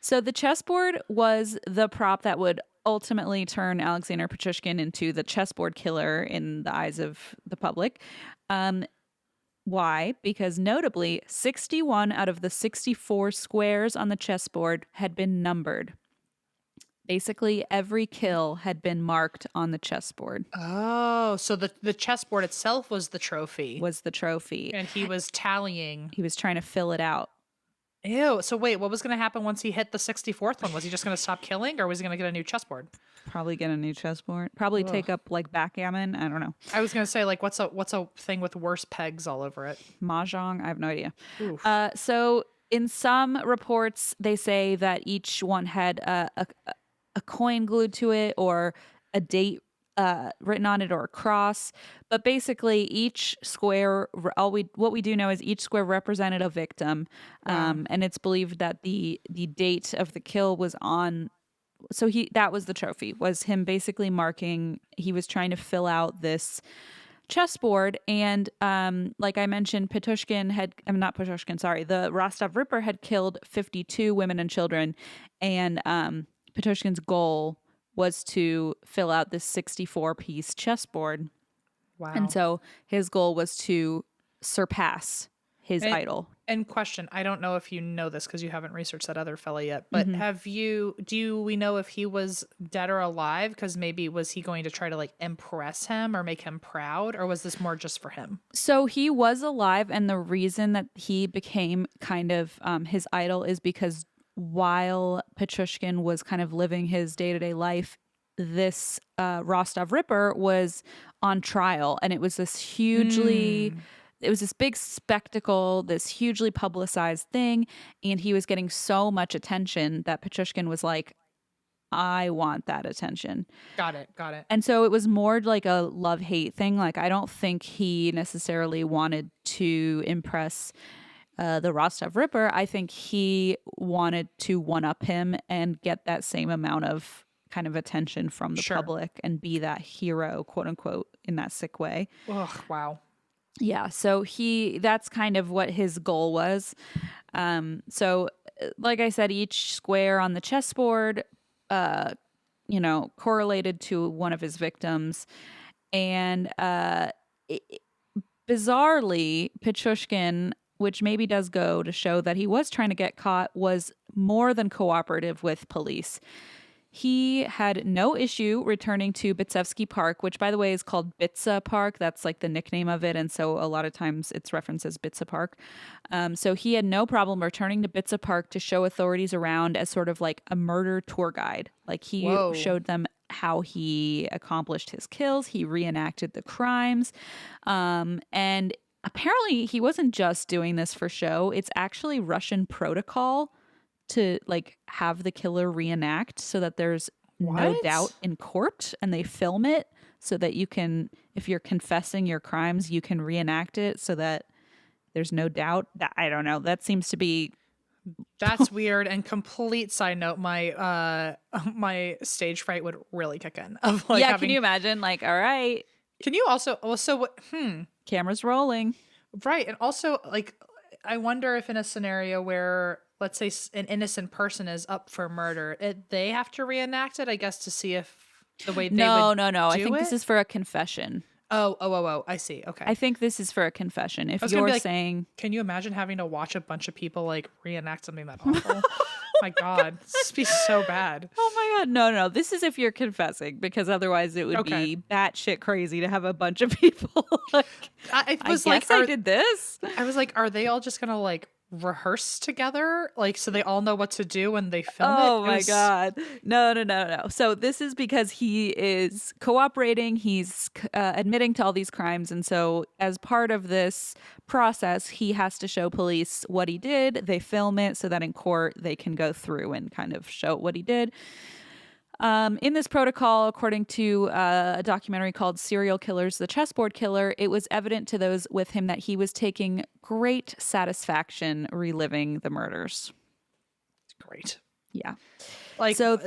Speaker 2: So the chessboard was the prop that would ultimately turn Alexander Pichushkin into the chessboard killer in the eyes of the public. Why? Because notably, 61 out of the 64 squares on the chessboard had been numbered. Basically, every kill had been marked on the chessboard.
Speaker 1: Oh, so the chessboard itself was the trophy.
Speaker 2: And
Speaker 1: he was tallying.
Speaker 2: He was trying to fill it out.
Speaker 1: Ew. So wait, what was going to happen once he hit the 64th one? Was he just going to stop killing, or was he going to get a new chessboard?
Speaker 2: Probably get a new chessboard. Probably take up like backgammon. I don't know.
Speaker 1: I was going to say, like, what's a thing with worse pegs all over it?
Speaker 2: Mahjong? I have no idea. So in some reports, they say that each one had a coin glued to it or a date written on it or a cross. But basically each square, what we do know is each square represented a victim. And it's believed that the date of the kill was on. So that was the trophy, was him basically marking, he was trying to fill out this chessboard. And like I mentioned, the Rostov Ripper had killed 52 women and children. And Pichushkin's goal was to fill out this 64-piece chessboard. Wow. And so his goal was to surpass his idol.
Speaker 1: And question, I don't know if you know this because you haven't researched that other fella yet, but do we know if he was dead or alive? Because maybe was he going to try to like impress him or make him proud, or was this more just for him?
Speaker 2: So he was alive, and the reason that he became kind of his idol is because while Pichushkin was kind of living his day-to-day life, this Rostov Ripper was on trial, and it was this it was this big spectacle, this hugely publicized thing, and he was getting so much attention that Pichushkin was like, I want that attention.
Speaker 1: Got it.
Speaker 2: And so it was more like a love-hate thing. Like, I don't think he necessarily wanted to impress the Rostov Ripper. I think he wanted to one-up him and get that same amount of kind of attention from the public and be that hero, quote unquote, in that sick way.
Speaker 1: Ugh, wow.
Speaker 2: Yeah, so that's kind of what his goal was. So like I said, each square on the chessboard, correlated to one of his victims. And bizarrely, Pichushkin, which maybe does go to show that he was trying to get caught, was more than cooperative with police. He had no issue returning to Bitsevsky Park, which, by the way, is called Bitsa Park. That's like the nickname of it. And so a lot of times it's referenced as Bitsa Park. So he had no problem returning to Bitsa Park to show authorities around as sort of like a murder tour guide. Like he showed them how he accomplished his kills. He reenacted the crimes. And apparently he wasn't just doing this for show. It's actually Russian protocol to like have the killer reenact so that there's no doubt in court, and they film it so that you can, if you're confessing your crimes, you can reenact it so that there's no doubt. I don't know. That seems to be
Speaker 1: That's weird. And complete side note, my stage fright would really kick in. Of like
Speaker 2: can you imagine? Like, all right.
Speaker 1: Can you also
Speaker 2: Camera's rolling.
Speaker 1: Right. And also, like, I wonder if in a scenario where, let's say, an innocent person is up for murder, they have to reenact it, I guess, to see if the way they would
Speaker 2: No.
Speaker 1: do
Speaker 2: I think
Speaker 1: it?
Speaker 2: this is for a confession.
Speaker 1: Oh, I see. Okay.
Speaker 2: I think this is for a confession. If you're saying...
Speaker 1: Can you imagine having to watch a bunch of people, like, reenact something that awful? My God. This would be so bad.
Speaker 2: Oh, my God. No. This is if you're confessing, because otherwise it would be batshit crazy to have a bunch of people.
Speaker 1: I guess
Speaker 2: I did this.
Speaker 1: I was like, are they all just going to, like, rehearse together, like so they all know what to do when they film it?
Speaker 2: Oh my God. No. So this is because he is cooperating. He's admitting to all these crimes. And so as part of this process, he has to show police what he did. They film it so that in court they can go through and kind of show what he did. In this protocol, according to a documentary called Serial Killers, The Chessboard Killer, it was evident to those with him that he was taking great satisfaction reliving the murders.
Speaker 1: Great.
Speaker 2: Yeah.
Speaker 1: Like, so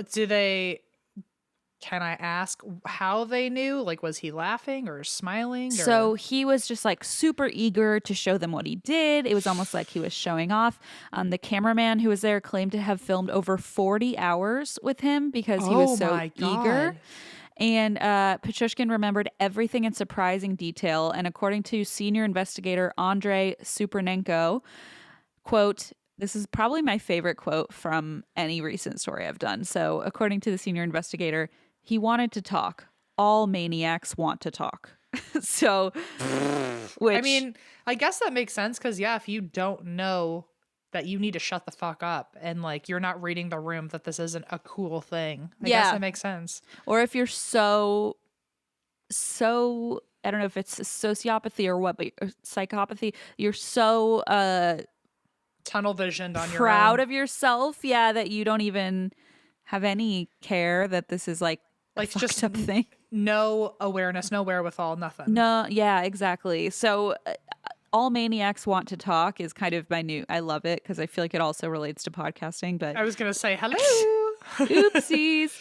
Speaker 1: can I ask how they knew? Like, was he laughing or smiling?
Speaker 2: So he was just like super eager to show them what he did. It was almost like he was showing off. The cameraman who was there claimed to have filmed over 40 hours with him because he was so eager. And Pichushkin remembered everything in surprising detail. And according to senior investigator Andrei Supernenko, quote, this is probably my favorite quote from any recent story I've done. So according to the senior investigator, he wanted to talk. All maniacs want to talk. So, which,
Speaker 1: I mean, I guess that makes sense because, yeah, if you don't know that you need to shut the fuck up and like you're not reading the room that this isn't a cool thing, I guess that makes sense.
Speaker 2: Or if you're so I don't know if it's sociopathy or what, but psychopathy, you're so
Speaker 1: tunnel visioned on your
Speaker 2: proud of yourself, that you don't even have any care that this is like just up thing.
Speaker 1: No awareness, no wherewithal, nothing.
Speaker 2: No, yeah, exactly. So all maniacs want to talk is kind of my new, I love it because I feel like it also relates to podcasting, but
Speaker 1: I was going to say hello.
Speaker 2: Oopsies.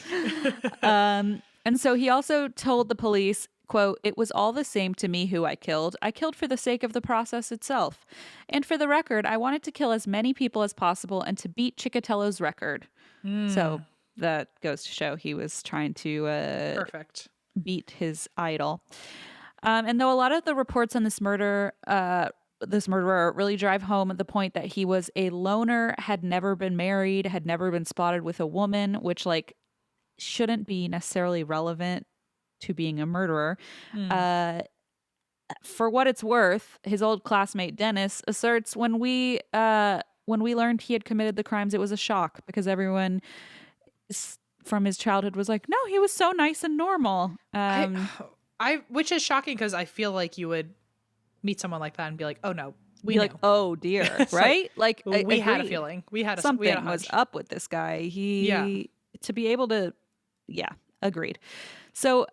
Speaker 2: And so he also told the police, quote, "It was all the same to me who I killed. I killed for the sake of the process itself. And for the record, I wanted to kill as many people as possible and to beat Chicatillo's record." So that goes to show he was trying to beat his idol. And though a lot of the reports on this murderer really drive home the point that he was a loner, had never been married, had never been spotted with a woman, which like shouldn't be necessarily relevant to being a murderer. For what it's worth, his old classmate Dennis asserts when we learned he had committed the crimes, it was a shock because everyone from his childhood was like, no, he was so nice and normal.
Speaker 1: Which is shocking because I feel like you would meet someone like that and be like, oh no, we
Speaker 2: like, oh dear, right? Like
Speaker 1: we had a feeling,
Speaker 2: something was up with this guy. To be able to, agreed. So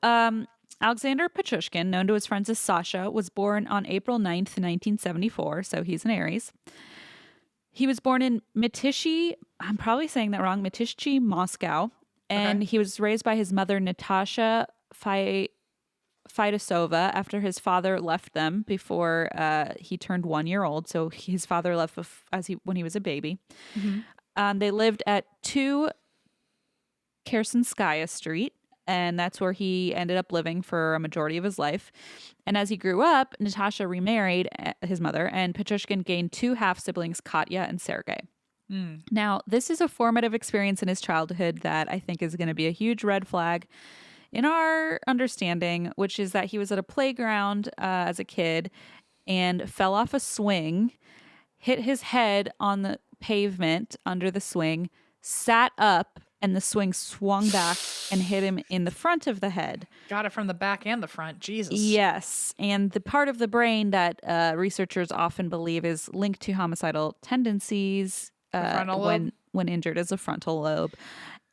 Speaker 2: Alexander Pichushkin, known to his friends as Sasha, was born on April 9th, 1974. So he's an Aries. He was born in Mytishchi, I'm probably saying that wrong, Mytishchi, Moscow. And he was raised by his mother, Natasha Fidasova, after his father left them before he turned 1 year old. So his father left when he was a baby. They lived at 2 Kersenskaya Street, and that's where he ended up living for a majority of his life. And as he grew up, Natasha remarried his mother, and Pichushkin gained 2 half-siblings, Katya and Sergei. Now, this is a formative experience in his childhood that I think is going to be a huge red flag in our understanding, which is that he was at a playground as a kid and fell off a swing, hit his head on the pavement under the swing, sat up, and the swing swung back and hit him in the front of the head.
Speaker 1: Got it from the back and the front. Jesus.
Speaker 2: Yes. And the part of the brain that researchers often believe is linked to homicidal tendencies when injured is a frontal lobe.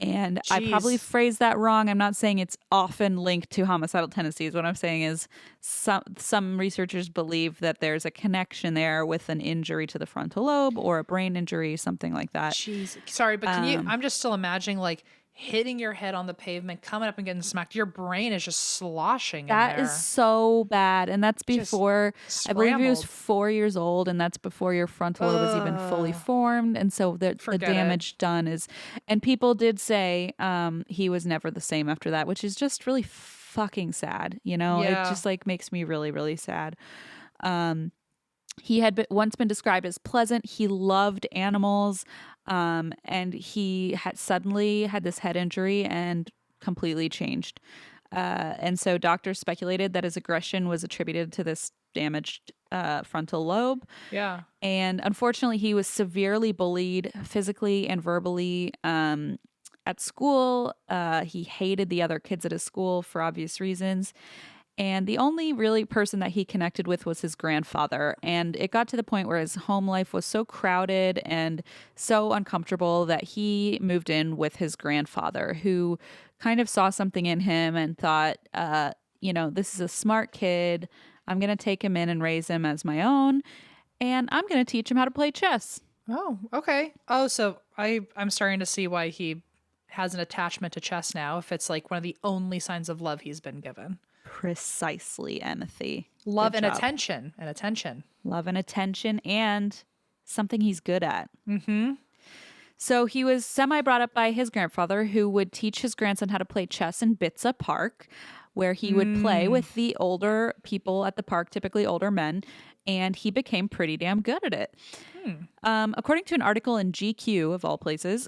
Speaker 2: And I probably phrased that wrong. I'm not saying it's often linked to homicidal tendencies. What I'm saying is some researchers believe that there's a connection there with an injury to the frontal lobe or a brain injury, something like that.
Speaker 1: Jeez. Sorry, but I'm just still imagining like hitting your head on the pavement, coming up and getting smacked. Your brain is just sloshing.
Speaker 2: That is so bad. And that's before, I believe he was 4 years old, and that's before your frontal lobe is even fully formed. And so the damage done is, and people did say he was never the same after that, which is just really fucking sad. You know, it just like makes me really, really sad. He had once been described as pleasant. He loved animals. And he had suddenly had this head injury and completely changed. And so doctors speculated that his aggression was attributed to this damaged frontal lobe.
Speaker 1: Yeah.
Speaker 2: And unfortunately, he was severely bullied physically and verbally at school. He hated the other kids at his school for obvious reasons. And the only really person that he connected with was his grandfather. And it got to the point where his home life was so crowded and so uncomfortable that he moved in with his grandfather, who kind of saw something in him and thought, this is a smart kid. I'm going to take him in and raise him as my own. And I'm going to teach him how to play chess.
Speaker 1: Oh, okay. Oh, so I'm starting to see why he has an attachment to chess now, if it's like one of the only signs of love he's been given.
Speaker 2: Precisely, Emmethy.
Speaker 1: Love and attention.
Speaker 2: Love and attention, and something he's good at. Mm-hmm. So he was semi-brought up by his grandfather, who would teach his grandson how to play chess in Bitsa Park, where he would play with the older people at the park, typically older men, and he became pretty damn good at it. According to an article in GQ, of all places,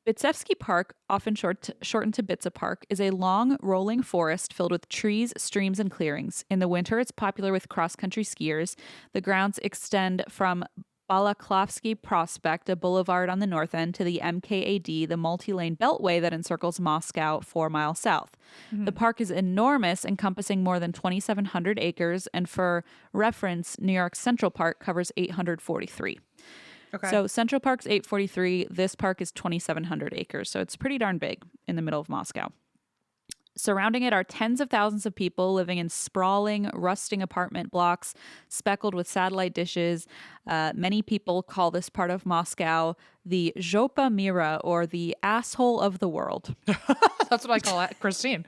Speaker 2: Bitsevsky Park, often shortened to Bitsa Park, is a long, rolling forest filled with trees, streams, and clearings. In the winter, it's popular with cross-country skiers. The grounds extend from Balaklovsky Prospect, a boulevard on the north end, to the MKAD, the multi-lane beltway that encircles Moscow 4 miles south. The park is enormous, encompassing more than 2,700 acres, and for reference, New York's Central Park covers 843.
Speaker 1: Okay.
Speaker 2: So Central Park's 843. This park is 2,700 acres. So it's pretty darn big in the middle of Moscow. Surrounding it are tens of thousands of people living in sprawling, rusting apartment blocks speckled with satellite dishes. Many people call this part of Moscow the Zhopa Mira, or the asshole of the world.
Speaker 1: That's what I call it, Christine.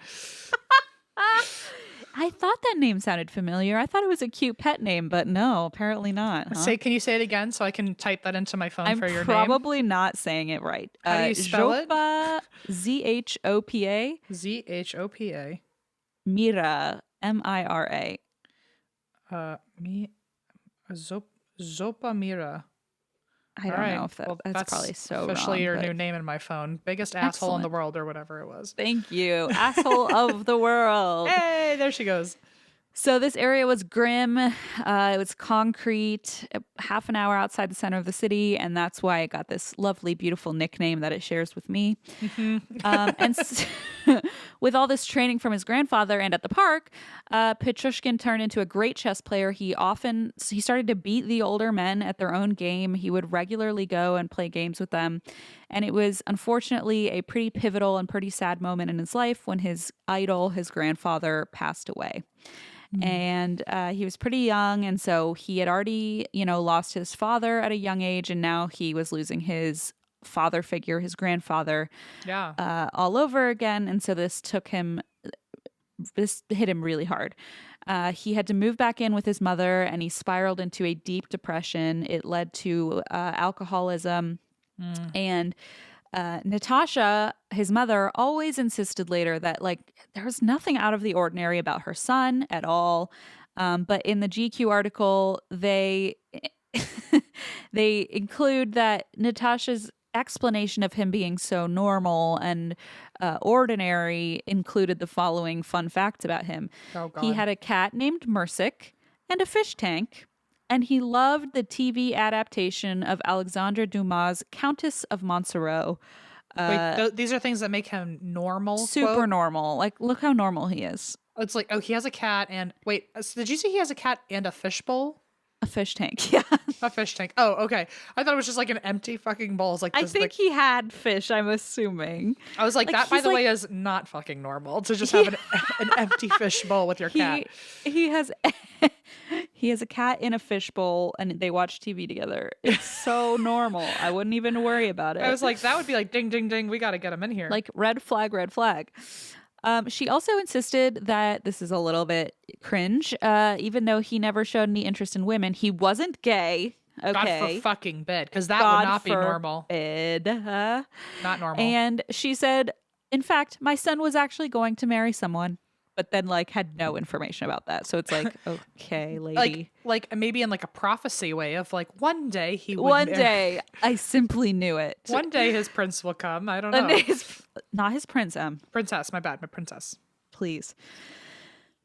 Speaker 2: I thought that name sounded familiar. I thought it was a cute pet name, but no, apparently not. Huh?
Speaker 1: Can you say it again so I can type that into my phone for your
Speaker 2: I'm
Speaker 1: name?
Speaker 2: probably not saying it right.
Speaker 1: How do you spell it?
Speaker 2: Zhopa.
Speaker 1: Zhopa.
Speaker 2: Mira. Mira.
Speaker 1: Zopa Mira.
Speaker 2: I don't know if that's probably so
Speaker 1: officially
Speaker 2: wrong,
Speaker 1: your new name in my phone. Biggest asshole in the world, or whatever it was.
Speaker 2: Thank you. Asshole of the world.
Speaker 1: Hey, there she goes.
Speaker 2: So this area was grim. It was concrete, half an hour outside the center of the city, and that's why it got this lovely, beautiful nickname that it shares with me. With all this training from his grandfather and at the park, Pichushkin turned into a great chess player. He started to beat the older men at their own game. He would regularly go and play games with them. And it was unfortunately a pretty pivotal and pretty sad moment in his life when his idol, his grandfather, passed away. And he was pretty young, and so he had already, lost his father at a young age, and now he was losing his father figure, his grandfather, all over again. And so this hit him really hard. He had to move back in with his mother, and he spiraled into a deep depression. It led to alcoholism, and Natasha, his mother, always insisted later that there was nothing out of the ordinary about her son at all. But in the GQ article, they include that Natasha's explanation of him being so normal and ordinary included the following fun facts about him.
Speaker 1: Oh, God.
Speaker 2: He had a cat named Mersic and a fish tank. And he loved the TV adaptation of Alexander Dumas' Countess of Montsoreau.
Speaker 1: Wait, these are things that make him normal?
Speaker 2: Super
Speaker 1: quote?
Speaker 2: Normal. Look how normal he is.
Speaker 1: It's like, he has a cat and... Wait, did you say he has a cat and a fishbowl?
Speaker 2: A fish tank, yeah.
Speaker 1: A fish tank. Oh, okay. I thought it was just like an empty fucking bowl. It's like
Speaker 2: I think he had fish, I'm assuming.
Speaker 1: I was like that, by the way, is not fucking normal to just have an empty fish bowl with your cat.
Speaker 2: He has a cat in a fish bowl, and they watch TV together. It's so normal. I wouldn't even worry about it.
Speaker 1: I was like, that would be like, ding, ding, ding. We got to get him in here.
Speaker 2: Like, red flag, red flag. She also insisted that this is a little bit cringe. Even though he never showed any interest in women, he wasn't gay. Okay.
Speaker 1: God for fucking bid, because that would not be normal. Not normal.
Speaker 2: And she said, in fact, my son was actually going to marry someone, but then had no information about that. So it's like, okay, lady.
Speaker 1: Like maybe in like a prophecy way of one day he would
Speaker 2: One day, I simply knew it.
Speaker 1: One day his prince will come. I don't know.
Speaker 2: Not his prince,
Speaker 1: Princess, my bad, my princess.
Speaker 2: Please.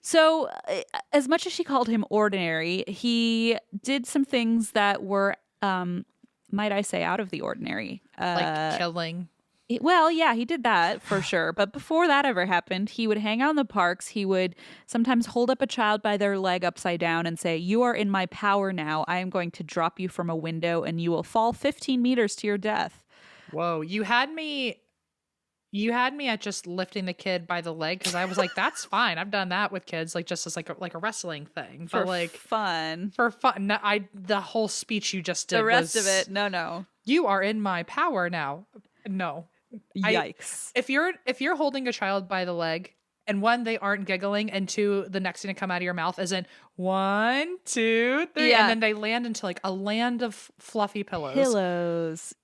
Speaker 2: So, as much as she called him ordinary, he did some things that were, might I say, out of the ordinary.
Speaker 1: Like killing.
Speaker 2: Well, yeah, he did that for sure. But before that ever happened, he would hang out in the parks. He would sometimes hold up a child by their leg upside down and say, "You are in my power now. I am going to drop you from a window and you will fall 15 meters to your death."
Speaker 1: Whoa, you had me at just lifting the kid by the leg, because I was like, that's fine. I've done that with kids, like just as like a wrestling thing.
Speaker 2: For
Speaker 1: but like
Speaker 2: fun.
Speaker 1: for fun. No, the whole speech you just did.
Speaker 2: The rest
Speaker 1: was,
Speaker 2: of it, no.
Speaker 1: You are in my power now. No.
Speaker 2: Yikes.
Speaker 1: If you're holding a child by the leg, and one, they aren't giggling, and two, the next thing to come out of your mouth is in 1, 2, 3, and then they land into like a land of fluffy pillows.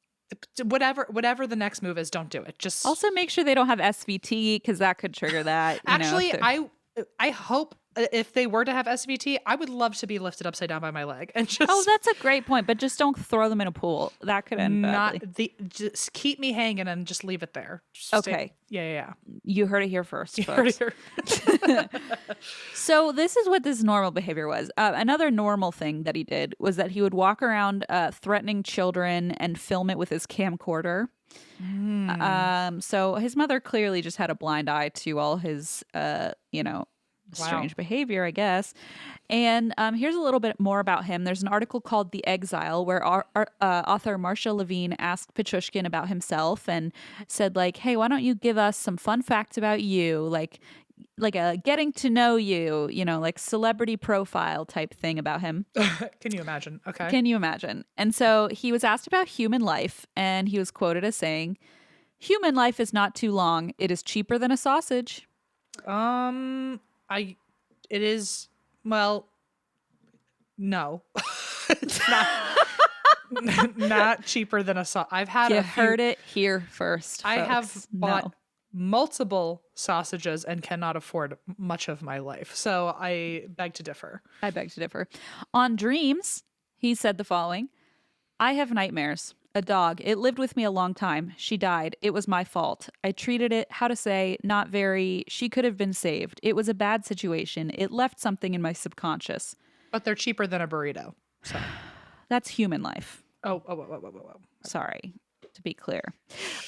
Speaker 1: Whatever the next move is, don't do it. Just
Speaker 2: also make sure they don't have SVT, because that could trigger that.
Speaker 1: Actually, I hope if they were to have SVT, I would love to be lifted upside down by my leg and just.
Speaker 2: Oh, that's a great point, but just don't throw them in a pool. That could end badly.
Speaker 1: Just keep me hanging and just leave it there. Just
Speaker 2: okay.
Speaker 1: Yeah.
Speaker 2: You heard it here first,
Speaker 1: You
Speaker 2: folks.
Speaker 1: heard it here.
Speaker 2: So this is what this normal behavior was. Another normal thing that he did was that he would walk around threatening children and film it with his camcorder. So his mother clearly just had a blind eye to all his, strange behavior, I guess. And here's a little bit more about him. There's an article called The Exile where our author Marcia Levine asked Pichushkin about himself and said, like, hey, why don't you give us some fun facts about you? Like a getting to know you, like celebrity profile type thing about him.
Speaker 1: Can you imagine? Okay.
Speaker 2: Can you imagine? And so he was asked about human life, and he was quoted as saying, "Human life is not too long. It is cheaper than a sausage."
Speaker 1: It is, well, no. It's not cheaper than a sausage. I've had
Speaker 2: You heard it here first, folks.
Speaker 1: I have bought multiple sausages and cannot afford much of my life. So I beg to differ.
Speaker 2: On dreams, he said the following: "I have nightmares. A dog. It lived with me a long time. She died. It was my fault. I treated it, not very. She could have been saved. It was a bad situation. It left something in my subconscious."
Speaker 1: But they're cheaper than a burrito. So
Speaker 2: that's human life.
Speaker 1: Oh.
Speaker 2: Sorry, to be clear.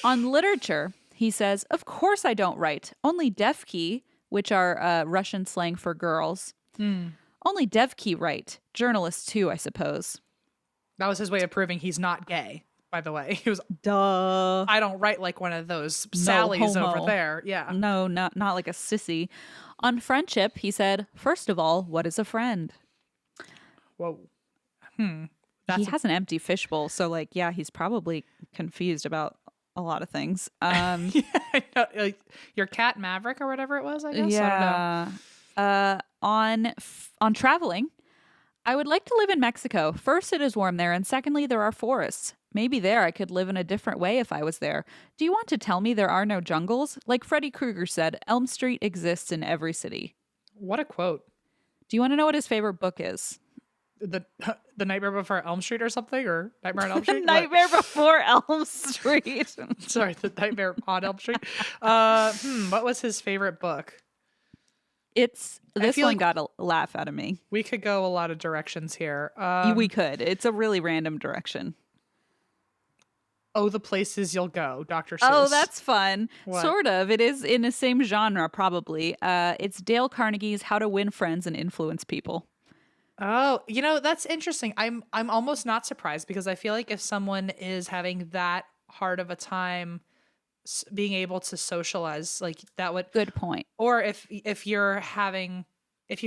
Speaker 2: On literature, he says, "Of course I don't write. Only devki," which are Russian slang for girls. Only devki write. Journalists too, I suppose.
Speaker 1: That was his way of proving he's not gay, by the way. He was,
Speaker 2: duh.
Speaker 1: I don't write like one of those Sallys over there. Yeah.
Speaker 2: No, not like a sissy. On friendship, he said, "First of all, what is a friend?"
Speaker 1: Whoa.
Speaker 2: He has an empty fishbowl, so he's probably confused about a lot of things.
Speaker 1: Yeah, I know. Like your cat Maverick or whatever it was, I guess.
Speaker 2: Yeah.
Speaker 1: I don't know.
Speaker 2: On traveling, "I would like to live in Mexico. First, it is warm there, and secondly, there are forests. Maybe there I could live in a different way if I was there. Do you want to tell me there are no jungles? Like Freddy Krueger said, Elm Street exists in every city."
Speaker 1: What a quote.
Speaker 2: Do you want to know what his favorite book is?
Speaker 1: The Nightmare Before Elm Street or something? Or Nightmare on Elm Street?
Speaker 2: Nightmare Before Elm Street.
Speaker 1: Sorry, the Nightmare on Elm Street. What was his favorite book?
Speaker 2: This one got a laugh out of me.
Speaker 1: We could go a lot of directions here.
Speaker 2: We could. It's a really random direction.
Speaker 1: Oh, the Places You'll Go, Dr. Seuss.
Speaker 2: Oh, that's fun.
Speaker 1: What?
Speaker 2: Sort of. It is in the same genre, probably. It's Dale Carnegie's How to Win Friends and Influence People.
Speaker 1: Oh, that's interesting. I'm almost not surprised, because I feel like if someone is having that hard of a time being able to socialize, like that would.
Speaker 2: Good point.
Speaker 1: Or if you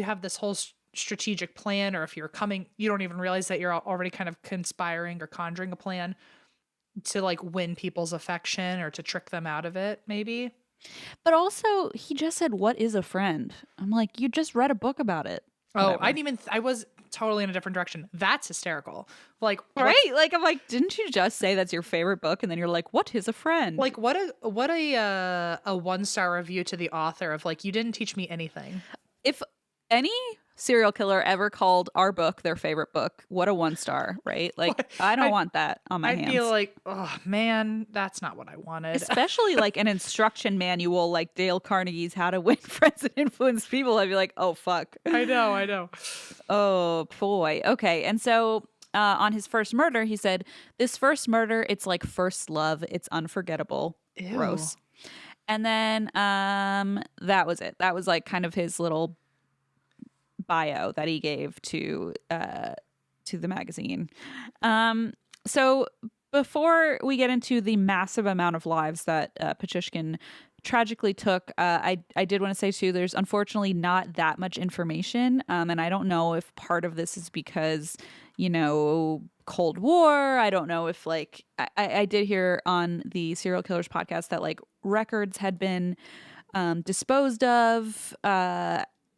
Speaker 1: have this whole strategic plan, or if you don't even realize that you're already kind of conspiring or conjuring a plan to like win people's affection or to trick them out of it, maybe.
Speaker 2: But also, he just said, "What is a friend?" I'm like, you just read a book about it.
Speaker 1: Whatever. I was totally in a different direction. That's hysterical. Like,
Speaker 2: right? Like, I'm like, didn't you just say that's your favorite book? And then you're like, "What is a friend?"
Speaker 1: Like, what a 1-star review to the author of like, you didn't teach me anything.
Speaker 2: If any serial killer ever called our book their favorite book. What a 1-star, right? Like, I don't want that on my hands.
Speaker 1: I'd be like, oh man, that's not what I wanted.
Speaker 2: Especially like an instruction manual like Dale Carnegie's How to Win Friends and Influence People. I'd be like, oh, fuck.
Speaker 1: I know.
Speaker 2: Oh, boy. Okay. And so on his first murder, he said, this first murder, it's like first love. It's unforgettable.
Speaker 1: Ew.
Speaker 2: Gross. And then that was it. That was like kind of his little bio that he gave to the magazine. So before we get into the massive amount of lives that Pichushkin tragically took, I did want to say too, there's unfortunately not that much information, and I don't know if part of this is because, you know, Cold War. I don't know if like I did hear on the Serial Killers podcast that like records had been disposed of,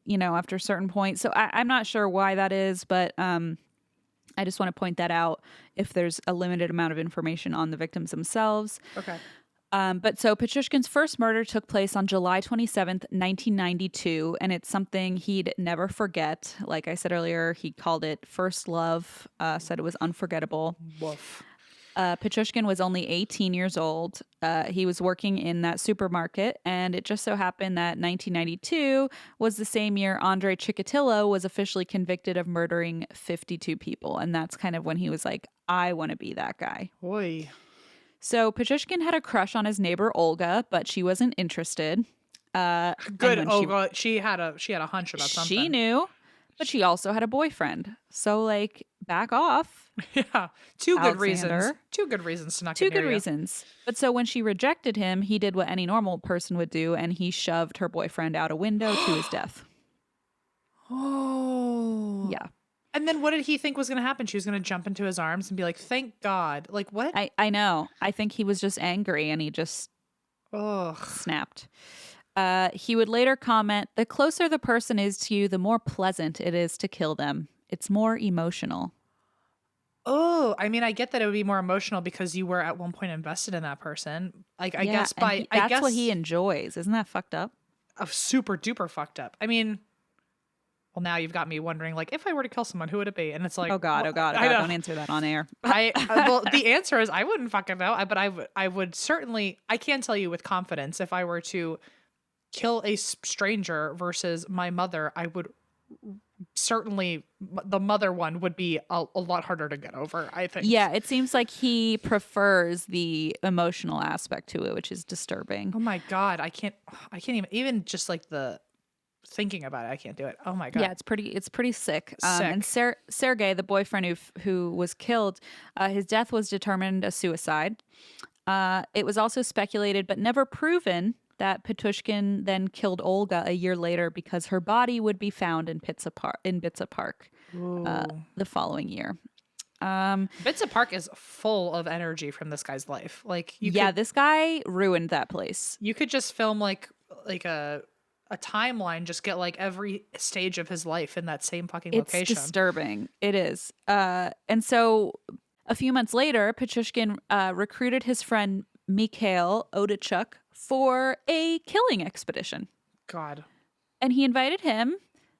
Speaker 2: you know, after a certain point. So I'm not sure why that is, but I just want to point that out if there's a limited amount of information on the victims themselves.
Speaker 1: Okay.
Speaker 2: But so Pichushkin's first murder took place on July 27th, 1992, and it's something he'd never forget. Like I said earlier, he called it first love, said it was unforgettable.
Speaker 1: Woof.
Speaker 2: Pichushkin was only 18 years old. He was working in that supermarket, and it just so happened that 1992 was the same year Andre Chicatillo was officially convicted of murdering 52 people. And that's kind of when he was like, I want to be that guy.
Speaker 1: Oy.
Speaker 2: So Pichushkin had a crush on his neighbor Olga, but she wasn't interested.
Speaker 1: Good Olga. She had a hunch about something.
Speaker 2: She knew, but she also had a boyfriend. So like, back off.
Speaker 1: Yeah. Two good
Speaker 2: Alexander.
Speaker 1: reasons. Two good reasons to not
Speaker 2: Two
Speaker 1: get near
Speaker 2: good
Speaker 1: you.
Speaker 2: reasons. But so when she rejected him, he did what any normal person would do, and he shoved her boyfriend out a window to his death.
Speaker 1: Oh.
Speaker 2: Yeah.
Speaker 1: And then what did he think was going to happen? She was going to jump into his arms and be like, thank God. Like, what?
Speaker 2: I know. I think he was just angry and he just snapped. He would later comment, the closer the person is to you, the more pleasant it is to kill them. It's more emotional.
Speaker 1: Oh, I mean, I get that it would be more emotional because you were at one point invested in that person. Like, I guess
Speaker 2: that's what he enjoys. Isn't that fucked up?
Speaker 1: Super duper fucked up. I mean, well, now you've got me wondering, like, if I were to kill someone, who would it be? And it's like,
Speaker 2: oh God, don't answer that on air.
Speaker 1: Well, the answer is I wouldn't fucking know, but I would certainly, I can tell you with confidence, if I were to kill a stranger versus my mother, I would certainly, the mother one would be a lot harder to get over, I think.
Speaker 2: Yeah, it seems like he prefers the emotional aspect to it, which is disturbing.
Speaker 1: Oh my God, I can't even just like the thinking about it, I can't do it. Oh my God.
Speaker 2: Yeah, it's pretty sick. And Sergei, the boyfriend who was killed, his death was determined a suicide. It was also speculated, but never proven, that Pichushkin then killed Olga a year later because her body would be found in Bitsa Park the following year.
Speaker 1: Bitsa Park is full of energy from this guy's life. Like,
Speaker 2: this guy ruined that place.
Speaker 1: You could just film like a timeline, just get like every stage of his life in that same fucking location.
Speaker 2: It's disturbing. It is. And so a few months later, Pichushkin recruited his friend Mikhail Odachuk for a killing expedition.
Speaker 1: God.
Speaker 2: And he invited him,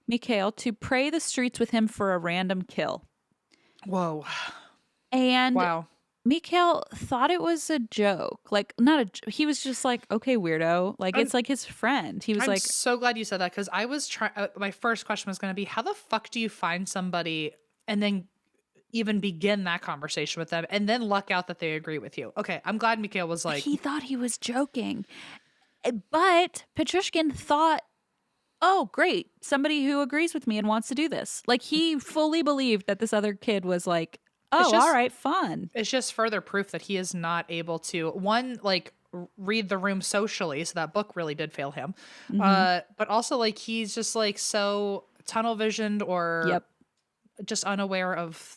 Speaker 2: Mikhail, to pray the streets with him for a random kill.
Speaker 1: Whoa.
Speaker 2: And
Speaker 1: wow.
Speaker 2: Mikhail thought it was a joke. Like, he was just like, okay, weirdo. Like, it's like his friend. He was
Speaker 1: I'm so glad you said that, because I was my first question was going to be, how the fuck do you find somebody and then even begin that conversation with them and then luck out that they agree with you? Okay, I'm glad Mikhail was like...
Speaker 2: He thought he was joking. But Pichushkin thought, oh, great, somebody who agrees with me and wants to do this. Like, he fully believed that this other kid was like, oh, all right, fun.
Speaker 1: It's just further proof that he is not able to, one, like, read the room socially, so that book really did fail him. Mm-hmm. But also, like, he's just, like, so tunnel visioned or just unaware of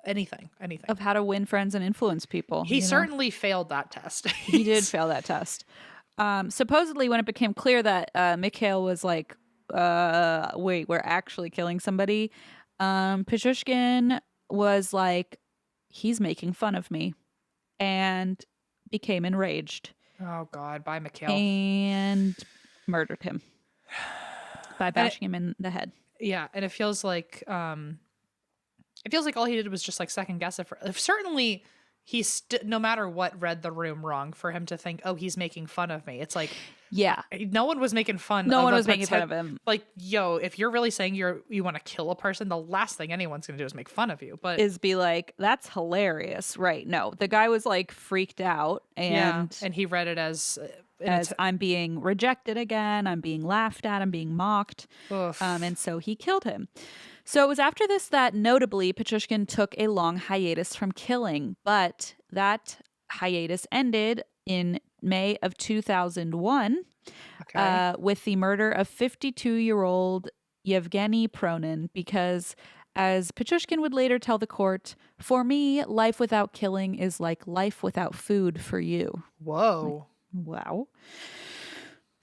Speaker 1: anything of
Speaker 2: how to win friends and influence people.
Speaker 1: He certainly failed that test.
Speaker 2: He did fail that test. Supposedly when it became clear that Mikhail was like, wait, we're actually killing somebody, Pichushkin was like, he's making fun of me, and became enraged.
Speaker 1: Oh God, bye Mikhail.
Speaker 2: And murdered him. by bashing him in the head.
Speaker 1: Yeah, and it feels like all he did was just like second guess it. Certainly, no matter what read the room wrong for him to think, oh, he's making fun of me. It's like,
Speaker 2: yeah,
Speaker 1: no one was making fun.
Speaker 2: No one was making fun of him.
Speaker 1: Like, yo, if you're really saying you want to kill a person, the last thing anyone's gonna do is make fun of you. But
Speaker 2: is be like, that's hilarious, right? No, the guy was like freaked out, and
Speaker 1: he read it as
Speaker 2: I'm being rejected again, I'm being laughed at, I'm being mocked, and so he killed him. So it was after this that notably Pichushkin took a long hiatus from killing, but that hiatus ended in May of 2001 with the murder of 52-year-old Yevgeny Pronin, because as Pichushkin would later tell the court, for me, life without killing is like life without food for you.
Speaker 1: Whoa.
Speaker 2: Wow.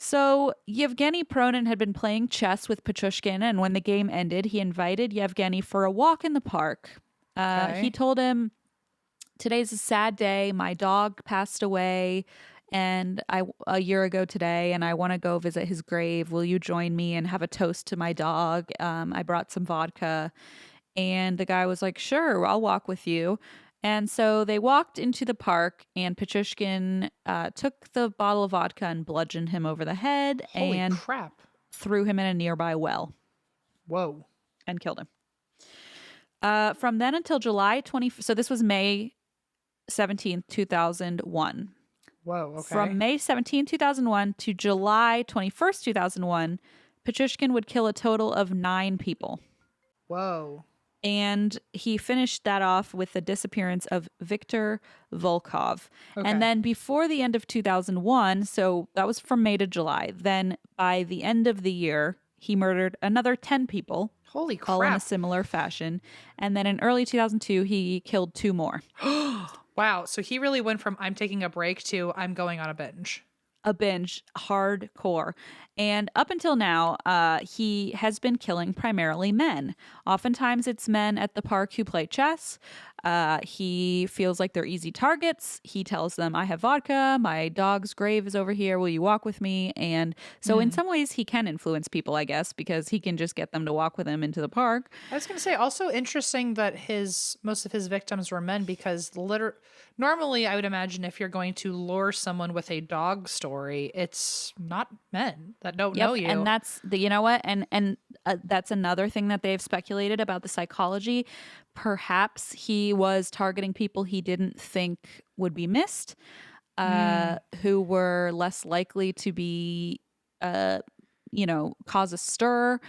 Speaker 2: So Yevgeny Pronin had been playing chess with Pichushkin, and when the game ended, he invited Yevgeny for a walk in the park. He told him, today's a sad day. My dog passed away a year ago today, and I want to go visit his grave. Will you join me and have a toast to my dog? I brought some vodka. And the guy was like, sure, I'll walk with you. And so they walked into the park, and Pichushkin took the bottle of vodka and bludgeoned him over the head.
Speaker 1: Holy crap.
Speaker 2: Threw him in a nearby well.
Speaker 1: Whoa.
Speaker 2: And killed him. From then until July 20th, so this was May 17th, 2001.
Speaker 1: Whoa, okay.
Speaker 2: From May 17th, 2001 to July 21st, 2001, Pichushkin would kill a total of 9 people.
Speaker 1: Whoa.
Speaker 2: And he finished that off with the disappearance of Viktor Volkov.
Speaker 1: Okay.
Speaker 2: And then before the end of 2001, so that was from May to July, then by the end of the year, he murdered another 10 people.
Speaker 1: Holy crap.
Speaker 2: All in a similar fashion. And then in early 2002, he killed 2 more.
Speaker 1: Wow. So he really went from I'm taking a break to I'm going on a binge.
Speaker 2: A binge, hardcore. And up until now, he has been killing primarily men. Oftentimes it's men at the park who play chess. He feels like they're easy targets. He tells them, I have vodka, my dog's grave is over here, will you walk with me? And so in some ways he can influence people, I guess, because he can just get them to walk with him into the park.
Speaker 1: I was going to say, also interesting that most of his victims were men, because normally I would imagine if you're going to lure someone with a dog story, it's not men that don't know you.
Speaker 2: And that's you know what? And that's another thing that they've speculated about the psychology. Perhaps he was targeting people he didn't think would be missed, who were less likely to be, cause a stir.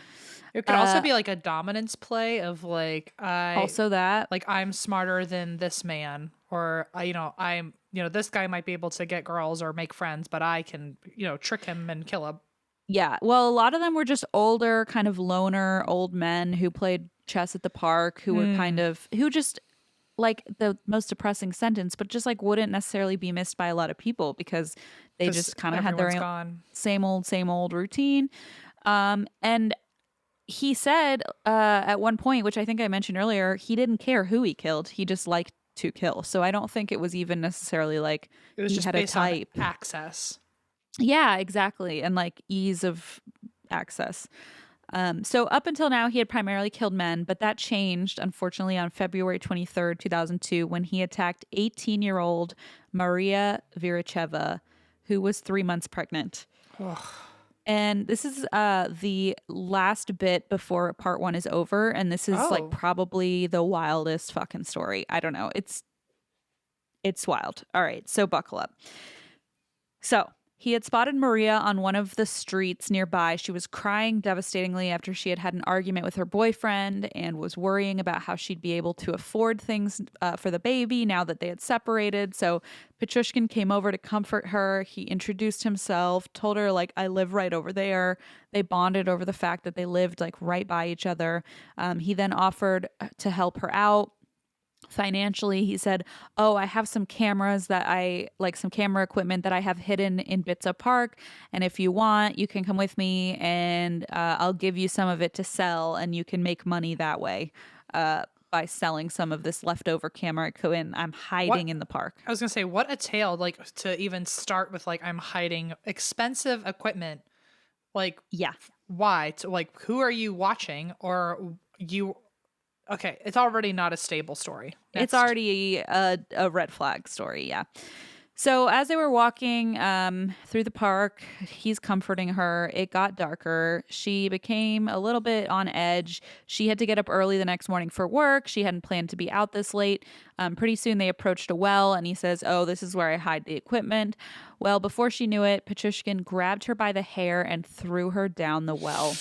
Speaker 1: It could also be like a dominance play of like,
Speaker 2: also that,
Speaker 1: like, I'm smarter than this man, or this guy might be able to get girls or make friends, but I can, trick him and kill him.
Speaker 2: Yeah. Well, a lot of them were just older, kind of loner old men who played chess at the park, who were who just, like, the most depressing sentence, but just like wouldn't necessarily be missed by a lot of people because they just kind of had their same old routine. And he said at one point, which I think I mentioned earlier, he didn't care who he killed. He just liked to kill. So I don't think it was even necessarily like
Speaker 1: it was
Speaker 2: he
Speaker 1: just
Speaker 2: had
Speaker 1: based
Speaker 2: a type.
Speaker 1: On access.
Speaker 2: Yeah, exactly. And like ease of access. So up until now, he had primarily killed men, but that changed, unfortunately, on February 23rd, 2002, when he attacked 18-year-old Maria Viracheva, who was 3 months pregnant.
Speaker 1: Ugh.
Speaker 2: And this is the last bit before part 1 is over. And this is like probably the wildest fucking story. I don't know. It's wild. All right. So buckle up. So he had spotted Maria on one of the streets nearby. She was crying devastatingly after she had had an argument with her boyfriend and was worrying about how she'd be able to afford things for the baby now that they had separated. So Pichushkin came over to comfort her. He introduced himself, told her, like, I live right over there. They bonded over the fact that they lived like right by each other. He then offered to help her out financially. He said, I have some cameras some camera equipment that I have hidden in Bitsa Park. And if you want, you can come with me and I'll give you some of it to sell and you can make money that way by selling some of this leftover camera equipment I'm hiding in the park.
Speaker 1: I was going to say, what a tale, like, to even start with, like, I'm hiding expensive equipment. Like,
Speaker 2: yeah,
Speaker 1: Why? Like, who are you watching? Or you... Okay, it's already not a stable story.
Speaker 2: It's
Speaker 1: Next.
Speaker 2: already a red flag story, yeah. So as they were walking through the park, he's comforting her. It got darker. She became a little bit on edge. She had to get up early the next morning for work. She hadn't planned to be out this late. Pretty soon they approached a well, and he says, oh, this is where I hide the equipment. Well, before she knew it, Pichushkin grabbed her by the hair and threw her down the well.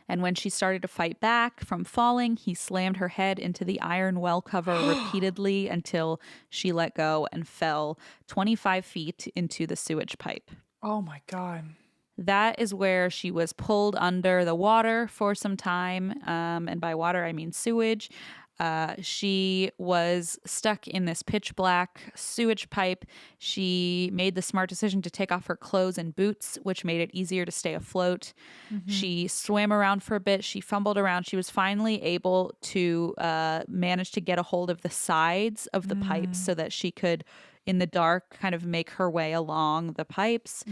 Speaker 2: And when she started to fight back from falling, he slammed her head into the iron well cover repeatedly until she let go and fell 25 feet into the sewage pipe.
Speaker 1: Oh my God.
Speaker 2: That is where she was pulled under the water for some time. And by water, I mean sewage. She was stuck in this pitch black sewage pipe. She made the smart decision to take off her clothes and boots, which made it easier to stay afloat. Mm-hmm. She swam around for a bit. She fumbled around. She was finally able to manage to get a hold of the sides of the pipes so that she could, in the dark, kind of make her way along the pipes.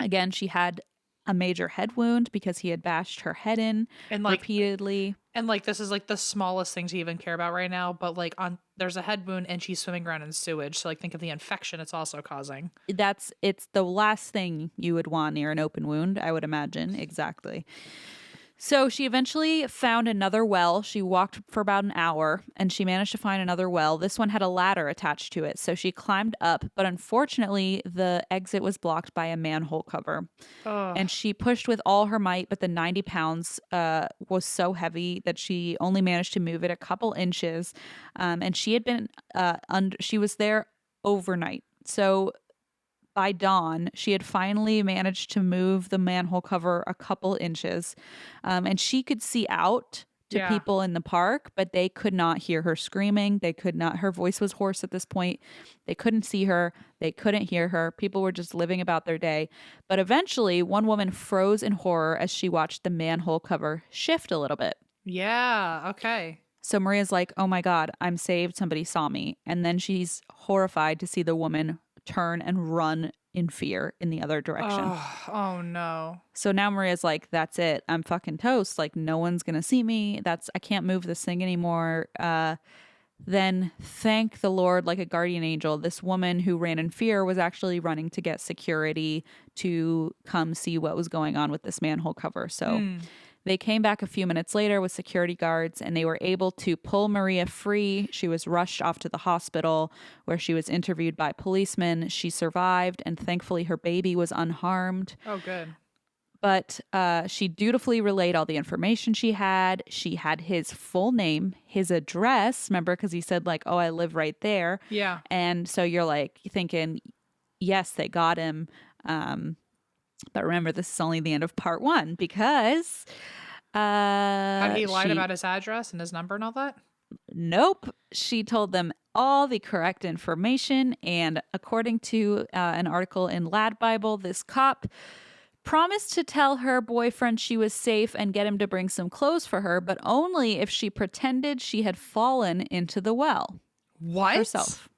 Speaker 2: Again, she had a major head wound because he had bashed her head in
Speaker 1: and like
Speaker 2: repeatedly.
Speaker 1: And like this is like the smallest thing to even care about right now, but like there's a head wound and she's swimming around in sewage. So like think of the infection it's also causing.
Speaker 2: It's the last thing you would want near an open wound, I would imagine. Exactly. So she eventually found another well. She walked for about an hour and she managed to find another well. This one had a ladder attached to it. So she climbed up, but unfortunately the exit was blocked by a manhole cover. And she pushed with all her might, but the 90 pounds was so heavy that she only managed to move it a couple inches. And she had been she was there overnight. So by dawn, she had finally managed to move the manhole cover a couple inches. And she could see out to people in the park, but they could not hear her screaming. They could not. Her voice was hoarse at this point. They couldn't see her. They couldn't hear her. People were just living about their day. But eventually, one woman froze in horror as she watched the manhole cover shift a little bit.
Speaker 1: Yeah. Okay.
Speaker 2: So Maria's like, oh my God, I'm saved. Somebody saw me. And then she's horrified to see the woman turn and run in fear in the other direction.
Speaker 1: Oh no.
Speaker 2: So now Maria's like, that's it. I'm fucking toast. Like, no one's going to see me. I can't move this thing anymore. Then thank the Lord, like a guardian angel, this woman who ran in fear was actually running to get security to come see what was going on with this manhole cover. So they came back a few minutes later with security guards and they were able to pull Maria free. She was rushed off to the hospital where she was interviewed by policemen. She survived and thankfully her baby was unharmed.
Speaker 1: Oh, good.
Speaker 2: But she dutifully relayed all the information she had. She had his full name, his address, remember, because he said like, oh, I live right there.
Speaker 1: Yeah.
Speaker 2: And so you're like thinking, yes, they got him. But remember, this is only the end of part one because...
Speaker 1: Had he lied about his address and his number and all that?
Speaker 2: Nope. She told them all the correct information. And according to an article in Lad Bible, this cop promised to tell her boyfriend she was safe and get him to bring some clothes for her, but only if she pretended she had fallen into the well.
Speaker 1: What?
Speaker 2: Herself.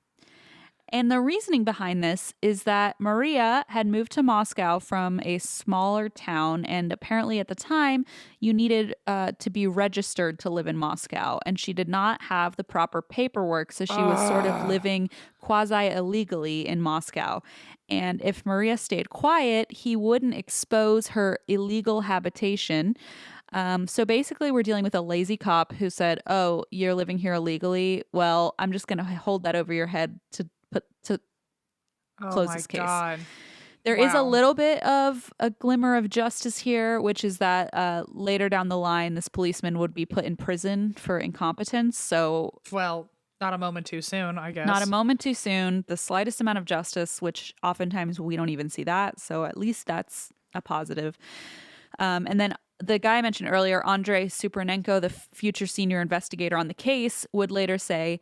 Speaker 2: And the reasoning behind this is that Maria had moved to Moscow from a smaller town, and apparently at the time, you needed to be registered to live in Moscow, and she did not have the proper paperwork, so she was sort of living quasi-illegally in Moscow. And if Maria stayed quiet, he wouldn't expose her illegal habitation. So basically, we're dealing with a lazy cop who said, oh, you're living here illegally? Well, I'm just going to hold that over your head to close this case. God. There is a little bit of a glimmer of justice here, which is that later down the line, this policeman would be put in prison for incompetence. So,
Speaker 1: well, not a moment too soon, I guess.
Speaker 2: Not a moment too soon. The slightest amount of justice, which oftentimes we don't even see that. So at least that's a positive. And then the guy I mentioned earlier, Andrei Supernenko, the future senior investigator on the case, would later say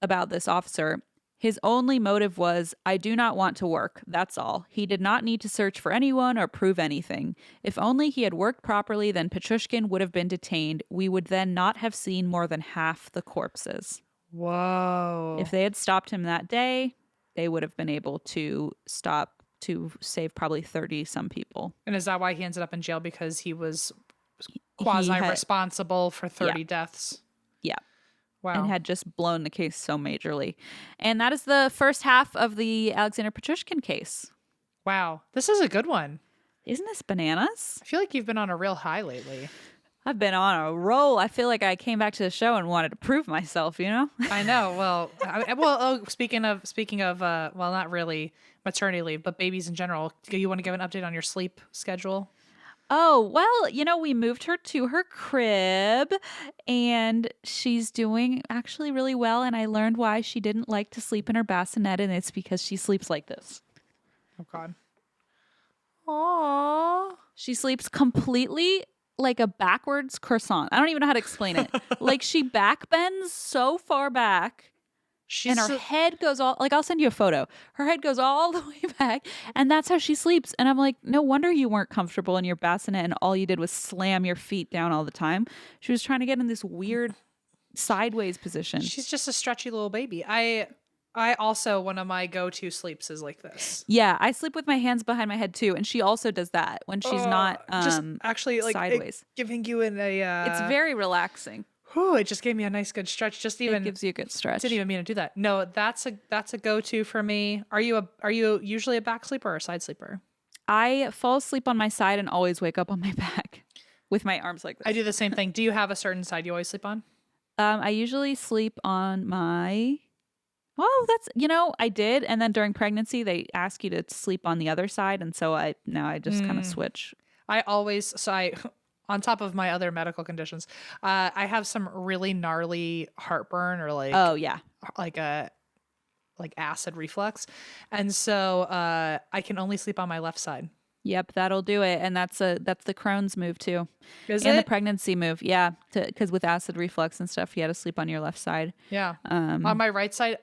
Speaker 2: about this officer, his only motive was, I do not want to work. That's all. He did not need to search for anyone or prove anything. If only he had worked properly, then Pichushkin would have been detained. We would then not have seen more than half the corpses.
Speaker 1: Whoa.
Speaker 2: If they had stopped him that day, they would have been able to stop to save probably 30 some people.
Speaker 1: And is that why he ended up in jail? Because he was
Speaker 2: He
Speaker 1: quasi-responsible for 30 deaths?
Speaker 2: Yeah.
Speaker 1: Wow.
Speaker 2: And had just blown the case so majorly. And that is the first half of the Alexander Pichushkin case.
Speaker 1: Wow. This is a good one.
Speaker 2: Isn't this bananas?
Speaker 1: I feel like you've been on a real high lately.
Speaker 2: I've been on a roll. I feel like I came back to the show and wanted to prove myself, you know?
Speaker 1: I know. Well, speaking of, well, not really maternity leave, but babies in general, do you want to give an update on your sleep schedule?
Speaker 2: Oh, well, you know, we moved her to her crib and she's doing actually really well. And I learned why she didn't like to sleep in her bassinet, and it's because she sleeps like this.
Speaker 1: Oh, God. Aww.
Speaker 2: She sleeps completely like a backwards croissant. I don't even know how to explain it. Like she back bends so far back. And her head goes all, like, I'll send you a photo. Her head goes all the way back, and that's how she sleeps. And I'm like, no wonder you weren't comfortable in your bassinet and all you did was slam your feet down all the time. She was trying to get in this weird sideways position.
Speaker 1: She's just a stretchy little baby. I also, one of my go-to sleeps is like this.
Speaker 2: Yeah, I sleep with my hands behind my head too, and she also does that when she's not
Speaker 1: just actually like
Speaker 2: sideways.
Speaker 1: Giving you
Speaker 2: It's very relaxing.
Speaker 1: Whew, it just gave me a nice good stretch.
Speaker 2: It gives you a good stretch.
Speaker 1: Didn't even mean to do that. No, that's a go-to for me. Are you usually a back sleeper or a side sleeper?
Speaker 2: I fall asleep on my side and always wake up on my back with my arms like this.
Speaker 1: I do the same thing. Do you have a certain side you always sleep on?
Speaker 2: I usually sleep on my... Oh, that's, I did. And then during pregnancy, they ask you to sleep on the other side. And so now I just kind of switch.
Speaker 1: On top of my other medical conditions, I have some really gnarly heartburn or like acid reflux. And so I can only sleep on my left side.
Speaker 2: Yep, that'll do it. And that's the Crohn's move too.
Speaker 1: Is
Speaker 2: and
Speaker 1: it?
Speaker 2: The pregnancy move. Yeah. Because with acid reflux and stuff, you had to sleep on your left side.
Speaker 1: Yeah. On my right side,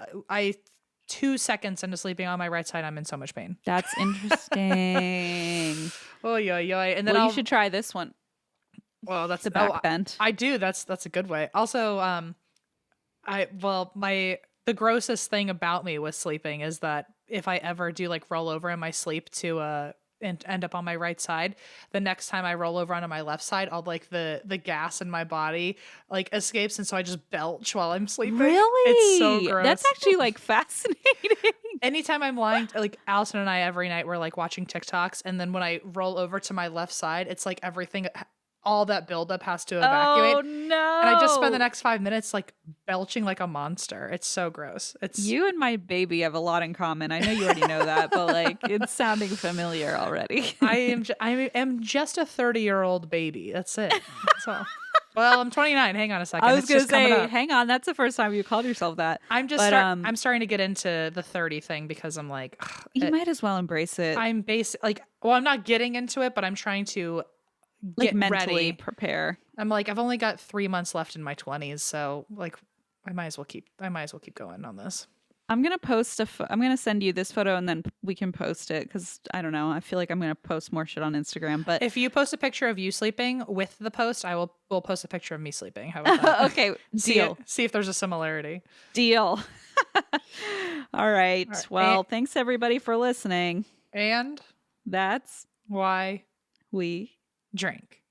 Speaker 1: 2 seconds into sleeping on my right side, I'm in so much pain.
Speaker 2: That's interesting.
Speaker 1: Oh, yeah. And then
Speaker 2: you should try this one.
Speaker 1: Well, that's
Speaker 2: the back bend.
Speaker 1: I do. That's a good way. Also, the grossest thing about me with sleeping is that if I ever do like roll over in my sleep to and end up on my right side, the next time I roll over onto my left side, all like the gas in my body like escapes, and so I just belch while I'm sleeping.
Speaker 2: Really?
Speaker 1: It's so gross.
Speaker 2: That's actually like fascinating.
Speaker 1: Anytime I'm lying, like Allison and I every night we're like watching TikToks, and then when I roll over to my left side, it's like everything, all that buildup has to evacuate.
Speaker 2: Oh no.
Speaker 1: And I just spend the next 5 minutes like belching like a monster. It's so gross.
Speaker 2: You and my baby have a lot in common. I know you already know that, but like it's sounding familiar already.
Speaker 1: I am just a 30-year-old baby. That's it. That's all. Well, I'm 29. Hang on a second.
Speaker 2: I was going to say, hang on. That's the first time you called yourself that.
Speaker 1: I'm starting to get into the 30 thing because I'm like,
Speaker 2: you might as well embrace it.
Speaker 1: I'm not getting into it, but I'm trying to get
Speaker 2: mentally
Speaker 1: ready.
Speaker 2: Prepare.
Speaker 1: I'm like, I've only got 3 months left in my 20s, so like I might as well keep going on this.
Speaker 2: I'm gonna I'm gonna send you this photo and then we can post it because I don't know. I feel like I'm gonna post more shit on Instagram. But
Speaker 1: if you post a picture of you sleeping with the post, we'll post a picture of me sleeping. How about that?
Speaker 2: Okay, deal.
Speaker 1: See if there's a similarity.
Speaker 2: Deal. All right. Well, thanks everybody for listening.
Speaker 1: And
Speaker 2: that's
Speaker 1: why
Speaker 2: we
Speaker 1: drink.